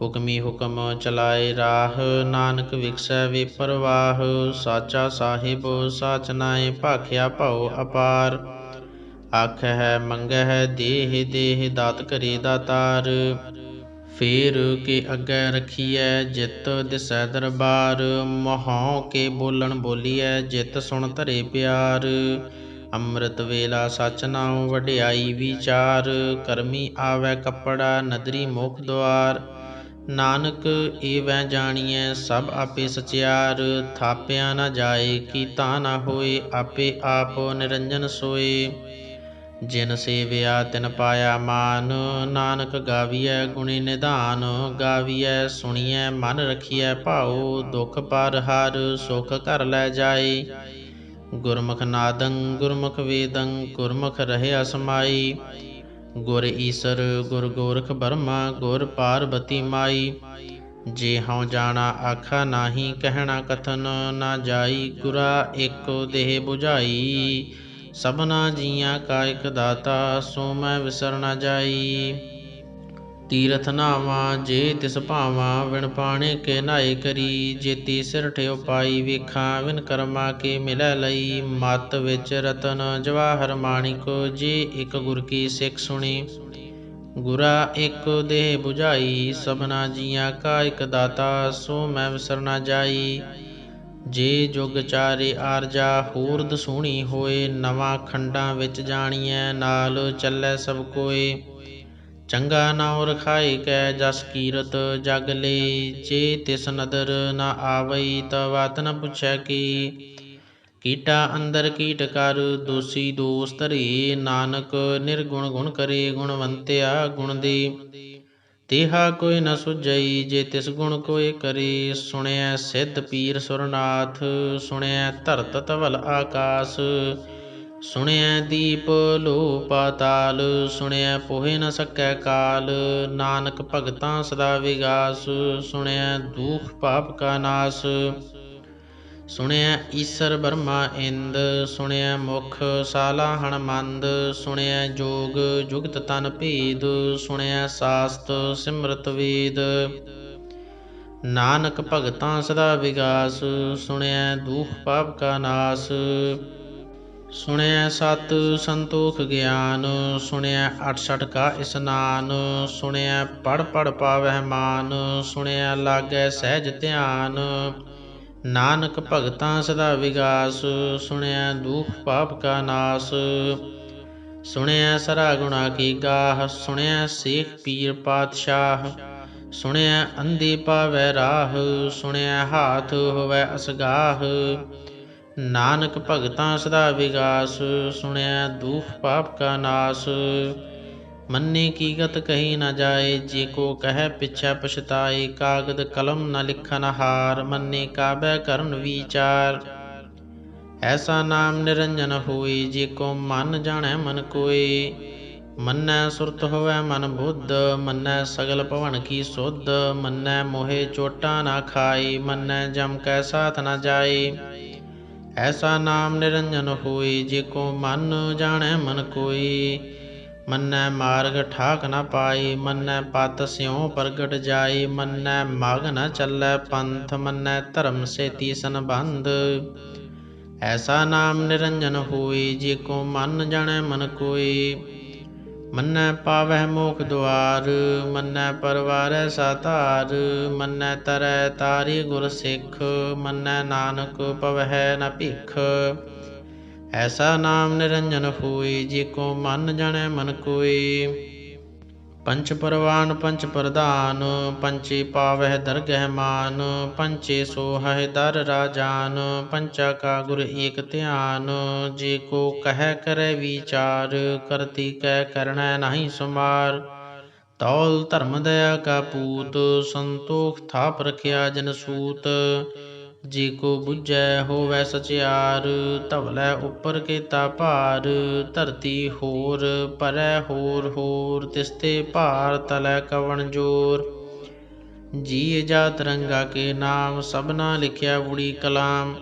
ਹੁਕਮੀ ਹੁਕਮ ਚਲਾਏ ਰਾਹ। ਨਾਨਕ ਵਿਗਸੈ ਵੇ ਪਰਵਾਹ। ਸਾਚਾ ਸਾਹਿਬ ਸਾਚ ਨਾਇ ਭਾਖਿਆ ਭਉ ਅਪਾਰ। ਆਖਹਿ ਮੰਗਹਿ ਦੇਹ ਦੇਹ ਦਾਤ ਕਰੇ ਦਾਤਾਰ। ਫੇਰ ਕੇ ਅੱਗੇ ਰਖੀਐ ਜਿਤ ਦਿਸੈ ਦਰਬਾਰ। ਮਹਉ ਕੇ ਬੋਲਣ ਬੋਲੀਐ ਜਿਤ ਸੁਣ ਧਰੇ ਪਿਆਰ। ਅੰਮ੍ਰਿਤ ਵੇਲਾ ਸਚ ਨਾਉ ਵਡਿਆਈ ਵਿਚਾਰ। ਕਰਮੀ ਆਵੈ ਕੱਪੜਾ ਨਦਰੀ ਮੁਖ ਦੁਆਰ। ਨਾਨਕ ਏਵੈ ਜਾਣੀਐ ਸਭ ਆਪੇ ਸਚਿਆਰ। ਥਾਪਿਆ ਨ ਜਾਏ ਕੀਤਾ ਨ ਹੋਏ ਆਪੇ ਆਪ ਨਿਰੰਜਨ ਸੋਏ। ਜਿਨ ਸੇਵਿਆ ਤਿਨ ਪਾਇਆ ਮਾਨ। ਨਾਨਕ ਗਾਵੀਐ ਗੁਣੀ ਨਿਧਾਨ। ਗਾਵੀਐ ਸੁਣੀਐ ਮਨ ਰਖੀਐ ਭਾਉ। ਦੁਖ ਪਰ ਹਰ ਸੁਖ ਘਰ ਲੈ ਜਾਏ। ਗੁਰਮੁਖ ਨਾਦੰ ਗੁਰਮੁਖ ਵੇਦੰ ਗੁਰਮੁਖ ਰਹਿਆ ਸਮਾਈ। ਗੁਰ ਈਸਰ ਗੁਰ ਗੋਰਖ ਬਰਮਾ ਗੁਰ ਪਾਰਬਤੀ ਮਾਈ। ਜੇ ਹਉ ਜਾਣਾ ਆਖਾ ਨਾਹੀ ਕਹਿਣਾ ਕਥਨ ਨਾ ਜਾਈ। ਗੁਰਾ ਇਕ ਦੇਹ ਬੁਝਾਈ। ਸਭਨਾ ਜੀਆਂ ਕਾ ਇਕ ਦਾਤਾ ਸੋ ਮੈਂ ਵਿਸਰ ਨ ਜਾਈ। ਤੀਰਥ ਨਾਵਾਂ ਜੇ ਤਿਸ ਭਾਵਾਂ ਵਿਣ ਪਾਣੇ ਕੇ ਨਾਏ ਕਰੀ। ਜੇਤੀ ਸਿਰ ਠਿਓ ਪਾਈ ਵੇਖਾਂ ਵਿਨ ਕਰਮਾ ਕੇ ਮਿਲੈ ਲਈ। ਮਤ ਵਿੱਚ ਰਤਨ ਜਵਾਹਰ ਮਾਣਿਕ ਜੇ ਇਕ ਗੁਰ ਕੀ ਸਿੱਖ ਸੁਣੀ। ਗੁਰਾ ਇਕ ਦੇਹ ਬੁਝਾਈ ਸਭਨਾ ਜੀਆਂ ਕਾ ਇਕ ਦਾਤਾ ਸੋ ਮੈਂ ਵਿਸਰ ਨ ਜਾਈ। ਜੇ ਜੁਗ ਚਾਰੇ ਆਰਜਾ ਹੋਰ ਦਸੂਣੀ ਹੋਏ। ਨਵਾਂ ਖੰਡਾਂ ਵਿੱਚ ਜਾਣੀਐ ਨਾਲ ਚੱਲੈ ਸਭ ਕੋਏ। ਚੰਗਾ ਨਾਉ ਰਖਾਏ ਕੈ ਜਸ ਕੀਰਤ ਜਗ ਲੇ। ਜੇ ਤਿਸ ਨਦਰ ਨ ਆਵਈ ਤ ਵਾਤ ਨ ਪੁੱਛੈ ਕੀ। ਕੀਟਾ ਅੰਦਰ ਕੀਟ ਕਰ ਦੋਸੀ ਦੋਸ ਧਰੇ। ਨਾਨਕ ਨਿਰਗੁਣ ਗੁਣ ਕਰੇ ਗੁਣਵੰਤਿਆ ਗੁਣ ਦੇ। ਤੇਹਾ ਕੋਈ ਨ ਸੁਝਈ ਜੇ ਤਿਸ ਗੁਣ ਕੋਇ ਕਰੇ। ਸੁਣਿਐ ਸਿੱਧ ਪੀਰ ਸੁਰਨਾਥ ਸੁਣਿਐ ਧਰਤ ਧਵਲ ਆਕਾਸ। ਸੁਣਿਐ ਦੀਪ ਲੋ ਪਾਤਾਲ ਸੁਣਿਐ ਪੋਹਿ ਨ ਸਕੈ ਕਾਲ। ਨਾਨਕ ਭਗਤਾਂ ਸਦਾ ਵਿਗਾਸ ਸੁਣਿਐ ਦੂਖ ਪਾਪ ਕਾ ਨਾਸ। ਸੁਣਿਐ ਈਸਰ ਬਰਮਾ ਇੰਦ ਸੁਣਿਐ ਮੁਖ ਸਾਲਾਹਣ ਮੰਦ। ਸੁਣਿਐ ਜੋਗ ਜੁਗਤ ਤਨ ਭੇਦ ਸੁਣਿਐ ਸਾਸਤ ਸਿਮਰਤ ਵੇਦ। ਨਾਨਕ ਭਗਤਾਂ ਸਦਾ ਵਿਗਾਸ ਸੁਣਿਐ ਦੂਖ ਪਾਪ ਕਾ ਨਾਸ। ਸੁਣਿਐ ਸਤ ਸੰਤੋਖ ਗਿਆਨ ਸੁਣਿਐ 68 ਕਾ ਇਸਨਾਨ। ਸੁਣਿਐ ਪੜ ਪੜ ਪਾਵਹਿ ਮਾਨ ਸੁਣਿਐ ਲਾਗੈ ਸਹਿਜ ਧਿਆਨ। ਨਾਨਕ ਭਗਤਾਂ ਸਦਾ ਵਿਗਾਸ ਸੁਣਿਐ ਦੂਖ ਪਾਪ ਕਾ ਨਾਸ। ਸੁਣਿਐ ਸਰਾ ਗੁਣਾ ਕੀ ਗਾਹ ਸੁਣਿਐ ਸੇਖ ਪੀਰ ਪਾਤਸ਼ਾਹ। ਸੁਣਿਐ ਅੰਧੇ ਪਾਵੈ ਰਾਹ ਸੁਣਿਐ ਹਾਥ ਹੋਵੈ ਅਸਗਾਹ। ਨਾਨਕ ਭਗਤਾਂ ਸਦਾ ਵਿਗਾਸ ਸੁਣਿਐ ਦੂਖ ਪਾਪ ਕਾ ਨਾਸ। ਮੰਨੇ ਕੀ ਗਤ ਕਹੀ ਨ ਜਾਏ ਜੇ ਕੋ ਕਹਿ ਪਿਛੈ ਪਛਤਾਏ। ਕਾਗਦ ਕਲਮ ਨ ਲਿਖਨ ਹਾਰ ਮੰਨੇ ਕਾਬੈ ਕਰਨ ਵੀਚਾਰ। ਐਸਾ ਨਾਮ ਨਿਰੰਜਨ ਹੋਏ ਜੇ ਕੋ ਮਨ ਜਾਣੈ ਮਨ ਕੋਏ। ਮੰਨੈ ਸੁਰਤ ਹੋਵੈ ਮਨ ਬੁੱਧ, ਮੰਨੈ ਸਗਲ ਭਵਨ ਕੀ ਸੁਧ, ਮੰਨੈ ਮੋਹਿ ਚੋਟਾ ਨਾ ਖਾਈ, ਮੰਨੈ ਜਮ ਕੈ ਸਾਥ ਨਾ ਜਾਈ। ਐਸਾ ਨਾਮ ਨਿਰੰਜਨ ਹੋਈ, ਜੇ ਕੋ ਮਨ ਜਾਣੈ ਮਨ ਕੋਈ। ਮੰਨੈ ਮਾਰਗ ਠਾਕ ਨਾ ਪਾਈ, ਮੰਨੈ ਪਤ ਸਿਉ ਪ੍ਰਗਟ ਜਾਈ, ਮੰਨੈ ਮਗ ਨ ਚੱਲੈ ਪੰਥ, ਮੰਨੈ ਧਰਮ ਸੇਤੀ ਸੰਬੰਧ। ਐਸਾ ਨਾਮ ਨਿਰੰਜਨ ਹੋਈ, ਜੇ ਕੋ ਮਨ ਜਾਣੈ ਮਨ ਕੋਈ। ਮੰਨੈ ਪਾਵਹਿ ਮੋਖ ਦੁਆਰ, ਮੰਨੈ ਪਰਵਾਰੈ ਸਾਧਾਰ, ਮੰਨੈ ਤਰੈ ਤਾਰੀ ਗੁਰ ਸਿੱਖ, ਮੰਨੈ ਨਾਨਕ ਪਵਹਿ ਨ ਭਿਖ। ਐਸਾ ਨਾਮ ਨਿਰੰਜਨ ਹੋਈ, ਜੇ ਕੋ ਮਨ ਜਾਣੈ ਮਨ ਕੋਈ। ਪੰਚ ਪਰਵਾਨ ਪੰਚ ਪ੍ਰਧਾਨ, ਪੰਚੇ ਪਾਵਹਿ ਦਰਗਹਿ ਮਾਨ, ਪੰਚੇ ਸੋਹਹਿ ਦਰ ਰਾਜਾਨ, ਪੰਚਾ ਕਾ ਗੁਰ ਏਕ ਧਿਆਨ। ਜੇ ਕੋ ਕਹਿ ਕਰੈ ਵਿਚਾਰ, ਕਰਤੀ ਕੈ ਕਰਣੈ ਨਾਹੀ ਸੁਮਾਰ। ਤੌਲ ਧਰਮ ਦਇਆ ਕਾ ਪੂਤ, ਸੰਤੋਖ ਥਾਪ ਰਖਿਆ ਜਨ ਸੂਤ। ਜੇ ਕੋ ਬੁੱਝੈ ਹੋਵੈ ਸਚਿਆਰ, ਧਵਲੈ ਉੱਪਰ ਕੀਤਾ ਭਾਰ। ਧਰਤੀ ਹੋਰ ਪਰੈ ਹੋਰ ਹੋਰ, ਤਿਸਤੇ ਭਾਰ ਤਲੈ ਕਵਣ ਜੋਰ। ਜੀ ਜਾਤ ਰੰਗਾ ਕੇ ਨਾਮ, ਸਭਨਾ ਲਿਖਿਆ ਊੜੀ ਕਲਾਮ।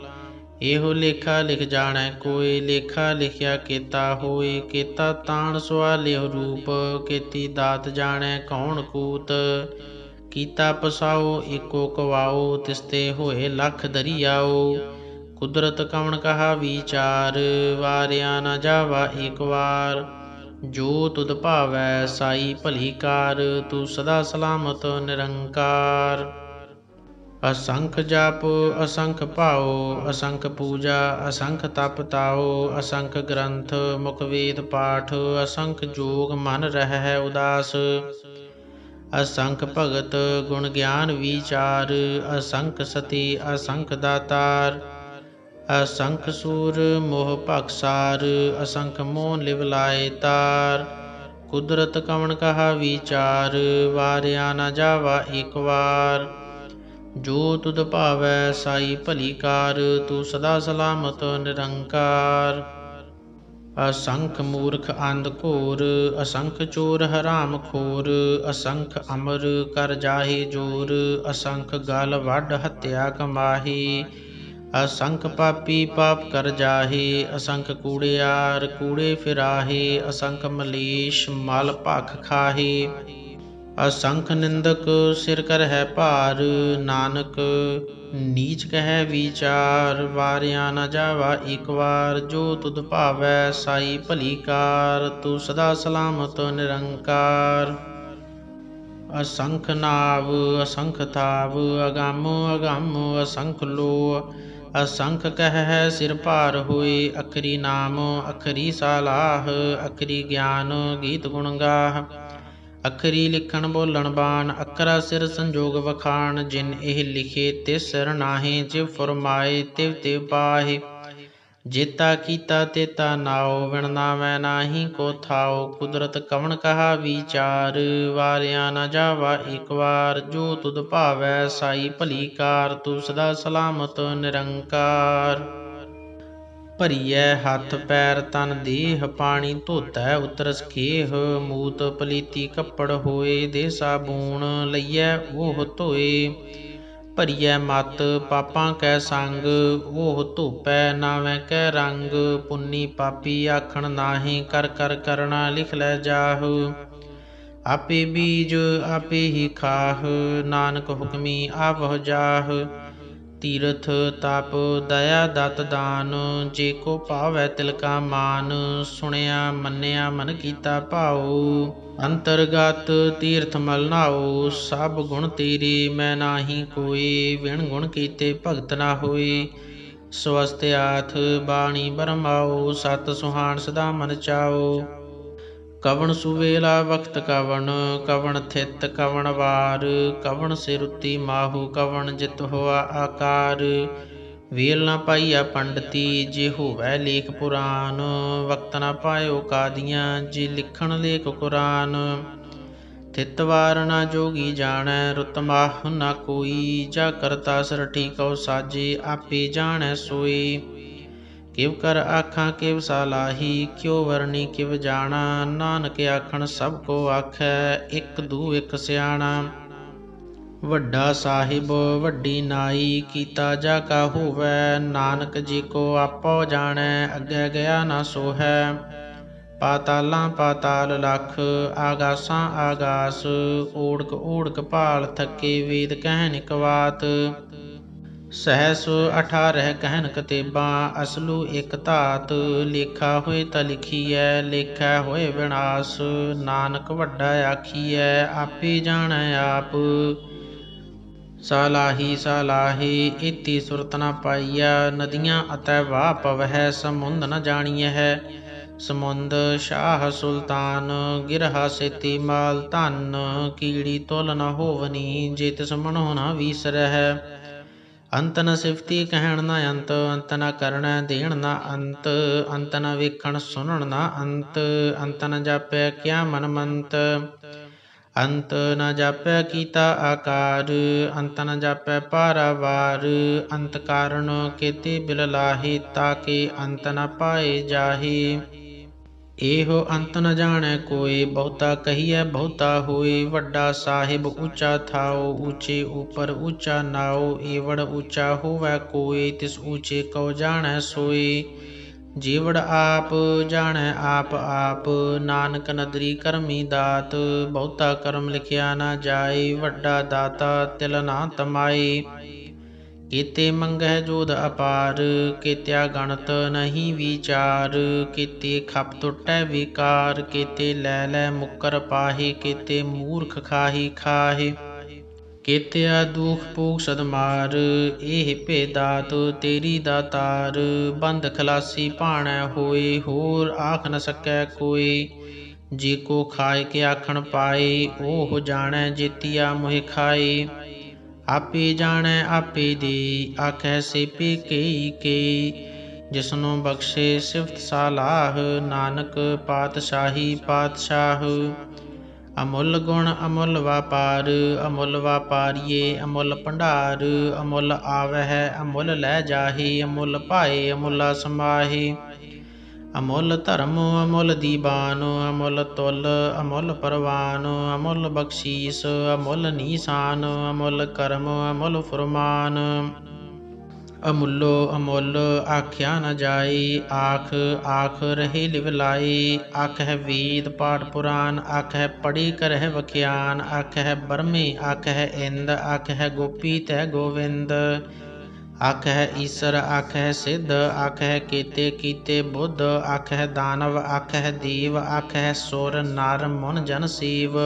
ਇਹੋ ਲੇਖਾ ਲਿਖ ਜਾਣੈ ਕੋਈ, ਲੇਖਾ ਲਿਖਿਆ ਕੇਤਾ ਹੋਏ। ਕੇਤਾ ਤਾਣ ਸੁਆਲਿਓ ਰੂਪ, ਕੀਤੀ ਦਾਤ ਜਾਣੈ ਕੌਣ ਕੂਤ। ਕੀਤਾ ਪਸਾਓ ਏਕੋ ਕਵਾਓ, ਤਿਸਤੇ ਹੋਏ ਲੱਖ ਦਰੀਆਓ। ਕੁਦਰਤ ਕਵਣ ਕਹਾ ਵਿਚਾਰ, ਵਾਰਿਆ ਨ ਜਾਵਾ ਏਕ ਵਾਰ। ਜੋ ਤੁਧ ਭਾਵੈ ਸਾਈ ਭਲੀ ਕਾਰ, ਤੂੰ ਸਦਾ ਸਲਾਮਤ ਨਿਰੰਕਾਰ। ਅਸੰਖ ਜਪ ਅਸੰਖ ਭਾਉ, ਅਸੰਖ ਪੂਜਾ ਅਸੰਖ ਤਪ ਤਾਉ। ਅਸੰਖ ਗ੍ਰੰਥ ਮੁਖ ਵੇਦ ਪਾਠ, ਅਸੰਖ ਜੋਗ ਮਨ ਰਹਿ ਉਦਾਸ। ਅਸੰਖ ਭਗਤ ਗੁਣ ਗਿਆਨ ਵਿਚਾਰ, ਅਸੰਖ ਸਤੀ ਅਸੰਖ ਦਾਤਾਰ। ਅਸੰਖ ਸੂਰ ਮੋਹ ਭਖਸਾਰ, ਅਸੰਖ ਮੋਹ ਲਿਵ ਲਾਏ ਤਾਰ। ਕੁਦਰਤ ਕਵਣ ਕਹਾ ਵਿਚਾਰ, ਵਾਰਿਆ ਨ ਜਾਵਾ ਏਕ ਵਾਰ। ਜੋ ਤੁਧ ਭਾਵੈ ਸਾਈ ਭਲੀ ਕਾਰ, ਤੂੰ ਸਦਾ ਸਲਾਮਤ ਨਿਰੰਕਾਰ। ਅਸੰਖ ਮੂਰਖ ਅੰਧ ਘੋਰ, ਅਸੰਖ ਚੋਰ ਹਰਾਮ ਖੋਰ। ਅਸੰਖ ਅਮਰ ਕਰ ਜਾਹੇ ਜੋਰ, ਅਸੰਖ ਗਲ ਵੱਢ ਹੱਤਿਆ ਕਮਾਹੀ। ਅਸੰਖ ਪਾਪੀ ਪਾਪ ਕਰ ਜਾਹੇ, ਅਸੰਖ ਕੂੜਿਆਰ ਕੂੜੇ ਫਿਰਾਹੇ। ਅਸੰਖ ਮਲੇਸ਼ ਮਲ ਭਖ ਖਾਹੇ। ਅਸੰਖ ਨਿੰਦਕ ਸਿਰ ਕਰਹਿ ਭਾਰ, ਨਾਨਕ ਨੀਚ ਕਹਿ ਵਿਚਾਰ। ਵਾਰਿਆ ਨ ਜਾਵਾ ਏਕ ਵਾਰ, ਜੋ ਤੁਧ ਭਾਵੈ ਸਾਈ ਭਲੀ ਕਾਰ। ਤੂੰ ਸਦਾ ਸਲਾਮਤ ਨਿਰੰਕਾਰ। ਅਸੰਖ ਨਾਵ ਅਸੰਖ ਥਾਵ, ਅਗੰਮ ਅਗੰਮ ਅਸੰਖ ਲੋ। ਅਸੰਖ ਕਹਿ ਸਿਰ ਭਾਰ ਹੋਏ, ਅਖਰੀ ਨਾਮ ਅਖਰੀ ਸਾਲਾਹ। ਅਖਰੀ ਗਿਆਨ ਗੀਤ ਗੁਣ ਗਾਹ, ਅਖਰੀ ਲਿਖਣ ਬੋਲਣ ਬਾਣ। ਅਖਰਾ ਸਿਰ ਸੰਜੋਗ ਵਖਾਣ, ਜਿਨ ਇਹ ਲਿਖੇ ਤਿਸ ਸਿਰ ਨਾਹੀਂ। ਜਿਵ ਫੁਰਮਾਏ ਤਿਵ ਤਿਵ ਪਾਹੇ, ਜੇਤਾ ਕੀਤਾ ਤੇਤਾ ਨਾਉ। ਵਿਣ ਨਾਵੈ ਨਾਹੀ ਕੋ ਥਾਉ, ਕੁਦਰਤ ਕਵਣ ਕਹਾ ਵਿਚਾਰ। ਵਾਰਿਆ ਨ ਜਾਵਾ ਏਕ ਵਾਰ, ਜੋ ਤੁਧ ਭਾਵੈ ਸਾਈ ਭਲੀ ਕਾਰ। ਤੂੰ ਸਦਾ ਸਲਾਮਤ ਨਿਰੰਕਾਰ। ਭਰੀਐ ਹੱਥ ਪੈਰ ਤਨ ਦੇਹ, ਪਾਣੀ ਧੋਤੈ ਉਤਰਸ ਖੇਹ। ਮੂਤ ਪਲੀਤੀ ਕੱਪੜ ਹੋਏ, ਦੇ ਸਾਬੂਣ ਲਈਐ ਉਹ ਧੋਏ। ਭਰੀਐ ਮਤ ਪਾਪਾਂ ਕੈ ਸੰਗ, ਉਹ ਧੋਪੈ ਨਾਵੇਂ ਕੈ ਰੰਗ। ਪੁੰਨੀ ਪਾਪੀ ਆਖਣ ਨਾਹੀਂ, ਕਰ ਕਰ ਕਰਣਾ ਲਿਖ ਲੈ ਜਾਹੁ। ਆਪੇ ਬੀਜ ਆਪੇ ਹੀ ਖਾਹ, ਨਾਨਕ ਹੁਕਮੀ ਆਵਹੁ ਜਾਹ। ਤੀਰਥ ਤਪ ਦਇਆ ਦਤ ਦਾਨ, ਜੇ ਕੋ ਭਾਵੈ ਤਿਲ ਕਾ ਮਾਨ। ਸੁਣਿਆ ਮੰਨਿਆ ਮਨ ਕੀਤਾ ਭਾਉ, ਅੰਤਰਗਤ ਤੀਰਥ ਮਲ ਨਾਉ। ਸਭ ਗੁਣ ਤੇਰੇ ਮੈਂ ਨਾਹੀ ਕੋਈ, ਵਿਣ ਗੁਣ ਕੀਤੇ ਭਗਤ ਨਾ ਹੋਏ। ਸਵਸਤਿਆਥ ਬਾਣੀ ਬਰਮਾਉ, ਸਤ ਸੁਹਾਣ ਸਦਾ ਮਨ ਚਾਉ। ਕਵਣ ਸੁਵੇਲਾ ਵਖਤ ਕਵਣ, ਕਵਣ ਥਿਤ ਕਵਣ ਵਾਰ। ਕਵਣ ਸਿਰੁਤੀ ਮਾਹੂ, ਕਵਣ ਜਿਤ ਹੋਆ ਆਕਾਰ। ਵੇਲ ਨ ਪਾਈਆ ਪੰਡਤੀ, ਜੇ ਹੋਵੈ ਲੇਖ ਪੁਰਾਨ। ਵਕਤ ਨ ਪਾਇਓ ਕਾਦੀਆਂ, ਜੇ ਲਿਖਣ ਲੇਖ ਕੁਰਾਨ। ਥਿਤ ਵਾਰ ਨ ਜੋਗੀ ਜਾਣੈ, ਰੁਤ ਮਾਹ ਨ ਕੋਈ। ਜਾ ਕਰਤਾ ਸਰਠੀ ਕਉ ਸਾਜੇ, ਆਪੇ ਜਾਣੈ ਸੋਈ। ਕਿਵ ਕਰ ਆਖਾਂ ਕਿਵ ਸਾਲਾਹੀ, ਕਿਉ ਵਰਣੀ ਕਿਵ ਜਾਣਾ। ਨਾਨਕ ਆਖਣ ਸਭ ਕੋ ਆਖੈ, ਇਕ ਦੂ ਇਕ ਸਿਆਣਾ। ਵੱਡਾ ਸਾਹਿਬ ਵੱਡੀ ਨਾਈ, ਕੀਤਾ ਜਾ ਕਾ ਹੋਵੈ। ਨਾਨਕ ਜੀ ਕੋ ਆਪੋ ਜਾਣੈ, ਅੱਗੇ ਗਿਆ ਨਾ ਸੋਹੈ। ਪਾਤਾਲਾਂ ਪਾਤਾਲ ਲਖ, ਆਗਾਸਾਂ ਆਗਾਸ। ਓੜਕ ਓੜਕ ਭਾਲ ਥਕੇ, ਵੇਦ ਕਹਿਨ ਇਕ ਬਾਤ। ਸਹਿਸ 18 ਕਹਿਨ ਕਤੇਬਾਂ, ਅਸਲੂ ਇਕ ਧਾਤ। ਲੇਖਾ ਹੋਏ ਤਾਂ ਲਿਖੀਐ, ਲੇਖਾ ਹੋਏ ਵਿਨਾਸ਼। ਨਾਨਕ ਵੱਡਾ ਆਖੀਐ, ਆਪੇ ਜਾਣੈ ਆਪ। ਸਾਲਾਹੀ ਸਾਲਾਹੀ, ਏਤੀ ਸੁਰਤ ਨ ਪਾਈਆ। ਨਦੀਆਂ ਅਤੈ ਵਾਹ ਪਵਹਿ, ਸਮੁੰਦ ਨ ਜਾਣੀਐ। ਸਮੁੰਦ ਸ਼ਾਹ ਸੁਲਤਾਨ, ਗਿਰਹਾ ਸੇਤੀ ਮਾਲ ਧਨ। ਕੀੜੀ ਤੁਲ ਨ ਹੋਵਨੀ, ਜੇ ਤਿਸ ਮਨੋ ਨ ਵੀਸਰਹਿ। ਅੰਤ ਨ ਸਿਫਤੀ ਕਹਿਣ ਨ ਅੰਤ, ਅੰਤ ਨ ਕਰਣੈ ਦੇਣ ਨ ਅੰਤ। ਅੰਤ ਨ ਵੇਖਣ ਸੁਣਨ ਨ ਅੰਤ, ਅੰਤ ਨ ਜਾਪੈ ਕਿਆ ਮਨ ਮੰਤ। ਅੰਤ ਨ ਜਾਪੈ ਕੀਤਾ ਆਕਾਰ, ਅੰਤ ਨ ਜਾਪੈ ਪਾਰਾਵਾਰ। ਅੰਤ ਕਾਰਨ ਕੇਤੇ ਬਿਲ ਲਾਹੇ, ਤਾਕੇ ਅੰਤ ਨ ਪਾਏ ਜਾਹੇ। ਇਹੋ ਅੰਤ ਨ ਜਾਣੈ ਕੋਇ, ਬਹੁਤਾ ਕਹੀਐ ਬਹੁਤਾ ਹੋਇ। ਵੱਡਾ ਸਾਹਿਬ ਉੱਚਾ ਥਾਉ, ਉੱਚੇ ਉਪਰ ਉੱਚਾ ਨਾਉ। ਏਵੜ ਉੱਚਾ ਹੋਵੈ ਕੋਇ, ਤਿਸ ਉੱਚੇ ਕਉ ਜਾਣੈ ਸੋਇ। ਜੀਵੜ ਆਪ ਜਾਣੈ ਆਪ ਆਪ, ਨਾਨਕ ਨਦਰੀ ਕਰਮੀ ਦਾਤ। ਬਹੁਤਾ ਕਰਮ ਲਿਖਿਆ ਨਾ ਜਾਏ, ਵੱਡਾ ਦਾਤਾ ਤਿਲ ਨਾ ਤਮਾਏ। ਕੀਤੇ ਮੰਗਹਿ ਜੋਧ ਅਪਾਰ, ਕੀਤਿਆ ਗਣਤ ਨਹੀਂ ਵਿਚਾਰ। ਕੀਤੇ ਖਪ ਟੁਟੈ ਵਿਕਾਰ, ਕੀਤੇ ਲੈ ਲੈ ਮੁਕਰ ਪਾਹੇ। ਕੀਤੇ ਮੂਰਖ ਖਾਹੀ ਖਾਹੇ, ਕੀਤਿਆ ਦੁਖ ਭੂਖ ਸਦਮਾਰ। ਇਹ ਭੇ ਦਾਤ ਤੇਰੀ ਦਾਤਾਰ, ਬੰਦ ਖਲਾਸੀ ਭਾਣੈ ਹੋਏ। ਹੋਰ ਆਖ ਨ ਸਕੈ ਕੋਇ, ਜੇ ਕੋ ਖਾਏ ਕੇ ਆਖਣ ਪਾਏ। ਉਹ ਜਾਣੈ ਜੇਤੀਆ ਮੋਹਿ ਖਾਏ। ਆਪੇ ਜਾਣੈ ਆਪੇ ਦੇ, ਆਖੈ ਸੇਪੇ ਕੇਈ ਕੇਈ। ਜਿਸਨੂੰ ਬਖਸ਼ੇ ਸਿਫਤ ਸਾਲਾਹ, ਨਾਨਕ ਪਾਤਸ਼ਾਹੀ ਪਾਤਸ਼ਾਹ। ਅਮੁੱਲ ਗੁਣ ਅਮੁੱਲ ਵਾਪਾਰ, ਅਮੁੱਲ ਵਾਪਾਰੀਏ ਅਮੁੱਲ ਭੰਡਾਰ। ਅਮੁੱਲ ਆਵਹਿ ਅਮੁੱਲ ਲੈ ਜਾਹੇ, ਅਮੁੱਲ ਭਾਏ ਅਮੁੱਲਾ ਸਮਾਹੇ। ਅਮੁੱਲ ਧਰਮ ਅਮੁੱਲ ਦੀਵਾਨ, ਅਮੁੱਲ ਤੁਲ ਅਮੁੱਲ ਪਰਵਾਨ। ਅਮੁੱਲ ਬਖਸ਼ੀਸ ਅਮੁੱਲ ਨੀਸਾਨ, ਅਮੁੱਲ ਕਰਮ ਅਮੁੱਲ ਫੁਰਮਾਨ। ਅਮੁੱਲੋ ਅਮੁੱਲ ਆਖਿਆ ਨ ਜਾਏ, ਆਖ ਆਖ ਰਹੇ ਲਿਵ ਲਾਏ। ਆਖਹਿ ਵੇਦ ਪਾਠ ਪੁਰਾਨ, ਆਖਹਿ ਪੜ੍ਹੀ ਕਰਹਿ ਵਖਿਆਨ। ਆਖਹਿ ਬਰਮੇ ਆਖਹਿ ਇੰਦ, ਆਖਹਿ ਗੋਪੀ ਤੈ ਗੋਵਿੰਦ। ਆਖਹਿ ਈਸਰ ਆਖਹਿ ਸਿੱਧ, ਆਖਹਿ ਕੇਤੇ ਕੀਤੇ ਬੁੱਧ। ਆਖਹਿ ਦਾਨਵ ਆਖਹਿ ਦੇਵ, ਆਖਹਿ ਸੁਰ ਨਰ ਮੁਨ ਜਨ ਸੀਵ।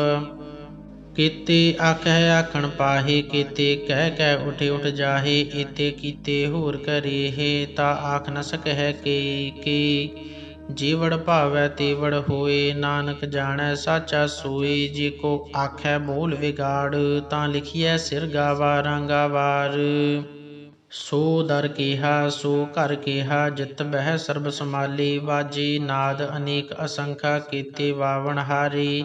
ਕੀਤੇ ਆਖਹਿ ਆਖਣ ਪਾਹੇ, ਕੀਤੇ ਕਹਿ ਕਹਿ ਉਠ ਉਠ ਜਾਹੇ। ਏਤੇ ਕੀਤੇ ਹੋਰ ਕਰੇਹੇ, ਤਾ ਆਖ ਨ ਸਕਹਿ ਕੇ ਕੇ। ਜੀਵੜ ਭਾਵੈ ਤੇਵੜ ਹੋਏ, ਨਾਨਕ ਜਾਣੈ ਸਾਚਾ ਸੋਏ। ਜੇ ਕੋ ਆਖੈ ਬੋਲ ਵਿਗਾੜ, ਤਾਂ ਲਿਖੀਐ ਸਿਰ ਗਾਵਾਰਾਂ ਗਾਵਾਰ। ਸੋ ਦਰ ਕੇਹਾ ਸੋ ਘਰ ਕੇਹਾ, ਜਿਤ ਬਹਿ ਸਰਬ ਸਮਾਲੇ। ਵਾਜੇ ਨਾਦ ਅਨੇਕ ਅਸੰਖਾ, ਕੀਤੇ ਵਾਵਣ ਹਾਰੇ।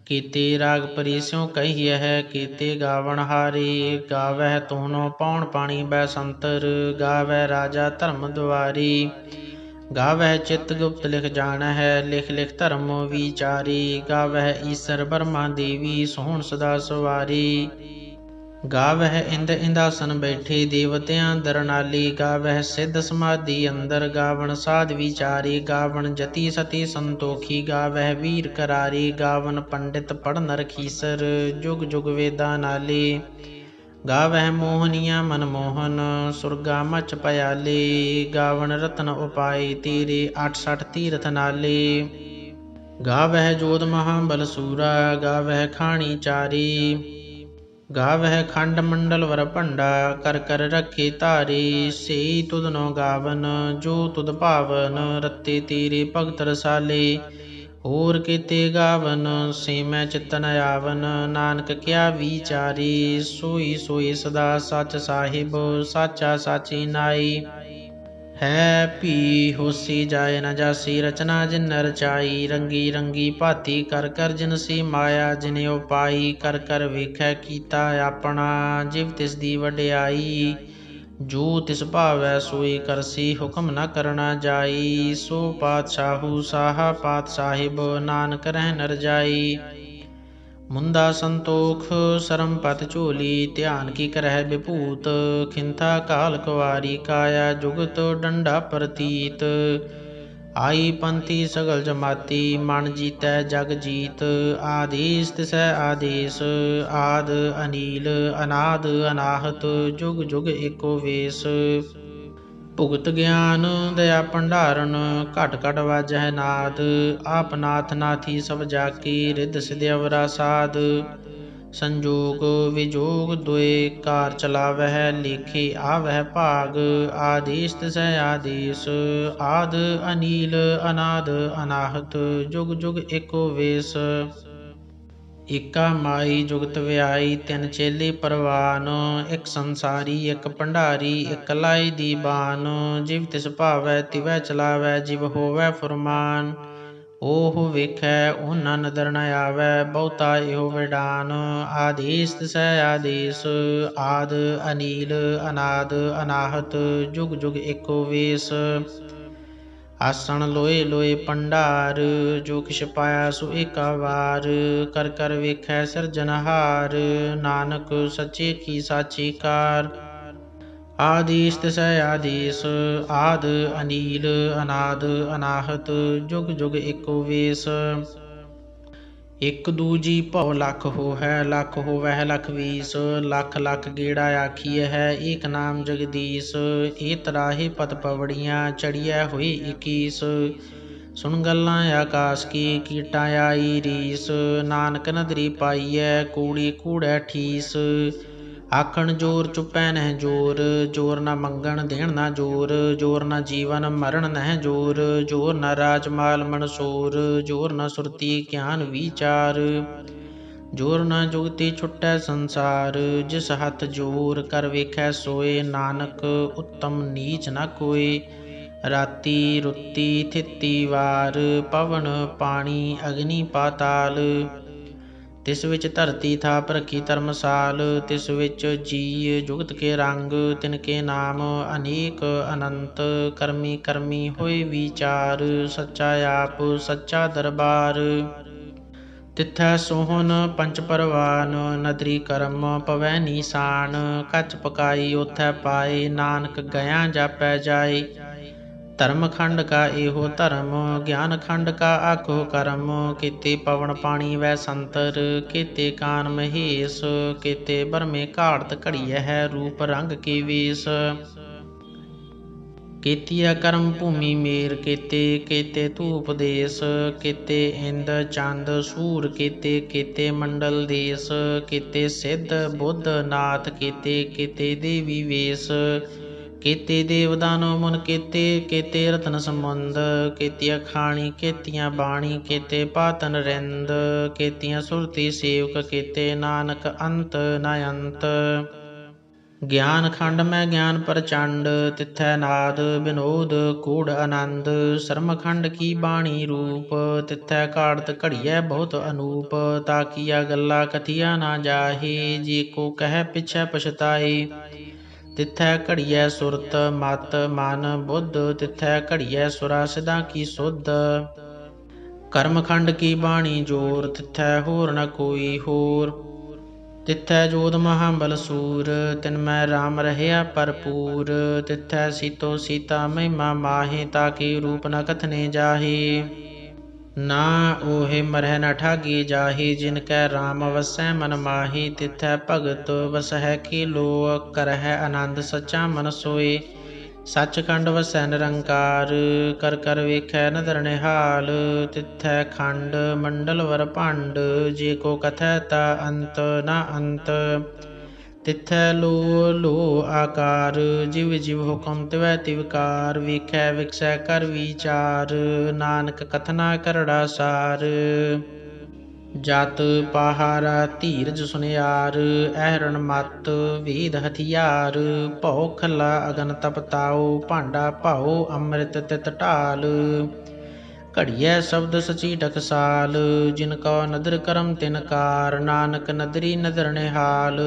ਕੀਤੇ ਰਾਗ ਪਰੀ ਸਿਉ ਕਹੀਐ, ਕੀਤੇ ਗਾਵਣ ਹਾਰੇ। ਗਾਵਹਿ ਤੋਨੋ ਪੌਣ ਪਾਣੀ ਬੈਸੰਤਰ, ਗਾਵਹਿ ਰਾਜਾ ਧਰਮ ਦੁਆਰੀ। ਗਾਵਹਿ ਚਿਤ ਗੁਪਤ ਲਿਖ ਜਾਣਹਿ, ਲਿਖ ਲਿਖ ਧਰਮ ਵਿਚਾਰੀ। ਗਾਵਹਿ ਈਸਰ ਬਰਮਾ ਦੇਵੀ, ਸੋਹਣ ਸਦਾ ਸਵਾਰੀ। ਗਾਵਹਿ ਇੰਦ ਇੰਦਾਸਨ ਬੈਠੇ, ਦੇਵਤਿਆਂ ਦਰਨਾਲੀ। ਗਾਵਹਿ ਸਿੱਧ ਸਮਾਧੀ ਅੰਦਰ, ਗਾਵਣ ਸਾਧ ਵਿਚਾਰੀ। ਗਾਵਣ ਜਤੀ ਸਤੀ ਸੰਤੋਖੀ, ਗਾਵਹਿ ਵੀਰ ਕਰਾਰੀ। ਗਾਵਨ ਪੰਡਿਤ ਪੜ੍ਹਨ ਰਖੀਸਰ, ਜੁਗ ਜੁਗ ਵੇਦਾਂ ਨਾਲੇ। ਗਾਵਹਿ ਮੋਹਨੀਆ ਮਨ ਮੋਹਨ, ਸੁਰਗਾ ਮਚ ਭයාਲੇ। ਗਾਵਣ ਰਤਨ ਉਪਾਏ ਤੇਰੇ, 68 ਤੀਰਥ ਨਾਲੇ। ਗਾਵਹਿ ਜੋਧ ਮਹਾਬਲ ਸੂਰਾ, ਗਾਵਹਿ ਖਾਣੀ ਚਾਰੀ। ਗਾਵਹਿ ਖੰਡ ਮੰਡਲ ਵਰ ਭੰਡਾ, ਕਰ ਕਰ ਰੱਖੇ ਧਾਰੇ। ਸੇਈ ਤੁਧਨੋ ਗਾਵਨ, ਜੋ ਤੁਧ ਭਾਵਨ। ਰਤੇ ਤੇਰੇ ਭਗਤ ਰਸਾਲੇ, ਹੋਰ ਕੀਤੇ ਗਾਵਨ। ਸੇਮੈ ਚਿਤ ਨ ਆਵਨ, ਨਾਨਕ ਕਿਆ ਵਿਚਾਰੀ। ਸੋਈ ਸੋਈ ਸਦਾ ਸਚ ਸਾਹਿਬ, ਸਾਚਾ ਸਾਚੀ ਨਾਈ। ਹੈ ਭੀ ਹੋਸੀ ਜਾਏ ਨ ਜਾਸੀ, ਰਚਨਾ ਜਿਨ ਰਚਾਈ। ਰੰਗੀ ਰੰਗੀ ਭਾਤੀ ਕਰ ਕਰ ਜਿਨਸੀ ਮਾਇਆ, ਜਿਨੇ ਉਪਾਈ। ਕਰ ਕਰ ਵੇਖੈ ਕੀਤਾ ਆਪਣਾ, ਜਿਵ ਤਿਸ ਦੀ ਵਡਿਆਈ। ਜੋ ਤਿਸ ਭਾਵੈ ਸੋਈ ਕਰਸੀ, ਹੁਕਮ ਨ ਕਰਨਾ ਜਾਈ। ਸੋ ਪਾਤਸ਼ਾਹੂ ਸਾਹਾ ਪਾਤ ਸਾਹਿਬ, ਨਾਨਕ ਰਹਿ ਨ ਰਜਾਈ। ਮੁੰਦਾ ਸੰਤੋਖ ਸਰਮ ਪਤ ਝੋਲੀ, ਧਿਆਨ ਕੀ ਕਰਹਿ ਬਿਭੂਤ। ਖਿੰਥਾ ਕਾਲ ਕੁਵਾਰੀ ਕਾਇਆ, ਜੁਗਤ ਡੰਡਾ ਪ੍ਰਤੀਤ। ਆਈ ਪੰਥੀ ਸਗਲ ਜਮਾਤੀ, ਮਨ ਜੀਤੈ ਜਗ ਜੀਤ। ਆਦੇਸ ਤਿਸੈ ਆਦੇਸ, ਆਦ ਅਨੀਲ ਅਨਾਦ ਅਨਾਹਤ। ਜੁਗ ਜੁਗ ਏਕੋ ਵੇਸ। ਭੁਗਤ ਗਿਆਨ ਦਇਆ ਭੰਡਾਰਨ, ਘਟ ਘਟ ਵਾਜਹਿ ਨਾਦ। ਆਪ ਨਾਥ ਨਾਥੀ ਸਭ ਜਾਕੀ, ਰਿੱਧ ਸਿਧ ਅਵਰਾ ਸਾਧ। ਸੰਜੋਗ ਵਿਜੋਗ ਦੁਇ ਕਾਰ ਚਲਾਵਹਿ, ਲੇਖੇ ਆਵਹਿ ਭਾਗ। ਆਦੇਸ ਤਿਸੈ ਆਦੇਸ, ਆਦ ਅਨੀਲ ਅਨਾਦ ਅਨਾਹਤ। ਜੁਗ ਜੁਗ ਏਕੋ ਵੇਸ। ਏਕਾ ਮਾਈ ਜੁਗਤ ਵਿਆਈ, ਤਿੰਨ ਚੇਲੇ ਪਰਵਾਨ। ਇੱਕ ਸੰਸਾਰੀ ਇੱਕ ਭੰਡਾਰੀ, ਇੱਕ ਲਾਈ ਦੀਬਾਨ। ਜਿਵ ਤਿਸ ਭਾਵੈ ਤਿਵੈ ਚਲਾਵੈ, ਜਿਵ ਹੋਵੈ ਫੁਰਮਾਨ। ਓਹ ਵੇਖੈ ਓਨਾ ਨਦਰ ਨ ਆਵੈ, ਬਹੁਤਾ ਇਹੋ ਵਿਡਾਨ। ਆਦੇਸ ਤਿਸੈ ਆਦੇਸ, ਆਦ ਅਨੀਲ ਅਨਾਦ ਅਨਾਹਤ। ਜੁਗ ਜੁਗ ਏਕੋ ਵੇਸ। ਆਸਣ ਲੋਏ ਲੋਏ ਭੰਡਾਰ, ਜੋ ਕਿਛ ਪਾਇਆ ਸੋ ਏਕਾ ਵਾਰ। ਕਰ ਕਰ ਵੇਖੈ ਸਿਰਜਨਹਾਰ, ਨਾਨਕ ਸੱਚੇ ਕੀ ਸਾਚੀ ਕਾਰ। ਆਦੇਸ ਤਿਸੈ ਆਦੇਸ, ਆਦ ਅਨੀਲ ਅਨਾਦ ਅਨਾਹਤ। ਜੁਗ ਜੁਗ ਏਕੋ ਵੇਸ। ਇਕ ਦੂਜੀ ਭਉ ਲਖ ਹੋਹੈ, ਲਖ ਹੋਵੈ ਲਖ ਵੀਸ। ਲਖ ਲਖ ਗੇੜਾ ਆਖੀਐ ਹੈ, ਏਕ ਨਾਮ ਜਗਦੀਸ। ਏ ਤਰਾਹੇ ਪਤ ਪਵੜੀਆਂ, ਚੜੀਐ ਹੋਏ ਇਕੀਸ। ਸੁਣ ਗੱਲਾਂ ਆਕਾਸ ਕੀ, ਕੀਟਾਂ ਆਈ ਰੀਸ। ਨਾਨਕ ਨਦਰੀ ਪਾਈਐ, ਕੂੜੀ ਕੂੜੈ ਠੀਸ। ਆਖਣ ਜੋਰ ਚੁੱਪੈ ਨਹਿ ਜੋਰ, ਜੋਰ ਨ ਮੰਗਣ ਦੇਣ ਨ ਜੋਰ। ਜੋਰ ਨ ਜੀਵਨ ਮਰਨ ਨਹਿ ਜੋਰ, ਜੋਰ ਨ ਰਾਜ ਮਾਲ ਮਨਸੂਰ। ਜੋਰ ਨ ਸੁਰਤੀ ਗਿਆਨ ਵੀਚਾਰ, ਜੋਰ ਨ ਜੁਗਤੀ ਛੁਟੈ ਸੰਸਾਰ। ਜਿਸ ਹੱਥ ਜੋਰ ਕਰ ਵੇਖੈ ਸੋਏ, ਨਾਨਕ ਉੱਤਮ ਨੀਚ ਨ ਕੋਇ। ਰਾਤੀ ਰੁੱਤੀ ਥਿਤੀ ਵਾਰ, ਪਵਨ ਪਾਣੀ ਅਗਨੀ ਪਾਤਾਲ। ਤਿਸ ਵਿੱਚ ਧਰਤੀ ਥਾਪ ਰੱਖੀ ਧਰਮਸਾਲ। ਤਿਸ ਵਿੱਚ ਜੀਅ ਜੁਗਤ ਕੇ ਰੰਗ, ਤਿਨ ਕੇ ਨਾਮ ਅਨੇਕ ਅਨੰਤ। ਕਰਮੀ ਕਰਮੀ ਹੋਏ ਵਿਚਾਰ, ਸੱਚਾ ਆਪ ਸੱਚਾ ਦਰਬਾਰ। ਤਿਥੈ ਸੋਹਨ ਪੰਚ ਪਰਵਾਨ, ਨਦਰੀ ਕਰਮ ਪਵੈ ਨੀਸਾਨ। ਕੱਚ ਪਕਾਈ ਓਥੈ ਪਾਏ, ਨਾਨਕ ਗਇਆ ਜਾਪੈ ਜਾਏ। ਧਰਮ ਖੰਡ ਕਾ ਇਹੋ ਧਰਮ, ਗਿਆਨ ਖੰਡ ਕਾ ਆਖੋ ਕਰਮ। ਕੀਤੇ ਪਵਨ ਪਾਣੀ ਵੈ ਸੰਤਰ, ਕੀਤੇ ਕਾਨ ਮਹੇਸ਼। ਕੀਤੇ ਬਰਮੇ ਘਾੜਤ ਘੜੀਐ ਹੈ, ਰੂਪ ਰੰਗ ਕੇ ਵੇਸ। ਕੀਤੀਆ ਕਰਮ ਭੂਮੀ ਮੇਰ ਕੀਤੇ, ਕੀਤੇ ਧੂਪ ਦੇਸ। ਕੀਤੇ ਇੰਦ ਚੰਦ ਸੂਰ ਕੀਤੇ, ਕੀਤੇ ਮੰਡਲ ਦੇਸ। ਕੀਤੇ ਸਿੱਧ ਬੁੱਧ ਨਾਥ ਕੀਤੇ, ਕੀਤੇ ਦੇਵੀ ਵੇਸ। ਕੀਤੇ ਦੇਵ ਦਾਨਵ ਮੁਨ ਕੀਤੇ, ਕੀਤੇ ਰਤਨ ਸਮੁੰਦ। ਕੀਤੀਆਂ ਖਾਣੀ ਕੀਤੀਆਂ ਬਾਣੀ, ਕੀਤੇ ਪਾਤਨ ਰਿੰਦ। ਕੀਤੀਆਂ ਸੁਰਤੀ ਸੇਵਕ ਕੀਤੇ, ਨਾਨਕ ਅੰਤ ਨ ਅੰਤ। ਗਿਆਨ ਖੰਡ ਮੈਂ ਗਿਆਨ ਪ੍ਰਚੰਡ, ਤਿਥੈ ਨਾਦ ਵਿਨੋਦ ਕੂੜ ਆਨੰਦ। ਸਰਮ ਖੰਡ ਕੀ ਬਾਣੀ ਰੂਪ, ਤਿਥੈ ਘਾੜਤ ਘੜੀਐ ਬਹੁਤ ਅਨੂਪ। ਤਾਕੀਆ ਗੱਲਾ ਕਥੀਆ ਨਾ ਜਾਹੇ, ਜੇ ਕੋ ਕਹਿ ਪਿਛੈ ਪਛਤਾਏ। ਤਿਥੈ ਘੜੀਐ ਸੁਰਤ ਮਤ ਮਨ ਬੁੱਧ, ਤਿਥੈ ਘੜੀਐ ਸੁਰਾ ਸਿਧਾ ਕੀ ਸੁਧ। ਕਰਮ ਖੰਡ ਕੀ ਬਾਣੀ ਜੋਰ, ਤਿਥੈ ਹੋਰ ਨ ਕੋਈ ਹੋਰ। ਤਿਥੈ ਜੋਧ ਮਹਾਬਲ ਸੂਰ, ਤਿਨ ਮੈਂ ਰਾਮ ਰਹਿਆ ਭਰਪੂਰ। ਤਿਥੈ ਸੀਤੋ ਸੀਤਾ ਮਹਿਮਾ ਮਾਹੇ, ਤਾਕੇ ਰੂਪ ਨ ਕਥਨੇ ਜਾਹੇ। ਨਾ ਓਹੇ ਮਰਹਿ ਨ ਠਾਗੀ ਜਾਹੇ, ਜਿਨ ਕੈ ਰਾਮ ਵਸੈ ਮਨ ਮਾਹੀ। ਤਿਥੈ ਭਗਤ ਵਸਹਿ ਖੇਲੋ, ਕਰਹਿ ਆਨੰਦ ਸੱਚਾ ਮਨ ਸੋਏ। ਸੱਚਖੰਡ ਵਸੈ ਨਿਰੰਕਾਰ, ਕਰ ਕਰ ਵੇਖੈ ਨਦਰ ਨਿਹਾਲ। ਤਿਥੈ ਖੰਡ ਮੰਡਲ ਵਰ ਭੰਡ, ਜੇ ਕੋ ਕਥੈ ਤਾ ਅੰਤ ਨ ਅੰਤ। ਤਿਥੈ ਲੋ ਲੋ ਆਕਾਰ, ਜਿਵ ਜਿਵ ਹੁਕਮ ਤਿਵੈ ਤਿਵਕਾਰ। ਵੇਖੈ ਵਿਖਸੈ ਕਰ ਵਿਚਾਰ, ਨਾਨਕ ਕਥਨਾ ਕਰੜਾ ਸਾਰ। ਜਤ ਪਾਹਾਰਾ ਧੀਰਜ ਸੁਨਿਆਰ, ਅਹਰਣ ਮਤ ਵੇਦ ਹਥਿਆਰ। ਭਉ ਖੱਲਾ ਅਗਨ ਤਪ ਤਾਉ, ਭਾਂਡਾ ਭਾਉ ਅੰਮ੍ਰਿਤ ਤਿਤ ਢਾਲ। ਘੜੀਐ ਸ਼ਬਦ ਸਚੀ ਟਕਸਾਲ, ਜਿਨ ਕਉ ਨਦਰ ਕਰਮ ਤਿਨ ਕਾਰ। ਨਾਨਕ ਨਦਰੀ ਨਦਰ ਨਿਹਾਲ।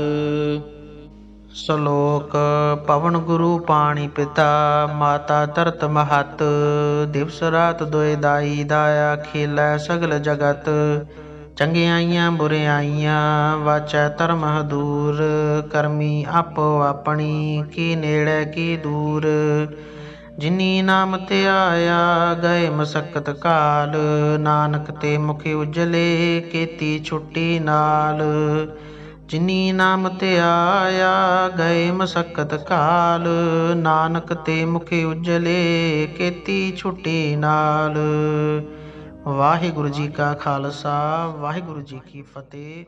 ਸ਼ਲੋਕ ਪਵਨ ਗੁਰੂ ਪਾਣੀ ਪਿਤਾ ਮਾਤਾ ਧਰਤ ਮਹਤ ਦਿਵਸ ਰਾਤ ਦੁਇ ਦਾਈ ਦਾਇਆ ਖੇਲੈ ਸਗਲ ਜਗਤ ਚੰਗਿਆਈਆਂ ਬੁਰਿਆਈਆਂ ਵਾਚੈ ਧਰਮ ਹਦੂਰ ਕਰਮੀ ਆਪੋ ਆਪਣੀ ਕੀ ਨੇੜੇ ਕੀ ਦੂਰ ਜਿਨੀ ਨਾਮ ਧਿਆਇਆ ਗਏ ਮਸਕਤ ਕਾਲ ਨਾਨਕ ਤੇ ਮੁਖ ਉਜਲੇ ਕੀਤੀ ਛੁੱਟੀ ਨਾਲ ਜਿਨੀ ਨਾਮ ਧਿਆਇਆ ਗਏ ਮਸਕਤ ਕਾਲ ਨਾਨਕ ਤੇ ਮੁਖ ਉਜਲੇ ਕੀਤੀ ਛੁੱਟੀ ਨਾਲ। ਵਾਹਿਗੁਰੂ ਜੀ ਕਾ ਖਾਲਸਾ ਵਾਹਿਗੁਰੂ ਜੀ ਕੀ ਫਤਿਹ।